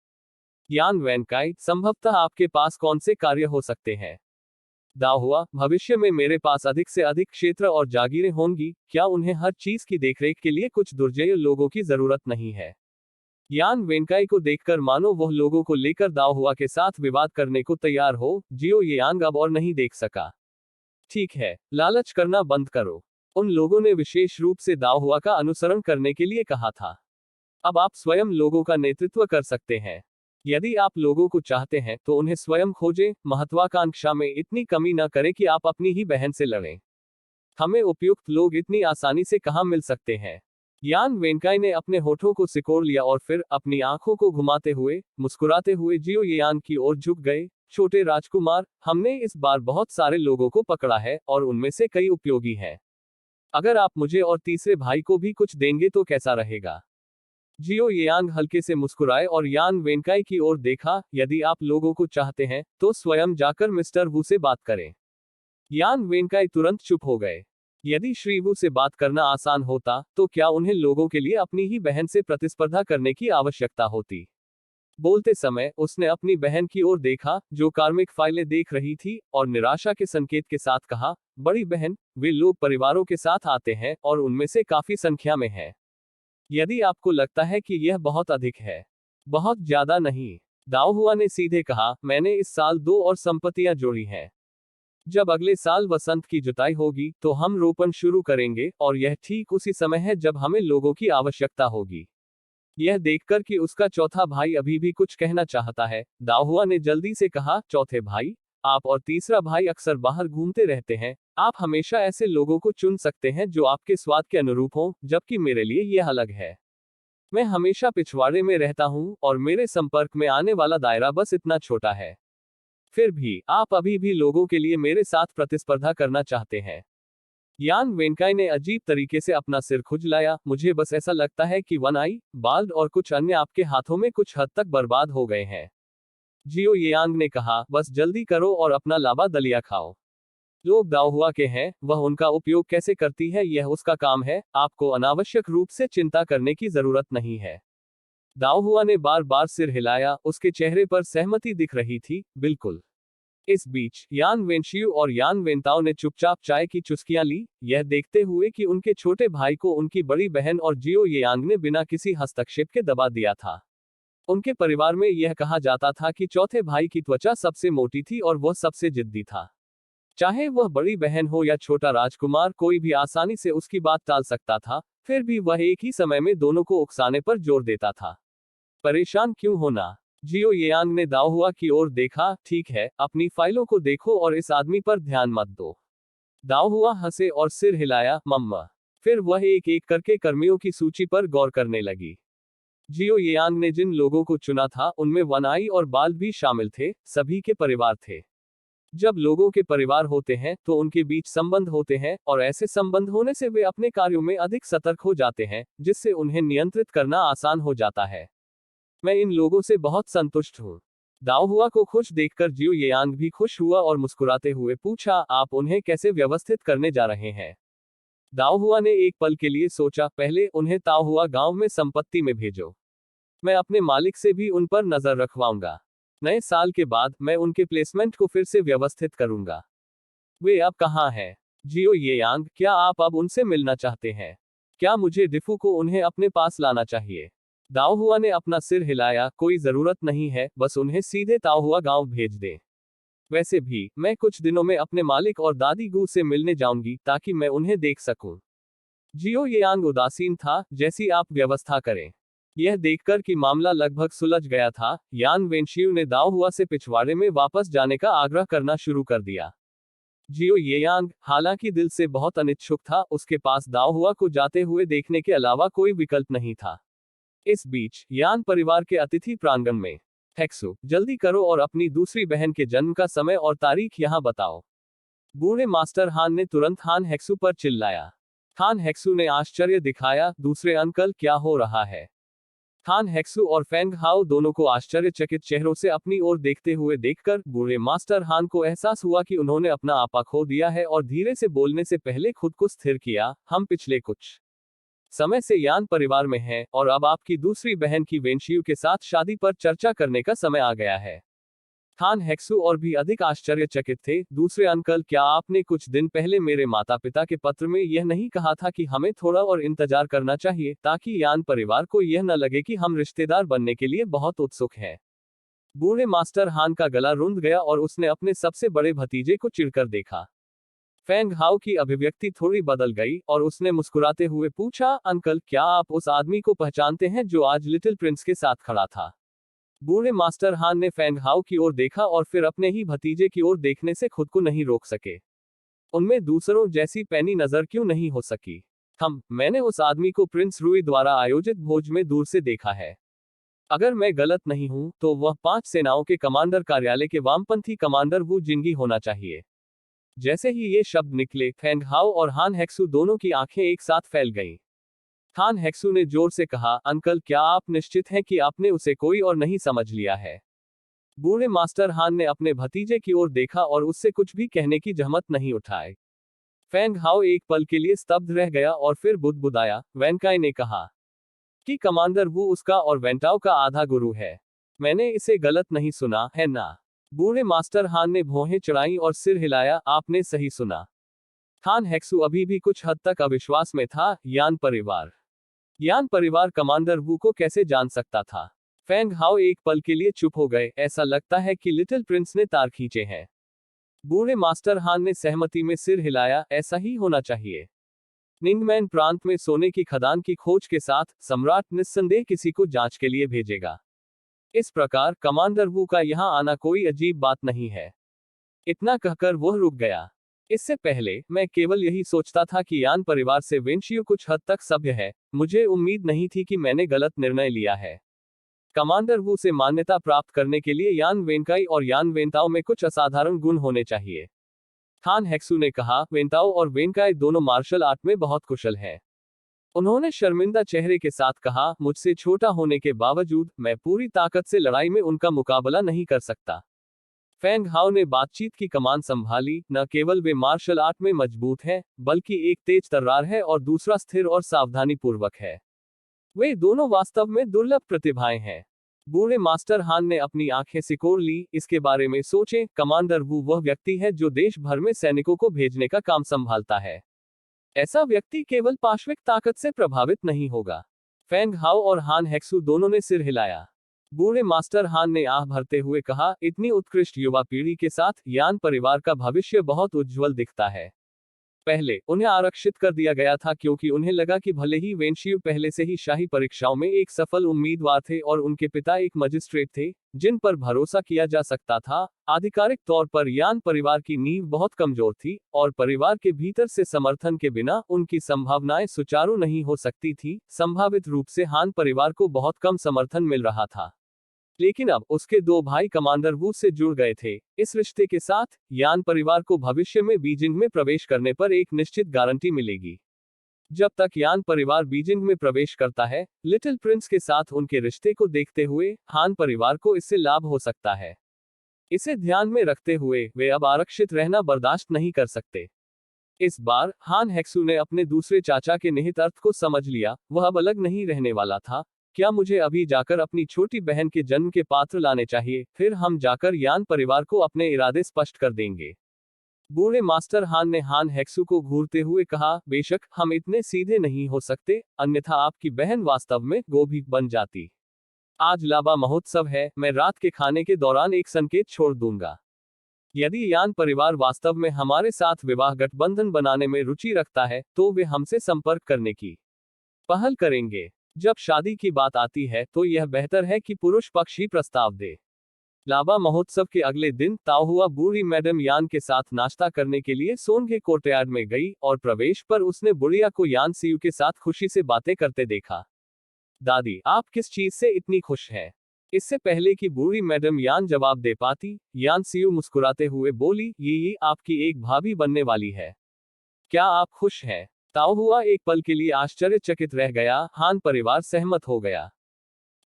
यान वेनकाई, संभवतः आपके पास कौन से कार्य हो सकते हैं? दाओहुआ, भविष्य में मेरे पास अधिक से अधिक क्षेत्र और जागीरें होंगी। क्या उन्हें हर चीज की देखरेख के लिए कुछ दुर्जय लोगों की जरूरत नहीं है? यान वेनकाई को देखकर मानो वह लोगों को लेकर दाओहुआ के साथ विवाद करने को तैयार हो। जियो येयांग अब और नहीं देख सका। ठीक है, लालच करना बंद करो। उन लोगों ने विशेष रूप से दाओहुआ का अनुसरण करने के लिए कहा था। अब आप स्वयं लोगों का नेतृत्व कर सकते हैं। यदि आप लोगों को चाहते हैं, तो उन्हें स्वयं खोजें। महत्वाकांक्षा में इतनी कमी न करें कि आप अपनी ही बहन से लड़ें। हमें उपयुक्त लोग इतनी आसानी से कहां मिल सकते हैं? यान वेनकाई ने अपने होठों को सिकोड़ लिया और फिर अपनी आंखों को घुमाते हुए, मुस्कुराते हुए जियो येयांग की ओर झुक गए। छोटे राजकुमार, हमने इस बार बहुत सारे लोगों को पकड़ा है और उनमें से कई उपयोगी हैं। अगर आप मुझे और तीसरे भाई को भी कुछ देंगे तो कैसा रहेगा? जियो येयांग हल्के से मुस्कुराए और यान वेनकाई की ओर देखा। यदि आप लोगों को चाहते हैं, तो स्वयं जाकर मिस्टर वू से बात करें। यान वेनकाई तुरंत चुप हो गए। यदि श्री वू से बात करना आसान होता, तो क्या उन्हें लोगों के लिए अपनी ही बहन से प्रतिस्पर्धा करने की आवश्यकता होती? बोलते समय उसने अपनी बहन की ओर देखा, जो कार्मिक फाइलें देख रही थी, और निराशा के संकेत के साथ कहा, बड़ी बहन, वे लोग परिवारों के साथ आते हैं और उनमें से काफी संख्या में है। यदि आपको लगता है कि यह बहुत अधिक है, बहुत ज्यादा नहीं। दाओहुआ ने सीधे कहा, मैंने इस साल 2 और संपत्तियां जोड़ी हैं। जब अगले साल वसंत की जुताई होगी, तो हम रोपण शुरू करेंगे, और यह ठीक उसी समय है जब हमें लोगों की आवश्यकता होगी। यह देखकर कि उसका चौथा भाई अभी भी कुछ कहना चाहता है, दाओहुआ ने जल्दी से कहा, चौथे भाई, आप और तीसरा भाई अक्सर बाहर घूमते रहते हैं। आप हमेशा ऐसे लोगों को चुन सकते हैं जो आपके स्वाद के अनुरूप हों, जबकि मेरे लिए यह अलग है। मैं हमेशा पिछवाड़े में रहता हूं, और मेरे संपर्क में आने वाला दायरा बस इतना छोटा है। फिर भी, आप अभी भी लोगों के लिए मेरे साथ प्रतिस्पर्धा करना चाहते हैं। यान वेनकाई ने अजीब तरीके से अपना सिर खुजलाया। मुझे बस ऐसा लगता है कि वन आई, बाल्ड और कुछ अन्य आपके हाथों में कुछ हद तक बर्बाद हो गए हैं। जियो येयांग ने कहा, बस जल्दी करो और अपना लाबा दलिया खाओ। लोग दाओहुआ के हैं, वह उनका उपयोग कैसे करती है यह उसका काम है, आपको अनावश्यक रूप से चिंता करने की जरूरत नहीं है। दाओहुआ ने बार बार सिर हिलाया, उसके चेहरे पर सहमति दिख रही थी। बिल्कुल। इस बीच यान वेनशियू और यान वेनताओ ने चुपचाप चाय की चुस्कियां ली, यह देखते हुए कि उनके छोटे भाई को उनकी बड़ी बहन और जियो येयांग ने बिना किसी हस्तक्षेप के दबा दिया था। उनके परिवार में यह कहा जाता था कि चौथे भाई की त्वचा सबसे मोटी थी और वह सबसे जिद्दी था। चाहे वह बड़ी बहन हो या छोटा राजकुमार, कोई भी आसानी से उसकी बात टाल सकता था। फिर भी वह एक ही समय में दोनों को उकसाने पर जोर देता था। परेशान क्यों होना? जियो येयांग ने दाओहुआ की ओर देखा, ठीक है, अपनी फाइलों को देखो और इस आदमी पर ध्यान मत दो। दाओ हुआ हंसे और सिर हिलाया, मम्मा। फिर वह एक एक करके कर्मियों की सूची पर गौर करने लगी। जियो यांग ने जिन लोगों को चुना था उनमें वनाई और बाल भी शामिल थे, सभी के परिवार थे। जब लोगों के परिवार होते हैं तो उनके बीच संबंध होते हैं, और ऐसे संबंध होने से वे अपने कार्यों में अधिक सतर्क हो जाते हैं, जिससे उन्हें नियंत्रित करना आसान हो जाता है। मैं इन लोगों से बहुत संतुष्ट हूँ। दाओ हुआ को खुश देखकर जियो यांग भी खुश हुआ और मुस्कुराते हुए पूछा, आप उन्हें कैसे व्यवस्थित करने जा रहे हैं? दाओ हुआ ने एक पल के लिए सोचा, पहले उन्हें ताओ हुआ गांव में संपत्ति में भेजो। मैं अपने मालिक से भी उन पर नजर रखवाऊंगा। नए साल के बाद मैं उनके प्लेसमेंट को फिर से व्यवस्थित करूंगा। वे अब कहाँ हैं? जियो यांग, क्या आप अब उनसे मिलना चाहते हैं? क्या मुझे डिफू को उन्हें अपने पास लाना चाहिए? दाओ हुआ ने अपना सिर हिलाया, कोई जरूरत नहीं है, बस उन्हें सीधे ताओ हुआ गांव भेज दें। वैसे भी मैं कुछ दिनों में अपने मालिक और दादी गू से मिलने जाऊंगी, ताकि मैं उन्हें देख सकूं। जियो यांग उदासीन था, जैसी आप व्यवस्था करें। यह देखकर कि मामला लगभग सुलझ गया था, यान वेनशियू ने दाओ हुआ से पिछवाड़े में वापस जाने का आग्रह करना शुरू कर दिया। जियो यांग, हालांकि दिल से बहुत अनिच्छुक था, उसके पास दाओ हुआ को जाते हुए देखने के अलावा कोई विकल्प नहीं था। इस बीच यान परिवार के अतिथि प्रांगण में, हेक्सू, जल्दी करो और अपनी दूसरी बहन के जन्म का समय और तारीख यहां बताओ। बूढ़े मास्टर हान ने तुरंत हान हेक्सू पर चिल्लाया। हान हेक्सू ने आश्चर्य दिखाया, दूसरे अंकल, क्या हो रहा है? हान हेक्सू और फेंग हाओ दोनों को आश्चर्यचकित चेहरों से अपनी ओर देखते हुए देखकर बूढ़े मास्टर हान को एहसास हुआ कि उन्होंने अपना आपा खो दिया है, और धीरे से बोलने से पहले खुद को स्थिर किया। हम पिछले कुछ समय से यान परिवार में हैं, और अब आपकी दूसरी बहन की वेनशियू के साथ शादी पर चर्चा करने का समय आ गया है। हान हेक्सू और भी अधिक आश्चर्यचकित थे। दूसरे अंकल, क्या आपने कुछ दिन पहले मेरे माता पिता के पत्र में यह नहीं कहा था कि हमें थोड़ा और इंतजार करना चाहिए, ताकि यान परिवार को यह न लगे कि हम रिश्तेदार बनने के लिए बहुत उत्सुक हैं? बूढ़े मास्टर हान का गला रुंध गया और उसने अपने सबसे बड़े भतीजे को चिढ़कर देखा। फेंग हाओ की अभिव्यक्ति थोड़ी बदल गई, और उसने मुस्कुराते हुए पूछा, अंकल, क्या आप उस आदमी को पहचानते हैं जो आज लिटिल प्रिंस के साथ खड़ा था? बूढ़े मास्टर हान ने फेंग हाओ की ओर देखा और फिर अपने ही भतीजे की ओर देखने से खुद को नहीं रोक सके। उनमें दूसरों जैसी पैनी नजर क्यों नहीं हो सकी? मैंने उस आदमी को प्रिंस रूई द्वारा आयोजित भोज में दूर से देखा है। अगर मैं गलत नहीं हूं तो वह 5 सेनाओं के कमांडर कार्यालय के वामपंथी कमांडर वू जिंगी होना चाहिए। जैसे ही ये शब्द निकले, फेंग हाओ और हान हेक्सू दोनों की आंखें एक साथ फैल गईं। हान हेक्सू ने जोर से कहा, अंकल, क्या आप निश्चित हैं कि आपने उसे कोई और नहीं समझ लिया है? बूढ़े मास्टर हान ने अपने भतीजे की ओर देखा और उससे कुछ भी कहने की जहमत नहीं उठाई। फेंग हाओ एक पल के लिए स्तब्ध रह गया और फिर बुदबुदाया। वैनकाई ने कहा कि कमांडर वू उसका और वेंटाओ का आधा गुरु है। मैंने इसे गलत नहीं सुना, है ना? बूढ़े मास्टर हान ने भौहें चढ़ाई और सिर हिलाया, आपने सही सुना। हान हेक्सू अभी भी कुछ हद तक अविश्वास में था। यान परिवार कमांडर वू को कैसे जान सकता था? फेंग हाओ एक पल के लिए चुप हो गए। ऐसा लगता है कि लिटिल प्रिंस ने तार खींचे हैं। बूढ़े मास्टर हान ने सहमति में सिर हिलाया, ऐसा ही होना चाहिए। निंगमैन प्रांत में सोने की खदान की खोज के साथ सम्राट निस्संदेह किसी को जांच के लिए भेजेगा। इस प्रकार कमांडर वू का यहां आना कोई अजीब बात नहीं है। इतना कहकर वह रुक गया। इससे पहले मैं केवल यही सोचता था कि यान परिवार से वेनशियू कुछ हद तक सभ्य है। मुझे उम्मीद नहीं थी कि मैंने गलत निर्णय लिया है। कमांडर वू से मान्यता प्राप्त करने के लिए यान वेनकाई और यान वेंताओ में कुछ असाधारण गुण होने चाहिए। हान हेक्सू ने कहा, वेंताओ और वेनकाई दोनों मार्शल आर्ट में बहुत कुशल हैं। उन्होंने शर्मिंदा चेहरे के साथ कहा, मुझसे छोटा होने के बावजूद मैं पूरी ताकत से लड़ाई में उनका मुकाबला नहीं कर सकता। फेंग हाओ ने बातचीत की कमान संभाली। न केवल वे मार्शल आर्ट में मजबूत हैं, बल्कि एक तेज तर्रार है और दूसरा स्थिर और सावधानी पूर्वक है। वे दोनों वास्तव में दुर्लभ प्रतिभाएं हैं। बूढ़े मास्टर हान ने अपनी आंखें सिकोड़ ली। इसके बारे में सोचें, कमांडर वू वह व्यक्ति है जो देश भर में सैनिकों को भेजने का काम संभालता है। ऐसा व्यक्ति केवल पाश्विक ताकत से प्रभावित नहीं होगा। फेंग हाओ और हान हेक्सू दोनों ने सिर हिलाया। बूढ़े मास्टर हान ने आह भरते हुए कहा, इतनी उत्कृष्ट युवा पीढ़ी के साथ यान परिवार का भविष्य बहुत उज्जवल दिखता है। पहले उन्हें आरक्षित कर दिया गया था क्योंकि उन्हें लगा कि भले ही वेनशियू पहले से ही शाही परीक्षाओं में एक सफल उम्मीदवार थे और उनके पिता एक मजिस्ट्रेट थे जिन पर भरोसा किया जा सकता था, आधिकारिक तौर पर यान परिवार की नींव बहुत कमजोर थी और परिवार के भीतर से समर्थन के बिना उनकी संभावनाएं सुचारू नहीं हो सकती थी। संभावित रूप से हान परिवार को बहुत कम समर्थन मिल रहा था, लेकिन अब उसके दो भाई कमांडर वू से जुड़ गए थे। इस रिश्ते के साथ यान परिवार को भविष्य में बीजिंग में प्रवेश करने पर एक निश्चित गारंटी मिलेगी। जब तक यान परिवार बीजिंग में प्रवेश करता है, लिटिल प्रिंस के साथ उनके रिश्ते को देखते हुए हान परिवार को इससे लाभ हो सकता है। इसे ध्यान में रखते हुए वे अब आरक्षित रहना बर्दाश्त नहीं कर सकते। इस बार हान हेक्सू ने अपने दूसरे चाचा के निहित अर्थ को समझ लिया। वह अब अलग नहीं रहने वाला था। क्या मुझे अभी जाकर अपनी छोटी बहन के जन्म के पात्र लाने चाहिए, फिर हम जाकर यान परिवार को अपने इरादे स्पष्ट कर देंगे। बूढ़े मास्टर हान ने हान हेक्सू को घूरते हुए कहा, बेशक हम इतने सीधे नहीं हो सकते, अन्यथा आपकी बहन वास्तव में गोभी बन जाती। आज लाबा महोत्सव है, मैं रात के खाने के दौरान एक संकेत छोड़ दूंगा। यदि यान परिवार वास्तव में हमारे साथ विवाह गठबंधन बनाने में रुचि रखता है तो वे हमसे संपर्क करने की पहल करेंगे। जब शादी की बात आती है तो यह बेहतर है कि पुरुष पक्ष ही प्रस्ताव दे। लाबा महोत्सव के अगले दिन ताओहुआ बूढ़ी मैडम यान के साथ नाश्ता करने के लिए सोनगे कोर्टयार्ड में गई और प्रवेश पर उसने बुढ़िया को यान सीयू के साथ खुशी से बातें करते देखा। दादी, आप किस चीज से इतनी खुश हैं? इससे पहले कि बूढ़ी मैडम यान जवाब दे पाती, यान सीयू मुस्कुराते हुए बोली, ये आपकी एक भाभी बनने वाली है। क्या आप खुश हैं? ताओहुआ एक पल के लिए आश्चर्यचकित रह गया। हान परिवार सहमत हो गया।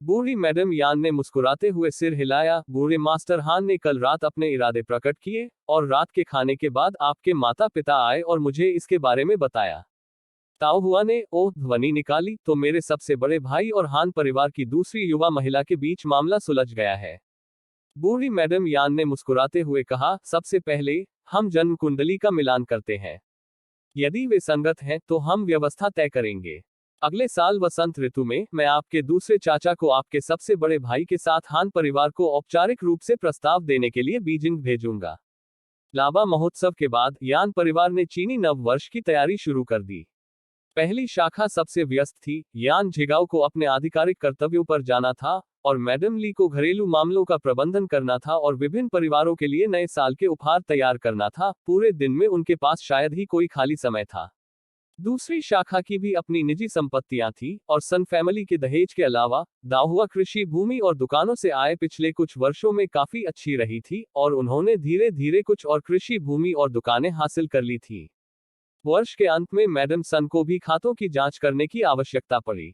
बूढ़ी मैडम यान ने मुस्कुराते हुए सिर हिलाया। बूढ़े मास्टर हान ने कल रात अपने इरादे प्रकट किए और रात के खाने के बाद आपके माता पिता आए और मुझे इसके बारे में बताया। ताओहुआ ने ओह ध्वनि निकाली, तो मेरे सबसे बड़े भाई और हान परिवार की दूसरी युवा महिला के बीच मामला सुलझ गया है। बूढ़ी मैडम यान ने मुस्कुराते हुए कहा, सबसे पहले हम जन्म कुंडली का मिलान करते हैं। यदि वे संगत हैं तो हम व्यवस्था तय करेंगे। अगले साल वसंत ऋतु में मैं आपके दूसरे चाचा को आपके सबसे बड़े भाई के साथ हान परिवार को औपचारिक रूप से प्रस्ताव देने के लिए बीजिंग भेजूंगा। लाबा महोत्सव के बाद यान परिवार ने चीनी नव वर्ष की तैयारी शुरू कर दी। पहली शाखा सबसे व्यस्त थी। यान झिगाओ को अपने आधिकारिक कर्तव्यों पर जाना था और मैडम ली को घरेलू मामलों का प्रबंधन करना था और विभिन्न परिवारों के लिए नए साल के उपहार तैयार करना था। पूरे दिन में उनके पास शायद ही कोई खाली समय था। दूसरी शाखा की भी अपनी निजी संपत्तियां थी और सन फैमिली के दहेज के अलावा दाहुआ कृषि भूमि और दुकानों से आय पिछले कुछ वर्षों में काफी अच्छी रही थी और उन्होंने धीरे धीरे कुछ और कृषि भूमि और दुकानें हासिल कर ली थी। वर्ष के अंत में मैडम सन को भी खातों की जांच करने की आवश्यकता पड़ी।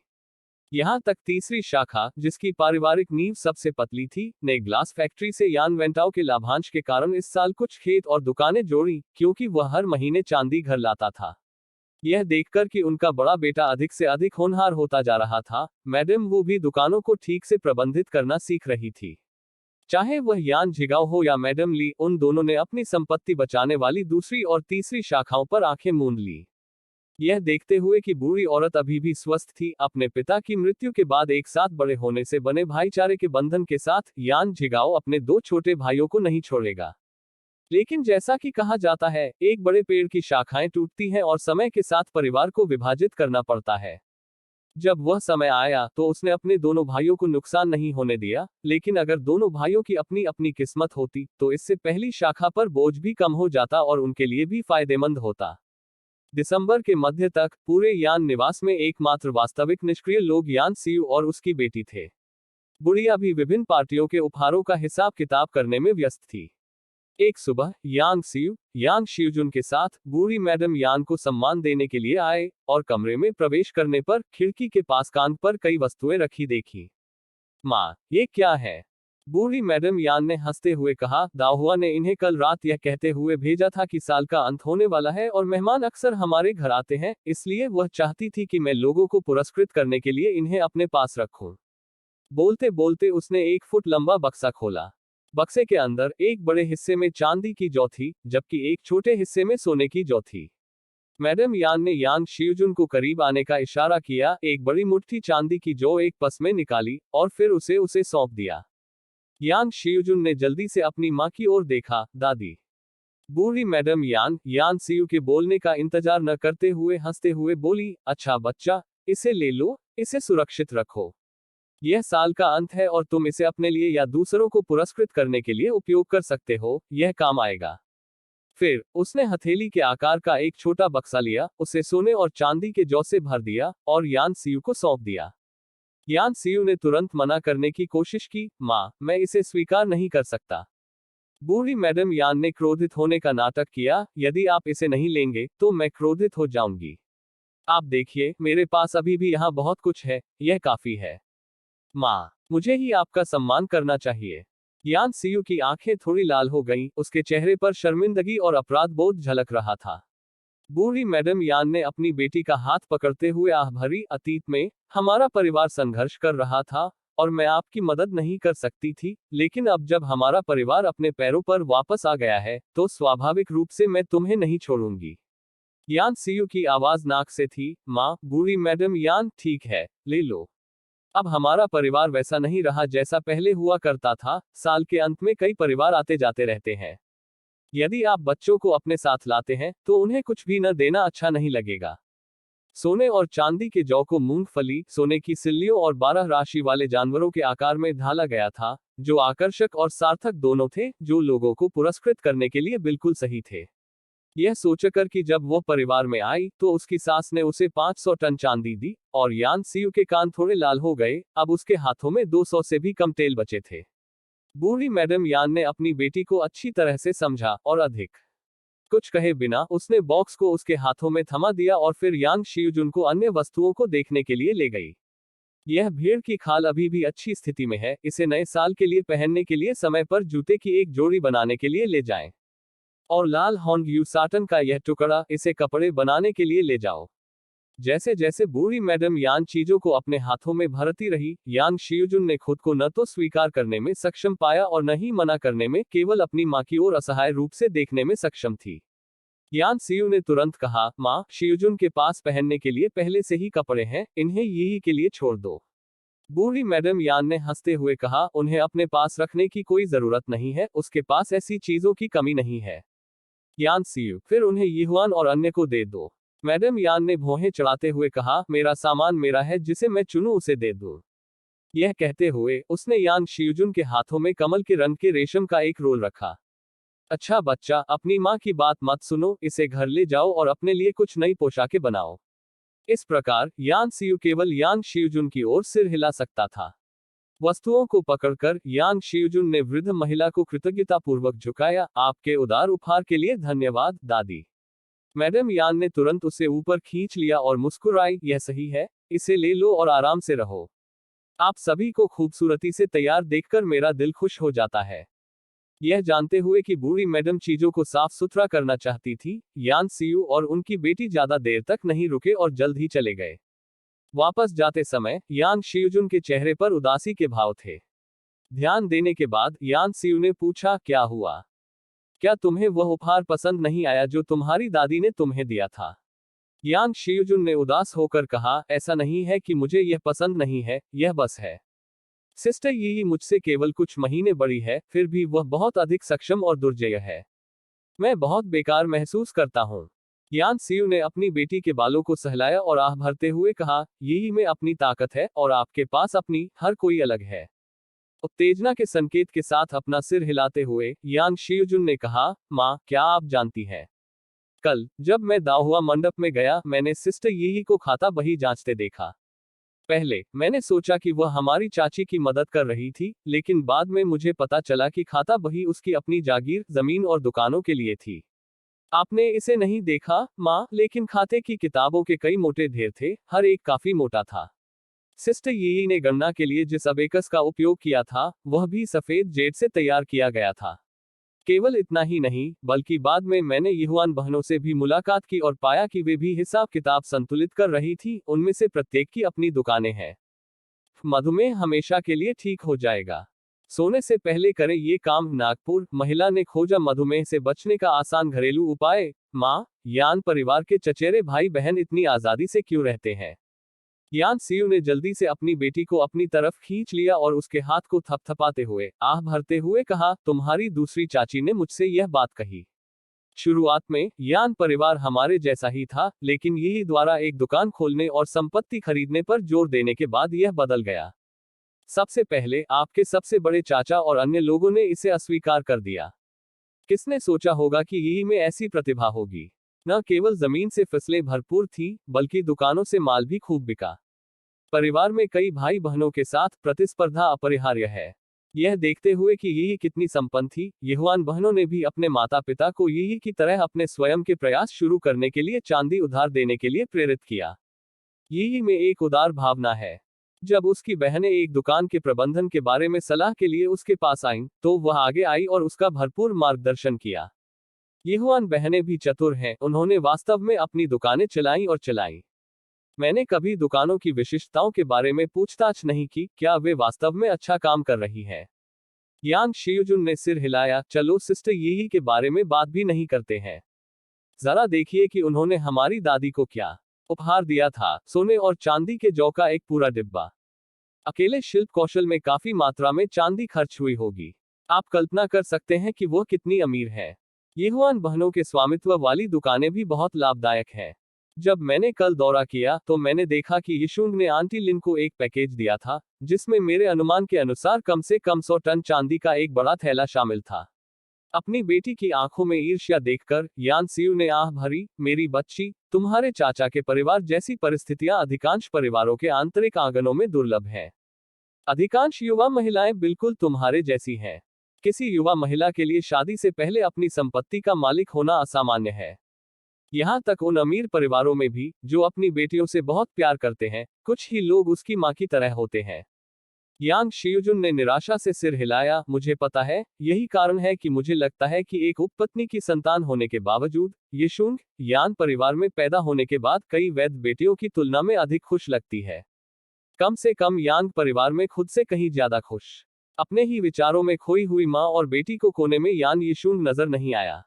यहां तक तीसरी शाखा, जिसकी पारिवारिक नींव सबसे पतली थी, ने ग्लास फैक्ट्री से यान वेंटाओ के लाभांश के कारण इस साल कुछ खेत और दुकानें जोड़ी, क्योंकि वह हर महीने चांदी घर लाता था। यह देखकर कि उनका बड़ा बेटा अधिक से अधिक होनहार होता जा रहा था, मैडम वो भी दुकानों को ठीक से प्रबंधित करना सीख रही थी। चाहे वह यान झिगाओ हो या मैडम ली, उन दोनों ने अपनी संपत्ति बचाने वाली दूसरी और तीसरी शाखाओं पर आंखें मूंद ली। यह देखते हुए कि बूढ़ी औरत अभी भी स्वस्थ थी, अपने पिता की मृत्यु के बाद एक साथ बड़े होने से बने भाईचारे के बंधन के साथ यान झिगाओ अपने दो छोटे भाइयों को नहीं छोड़ेगा। लेकिन जैसा कि कहा जाता है, एक बड़े पेड़ की शाखाएं टूटती हैं और समय के साथ परिवार को विभाजित करना पड़ता है। जब वह समय आया तो उसने अपने दोनों भाइयों को नुकसान नहीं होने दिया, लेकिन अगर दोनों भाइयों की अपनी अपनी किस्मत होती तो इससे पहली शाखा पर बोझ भी कम हो जाता और उनके लिए भी फायदेमंद होता। दिसंबर के मध्य तक पूरे यान निवास में एकमात्र वास्तविक निष्क्रिय लोग यान सीयू और उसकी बेटी थे। बुढ़िया भी विभिन्न पार्टियों के उपहारों का हिसाब किताब करने में व्यस्त थी। एक सुबह यांग सीयू यांग शिवजुन के साथ बूढ़ी मैडम यान को सम्मान देने के लिए आए और कमरे में प्रवेश करने पर खिड़की के पास कान पर कई वस्तुएं रखी देखी। माँ, ये क्या है? बूढ़ी मैडम यान ने हंसते हुए कहा, दाहुआ ने इन्हें कल रात यह कहते हुए भेजा था कि साल का अंत होने वाला है और मेहमान अक्सर हमारे घर आते हैं, इसलिए वह चाहती थी कि मैं लोगों को पुरस्कृत करने के लिए इन्हें अपने पास रखूं। बोलते बोलते उसने 1 फुट लंबा बक्सा खोला। बक्से के अंदर एक बड़े हिस्से में चांदी की जौ थी, जबकि एक छोटे हिस्से में सोने की जौ थी। मैडम यान ने यांग शिवजुन को करीब आने का इशारा किया, एक बड़ी मुट्ठी चांदी की जौ एक पस में निकाली और फिर उसे सौंप दिया। यांग शिवजुन ने जल्दी से अपनी मां की ओर देखा। दादी, बूढ़ी मैडम यान सीयू के बोलने का इंतजार न करते हुए हंसते हुए बोली, अच्छा बच्चा, इसे ले लो, इसे सुरक्षित रखो। यह साल का अंत है और तुम इसे अपने लिए या दूसरों को पुरस्कृत करने के लिए उपयोग कर सकते हो, यह काम आएगा। फिर उसने हथेली के आकार का एक छोटा बक्सा लिया, उसे सोने और चांदी के जौ से भर दिया और यान सीयू को सौंप दिया। यान सीयू ने तुरंत मना करने की कोशिश की, माँ, मैं इसे स्वीकार नहीं कर सकता। बूढ़ी मैडम यान ने क्रोधित होने का नाटक किया, यदि आप इसे नहीं लेंगे तो मैं क्रोधित हो जाऊंगी। आप देखिए, मेरे पास अभी भी यहाँ बहुत कुछ है, यह काफी है। माँ, मुझे ही आपका सम्मान करना चाहिए। यान सीयू की आंखें थोड़ी लाल हो गईं, उसके चेहरे पर शर्मिंदगी और अपराध बोध झलक रहा था। बूढ़ी मैडम यान ने अपनी बेटी का हाथ पकड़ते हुए आह भरी, अतीत में हमारा परिवार संघर्ष कर रहा था और मैं आपकी मदद नहीं कर सकती थी, लेकिन अब जब हमारा परिवार अपने पैरों पर वापस आ गया है तो स्वाभाविक रूप से मैं तुम्हें नहीं छोड़ूंगी। यान सीयू की आवाज नाक से थी, माँ, बूढ़ी मैडम यान, ठीक है, ले लो। अब हमारा परिवार वैसा नहीं रहा जैसा पहले हुआ करता था, साल के अंत में कई परिवार आते जाते रहते हैं। यदि आप बच्चों को अपने साथ लाते हैं तो उन्हें कुछ भी न देना अच्छा नहीं लगेगा। सोने और चांदी के जौ को मूंगफली, सोने की सिल्लियों और 12 राशि वाले जानवरों के आकार में ढाला गया था, जो आकर्षक और सार्थक दोनों थे, जो लोगों को पुरस्कृत करने के लिए बिल्कुल सही थे। यह सोचकर कि जब वो परिवार में आई तो उसकी सास ने उसे 500 टन चांदी दी, और यान सीयू के कान थोड़े लाल हो गए, अब उसके हाथों में 200 से भी कम तेल बचे थे। बूढ़ी मैडम यान ने अपनी बेटी को अच्छी तरह से समझा और अधिक कुछ कहे बिना उसने बॉक्स को उसके हाथों में थमा दिया और फिर यांग शियुजुन को अन्य वस्तुओं को देखने के लिए ले गई। यह भेड़ की खाल अभी भी अच्छी स्थिति में है, इसे नए साल के लिए पहनने के लिए समय पर जूते की एक जोड़ी बनाने के लिए ले जाएं। और लाल होंग यू साटन का यह टुकड़ा, इसे कपड़े बनाने के लिए ले जाओ। जैसे जैसे बूढ़ी मैडम यान चीजों को अपने हाथों में भरती रही, यांग शियुजुन ने खुद को न तो स्वीकार करने में सक्षम पाया और न ही मना करने में, केवल अपनी मां की ओर असहाय रूप से देखने में सक्षम थी। यान सीयू ने तुरंत कहा, मां, शियुजुन के पास पहनने के लिए पहले से ही कपड़े हैं, इन्हें यही के लिए छोड़ दो। बूढ़ी मैडम यान ने हंसते हुए कहा, उन्हें अपने पास रखने की कोई जरूरत नहीं है, उसके पास ऐसी चीजों की कमी नहीं है। यान सीयू, फिर उन्हें यीहुआन और अन्य को दे दो। मैडम यान ने भौहें चढ़ाते हुए कहा, मेरा सामान मेरा है, जिसे मैं चुनूं उसे दे दूं। यह कहते हुए उसने यान शियुजुन के हाथों में कमल के रंग के रेशम का एक रोल रखा। अच्छा बच्चा, अपनी माँ की बात मत सुनो, इसे घर ले जाओ और अपने लिए कुछ नई पोशाकें बनाओ। इस प्रकार यान सीयू केवल यान शियुजुन की ओर सिर हिला सकता था। वस्तुओं को पकड़कर यान शियुजुन ने वृद्ध महिला को कृतज्ञतापूर्वक झुकाया, आपके उदार उपहार के लिए धन्यवाद दादी। मैडम यान ने तुरंत उसे ऊपर खींच लिया और मुस्कुराई, यह सही है, इसे ले लो और आराम से रहो। आप सभी को खूबसूरती से तैयार देखकर मेरा दिल खुश हो जाता है। यह जानते हुए कि बूढ़ी मैडम चीजों को साफ सुथरा करना चाहती थी, यान सीयू और उनकी बेटी ज्यादा देर तक नहीं रुके और जल्द ही चले गए। वापस जाते समय यान शियुजुन के चेहरे पर उदासी के भाव थे। ध्यान देने के बाद यान सीयू ने पूछा, क्या हुआ? क्या तुम्हें वह उपहार पसंद नहीं आया जो तुम्हारी दादी ने तुम्हें दिया था? यान शियुजुन ने उदास होकर कहा, ऐसा नहीं है कि मुझे यह पसंद नहीं है, यह बस है। सिस्टर यी मुझसे केवल कुछ महीने बड़ी है, फिर भी वह बहुत अधिक सक्षम और दुर्जय है। मैं बहुत बेकार महसूस करता हूँ। यान सीयू ने अपनी बेटी के बालों को सहलाया और आह भरते हुए कहा, यही में अपनी ताकत है और आपके पास अपनी, हर कोई अलग है। उत्तेजना के संकेत के साथ अपना सिर हिलाते हुए यान शियुजुन ने कहा, माँ, क्या आप जानती हैं? कल जब मैं दाहुआ मंडप में गया, मैंने सिस्टर यी को खाता बही जांचते देखा। पहले मैंने सोचा कि वह हमारी चाची की मदद कर रही थी, लेकिन बाद में मुझे पता चला कि खाता बही उसकी अपनी जागीर, जमीन और दुकानों के लिए थी। आपने इसे नहीं देखा माँ, लेकिन खाते की किताबों के कई मोटे ढेर थे, हर एक काफी मोटा था। सिस्टर यी ने गणना के लिए जिस अबेकस का उपयोग किया था, वह भी सफेद जेड से तैयार किया गया था। केवल इतना ही नहीं, बल्कि बाद में मैंने यहुआन बहनों से भी मुलाकात की और पाया कि वे भी हिसाब किताब संतुलित कर रही थी, उनमें से प्रत्येक की अपनी दुकानें हैं। मधुमेह हमेशा के लिए ठीक हो जाएगा। सोने से पहले करें ये काम। नागपुर महिला ने खोजा मधुमेह से बचने का आसान घरेलू उपाय। माँ, यान परिवार के चचेरे भाई बहन इतनी आजादी से क्यों रहते हैं? यान सीयू ने जल्दी से अपनी बेटी को अपनी तरफ खींच लिया और उसके हाथ को थपथपाते हुए आह भरते हुए कहा, तुम्हारी दूसरी चाची ने मुझसे यह बात कही। शुरुआत में यान परिवार हमारे जैसा ही था, लेकिन यही द्वारा एक दुकान खोलने और संपत्ति खरीदने पर जोर देने के बाद यह बदल गया। सबसे पहले आपके सबसे बड़े चाचा और अन्य लोगों ने इसे अस्वीकार कर दिया। किसने सोचा होगा कि यही में ऐसी प्रतिभा होगी। न केवल जमीन से फसलें भरपूर थी, बल्कि दुकानों से माल भी खूब बिका। परिवार में कई भाई बहनों के साथ प्रतिस्पर्धा अपरिहार्य है। यह देखते हुए कि यही कितनी संपन्न थी, यहुआन बहनों ने भी अपने माता पिता को यही की तरह अपने स्वयं के प्रयास शुरू करने के लिए चांदी उधार देने के लिए प्रेरित किया। यही में एक उदार भावना है। जब उसकी बहनें एक दुकान के प्रबंधन के बारे में सलाह के लिए उसके पास आईं, तो वह आगे आई और उसका भरपूर मार्गदर्शन किया। यहुआन बहनें भी चतुर हैं, उन्होंने वास्तव में अपनी दुकानें चलाईं और चलाईं। मैंने कभी दुकानों की विशिष्टताओं के बारे में पूछताछ नहीं की, क्या वे वास्तव में अच्छा काम कर रही हैं। यांग शियुजुन ने सिर हिलाया, चलो सिस्टर यही के बारे में बात भी नहीं करते हैं। जरा देखिए कि उन्होंने हमारी दादी को क्या उपहार दिया था, सोने और चांदी के जौ का एक पूरा डिब्बा। अकेले शिल्प कौशल में काफी मात्रा में चांदी खर्च हुई होगी। आप कल्पना कर सकते हैं कि वह कितनी अमीर है। यहुआन बहनों के स्वामित्व वाली दुकानें भी बहुत लाभदायक हैं। जब मैंने कल दौरा किया तो मैंने देखा कि यिशुंग ने आंटी लिन को एक पैकेज दिया था, जिसमें मेरे अनुमान के अनुसार कम से कम 100 टन चांदी का एक बड़ा थैला शामिल था। अपनी बेटी की आंखों में ईर्ष्या देखकर यान सियू ने आह भरी, मेरी बच्ची, तुम्हारे चाचा के परिवार जैसी परिस्थितियां अधिकांश परिवारों के आंतरिक आंगनों में दुर्लभ हैं। अधिकांश युवा महिलाएं बिल्कुल तुम्हारे जैसी हैं। किसी युवा महिला के लिए शादी से पहले अपनी संपत्ति का मालिक होना असामान्य है। यहाँ तक उन अमीर परिवारों में भी, जो अपनी बेटियों से बहुत प्यार करते हैं, कुछ ही लोग उसकी मां की तरह होते हैं। यांग शियुजुन ने निराशा से सिर हिलाया, मुझे पता है, यही कारण है कि मुझे लगता है कि एक उपपत्नी की संतान होने के बावजूद, यिशुंग यान परिवार में पैदा होने के बाद कई वैध बेटियों की तुलना में अधिक खुश लगती है। कम से कम यांग परिवार में खुद से कहीं ज्यादा खुश। अपने ही विचारों में खोई हुई मां और बेटी को कोने में यान यिशुंग नजर नहीं आया।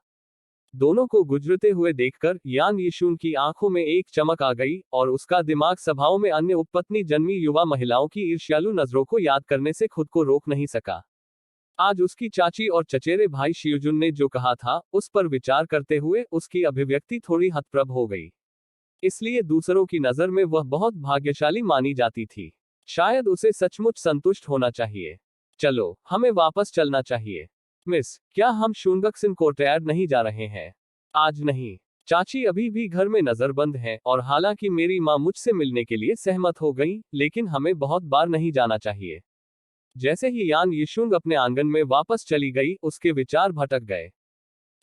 दोनों को गुजरते हुए देखकर यान यिशुंग की आंखों में एक चमक आ गई, और उसका दिमाग सभाओं में अन्य उपपत्नी जन्मी युवा महिलाओं की ईर्ष्यालु नजरों को याद करने से खुद को रोक नहीं सका। आज उसकी चाची और चचेरे भाई शियुजुन ने जो कहा था, उस पर विचार करते हुए उसकी अभिव्यक्ति थोड़ी हतप्रभ हो गई। इसलिए दूसरों की नजर में वह बहुत भाग्यशाली मानी जाती थी। शायद उसे सचमुच संतुष्ट होना चाहिए। चलो, हमें वापस चलना चाहिए। मिस, क्या हम शुंगक्सिन कोर्टयार्ड नहीं जा रहे हैं? आज नहीं। चाची अभी भी घर में नजरबंद है, और हालांकि मेरी मां मुझसे मिलने के लिए सहमत हो गई, लेकिन हमें बहुत बार नहीं जाना चाहिए। जैसे ही यान यिशुंग अपने आंगन में वापस चली गई, उसके विचार भटक गए।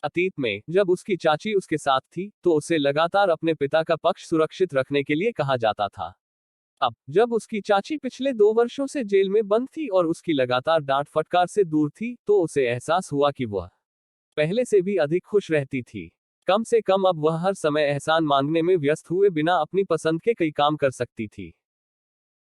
अतीत में, जब उसकी चाची उसके साथ थी, तो उसे लगातार अपने पिता का पक्ष सुरक्षित रखने के लिए कहा जाता था। अब, जब उसकी चाची पिछले 2 वर्षों से जेल में बंद थी और उसकी लगातार डांट फटकार से दूर थी, तो उसे एहसास हुआ कि वह पहले से भी अधिक खुश रहती थी। कम से कम अब वह हर समय एहसान मांगने में व्यस्त हुए बिना अपनी पसंद के कई काम कर सकती थी।